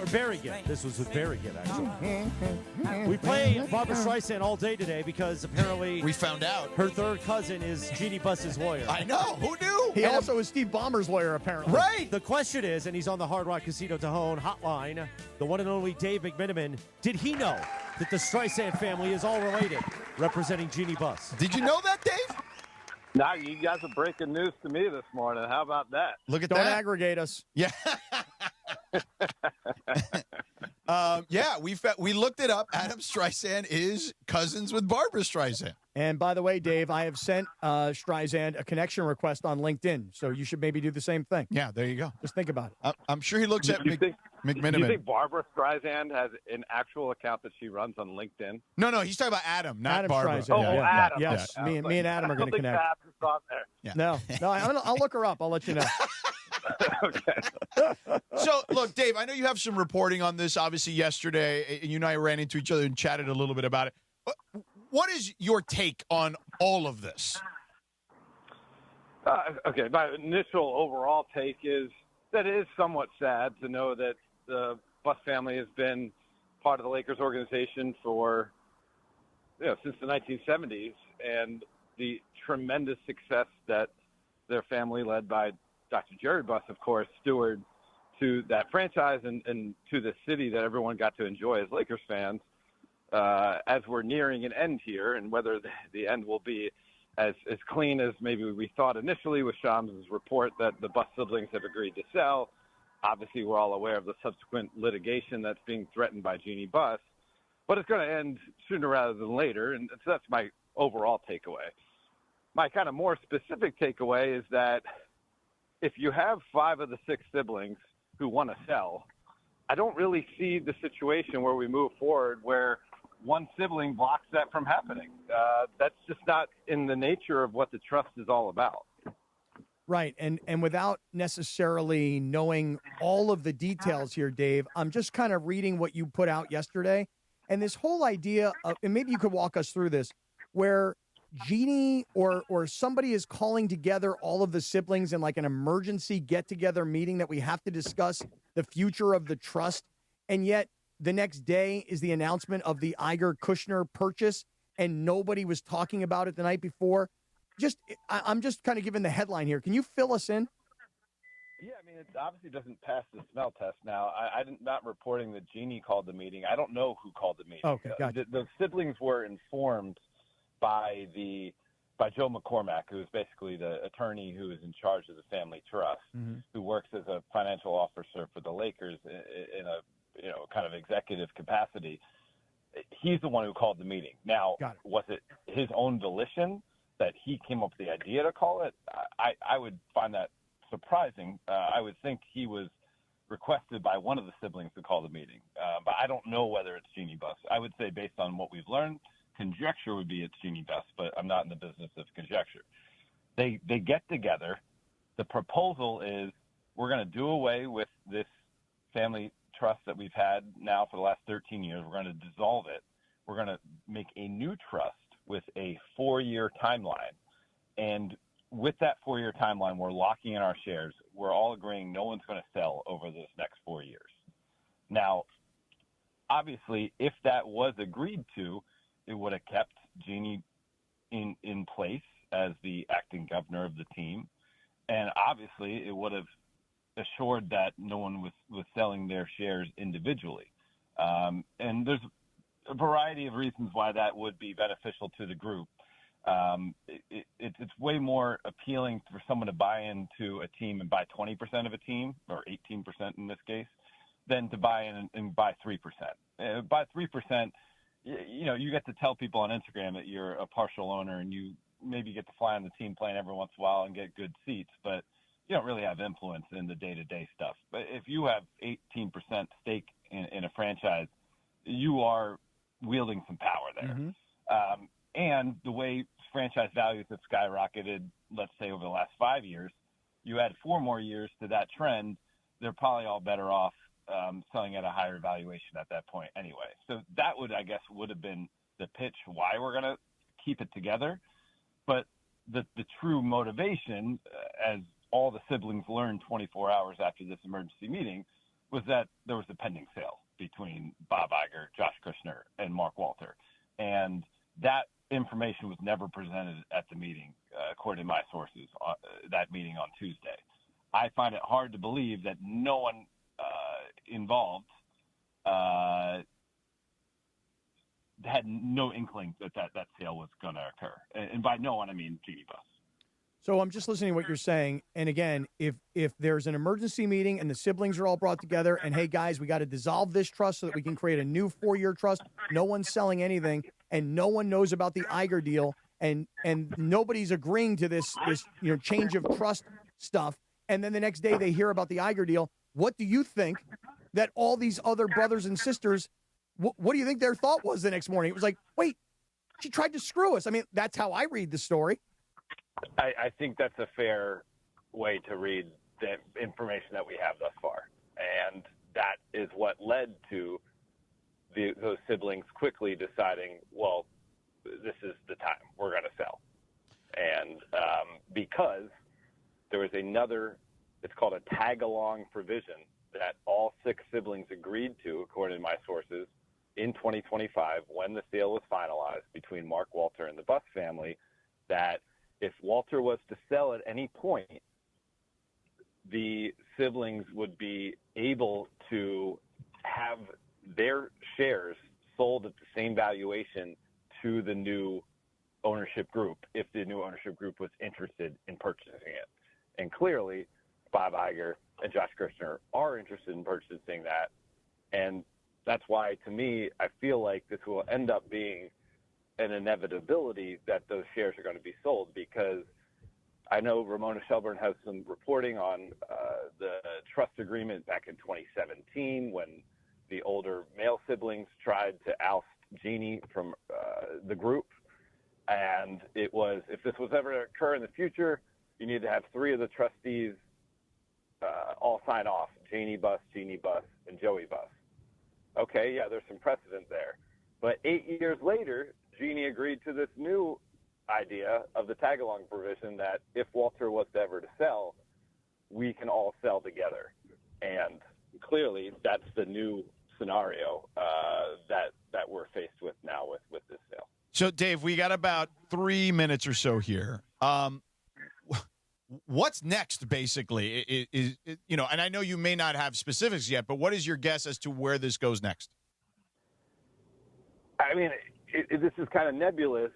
Or Barry Gibb. This was with Barry Gibb, actually. We play Barbara Streisand all day today because apparently we found out her third cousin is Jeanie Buss's lawyer. I know. Who knew? He also is Steve Ballmer's lawyer, apparently. Right. The question is, and he's on the Hard Rock Casino Tejon hotline, the one and only Dave McMiniman, did he know that the Streisand family is all related, representing Jeanie Buss? Did you know that, Dave? Now you guys are breaking news to me this morning. How about that? Look at Don't that. aggregate us. Yeah. Yeah, we looked it up. Adam Streisand is cousins with Barbara Streisand. And by the way, Dave, I have sent Streisand a connection request on LinkedIn, so you should maybe do the same thing. Yeah, there you go. Just think about it. I'm sure he looks at McMiniman. Do you think Barbara Streisand has an actual account that she runs on LinkedIn? No, he's talking about Adam, not Adam Barbara. Streisand. Oh, Yeah. Adam. Yes, Okay. me and Adam are going to connect. Yeah. No, I'll look her up. I'll let you know. So, look, Dave, I know you have some reporting on this, obviously, yesterday. You and I ran into each other and chatted a little bit about it. What is your take on all of this? Okay, my initial overall take is that it is somewhat sad to know that the Buss family has been part of the Lakers organization for, since the 1970s, and the tremendous success that their family, led by Dr. Jerry Buss, of course, steward to that franchise and to the city that everyone got to enjoy as Lakers fans. As we're nearing an end here, and whether the end will be as clean as maybe we thought initially with Shams' report that the Buss siblings have agreed to sell. Obviously, we're all aware of the subsequent litigation that's being threatened by Jeanie Buss, but it's going to end sooner rather than later, and so that's my overall takeaway. My kind of more specific takeaway is that if you have 5 of the 6 siblings who want to sell, I don't really see the situation where we move forward where one sibling blocks that from happening. That's just not in the nature of what the trust is all about. Right, and without necessarily knowing all of the details here, Dave, I'm just kind of reading what you put out yesterday, and this whole idea of, and maybe you could walk us through this, where Jeanie or somebody is calling together all of the siblings in like an emergency get-together meeting that we have to discuss the future of the trust, and yet the next day is the announcement of the Iger-Kushner purchase, and nobody was talking about it the night before. I'm just kind of giving the headline here. Can you fill us in? Yeah, I mean, it obviously doesn't pass the smell test now. I'm not reporting that Jeanie called the meeting. I don't know who called the meeting. Okay, gotcha. The siblings were informed by Joe McCormack, who is basically the attorney who is in charge of the family trust, who works as a financial officer for the Lakers in a kind of executive capacity. He's the one who called the meeting. Now, was it his own volition that he came up with the idea to call it? I would find that surprising. I would think he was requested by one of the siblings to call the meeting, but I don't know whether it's Jeanie Buss. I would say, based on what we've learned, conjecture would be it's Jeanie Buss, but I'm not in the business of conjecture. They get together. The proposal is we're going to do away with this family trust that we've had now for the last 13 years. We're going to dissolve it. We're going to make a new trust with a 4-year timeline. And with that 4-year timeline, we're locking in our shares. We're all agreeing no one's going to sell over those next 4 years. Now, obviously, if that was agreed to, it would have kept Jeanie in place as the acting governor of the team. And obviously, it would have assured that no one was selling their shares individually. And there's a variety of reasons why that would be beneficial to the group. It's way more appealing for someone to buy into a team and buy 20% of a team, or 18% in this case, than to buy in and buy 3%. Buy 3%, you get to tell people on Instagram that you're a partial owner and you maybe get to fly on the team plane every once in a while and get good seats, but you don't really have influence in the day-to-day stuff. But if you have 18% stake in a franchise, you are wielding some power there. And the way franchise values have skyrocketed, let's say over the last 5 years, you add 4 more years to that trend, they're probably all better off selling at a higher valuation at that point anyway. So that would have been the pitch why we're going to keep it together. But the true motivation, as all the siblings learned 24 hours after this emergency meeting, was that there was a pending sale between Bob Iger, Josh Kushner, and Mark Walter. And that information was never presented at the meeting, according to my sources, that meeting on Tuesday. I find it hard to believe that no one involved had no inkling that sale was going to occur. And by no one, I mean Jeanie Buss. So I'm just listening to what you're saying. And again, if there's an emergency meeting and the siblings are all brought together and, hey, guys, we got to dissolve this trust so that we can create a new 4-year trust, no one's selling anything, and no one knows about the Iger deal, and nobody's agreeing to this change of trust stuff, and then the next day they hear about the Iger deal, what do you think that all these other brothers and sisters, what do you think their thought was the next morning? It was like, wait, she tried to screw us. I mean, that's how I read the story. I think that's a fair way to read the information that we have thus far. And that is what led to those siblings quickly deciding, well, this is the time we're going to sell. And because there was another, it's called a tag-along provision that all 6 siblings agreed to, according to my sources, in 2025 when the sale was finalized between Mark Walter and the Buss family, that if Walter was to sell at any point, the siblings would be able to have their shares sold at the same valuation to the new ownership group if the new ownership group was interested in purchasing it. And clearly, Bob Iger and Josh Kushner are interested in purchasing that. And that's why, to me, I feel like this will end up being an inevitability that those shares are going to be sold, because I know Ramona Shelburne has some reporting on the trust agreement back in 2017 when the older male siblings tried to oust Jeanie from the group. And it was, if this was ever to occur in the future, you need to have 3 of the trustees all sign off, Jeanie Buss, and Joey Buss. Okay, yeah, there's some precedent there. But 8 years later, Jeanie agreed to this new idea of the tag-along provision that if Walter was ever to sell, we can all sell together. And clearly, that's the new scenario that we're faced with now with this sale. So, Dave, we got about 3 minutes or so here. What's next, basically? Is and I know you may not have specifics yet, but what is your guess as to where this goes next? I mean, this is kind of nebulous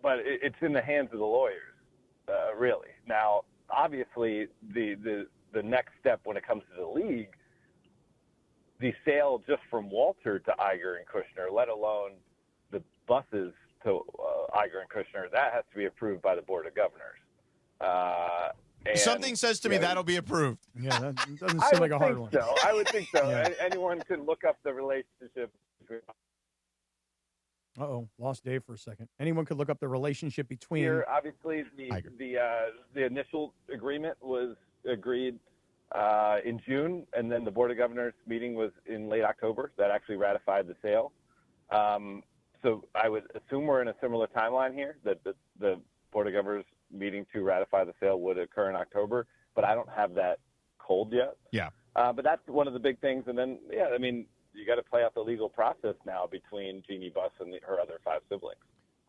but it's in the hands of the lawyers, really. Now, obviously, the next step when it comes to the league, the sale just from Walter to Iger and Kushner, let alone the Busses to Iger and Kushner, that has to be approved by the Board of Governors. Something says to me that'll be approved. Yeah, that doesn't seem like a hard one. I would think so. Yeah. Anyone can look up the relationship between. Lost Dave for a second. Anyone could look up the relationship between. Here, obviously, the initial agreement was agreed in June, and then the Board of Governors meeting was in late October. That actually ratified the sale. So I would assume we're in a similar timeline here, that the Board of Governors meeting to ratify the sale would occur in October, but I don't have that cold yet. Yeah. But that's one of the big things. And then, you got to play out the legal process now between Jeanie Buss and her other 5 siblings.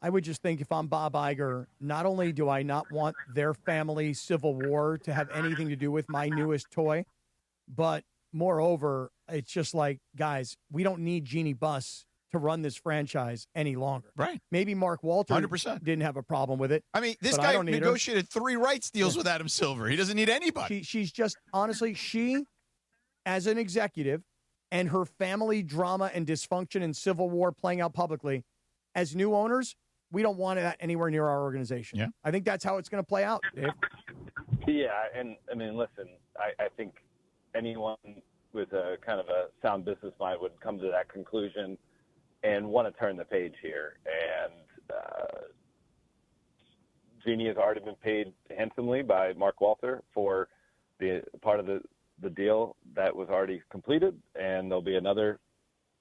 I would just think if I'm Bob Iger, not only do I not want their family civil war to have anything to do with my newest toy, but moreover, it's just like, guys, we don't need Jeanie Buss to run this franchise any longer. Right. Maybe Mark Walter 100%. didn't have a problem with it. I mean, this guy negotiated 3 rights deals with Adam Silver. He doesn't need anybody. She's just, honestly, she, as an executive, and her family drama and dysfunction and civil war playing out publicly, as new owners, we don't want that anywhere near our organization. Yeah. I think that's how it's going to play out, Dave. Yeah, and I mean, listen, I think anyone with a kind of a sound business mind would come to that conclusion and want to turn the page here. And Jeanie has already been paid handsomely by Mark Walter for the part of the deal that was already completed, and there'll be another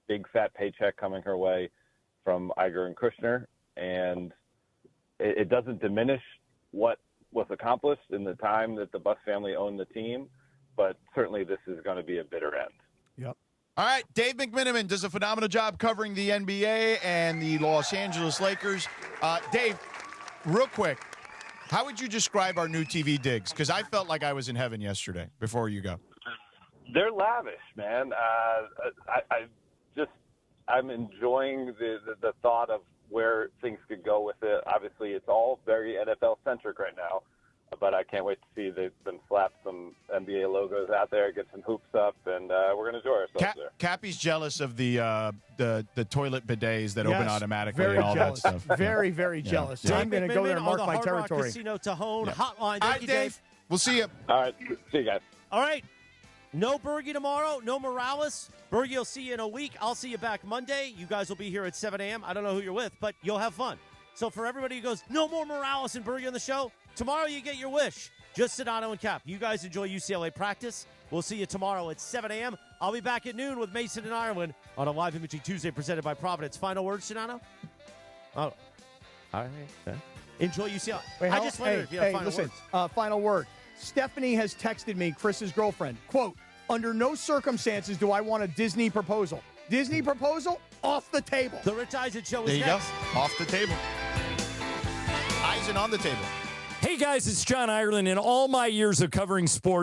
big fat paycheck coming her way from Iger and Kushner. And it doesn't diminish what was accomplished in the time that the Buss family owned the team, but certainly this is going to be a bitter end. Yep. All right, Dave McMiniman does a phenomenal job covering the NBA and the Los Angeles Lakers. Dave, real quick, how would you describe our new TV digs? Because I felt like I was in heaven yesterday before you go. They're lavish, man. I'm enjoying the thought of where things could go with it. Obviously, it's all very NFL-centric right now, but I can't wait to see them slap some NBA logos out there, get some hoops up, and we're going to enjoy ourselves there. Cappy's jealous of the toilet bidets that open automatically very and all jealous. that stuff. Very, very jealous. So I'm going to go there and mark my territory. Casino Tejon hotline. All right, Dave. We'll see you. All right. See you guys. All right. No Bergie tomorrow. No Morales. Bergie will see you in a week. I'll see you back Monday. You guys will be here at 7 a.m. I don't know who you're with, but you'll have fun. So for everybody who goes, no more Morales and Bergie on the show, tomorrow you get your wish. Just Sedano and Cap. You guys enjoy UCLA practice. We'll see you tomorrow at 7 a.m. I'll be back at noon with Mason and Ireland on a live imaging Tuesday presented by Providence. Final words, Sedano? Oh, all right. Enjoy UCLA. Wait, I just wondered if you have final words. Final word. Stephanie has texted me, Chris's girlfriend, quote, under no circumstances do I want a Disney proposal. Disney proposal, off the table. The Rich Eisen Show is There you next. go. Off the table. Eisen on the table. Hey, guys, it's John Ireland. In all my years of covering sports,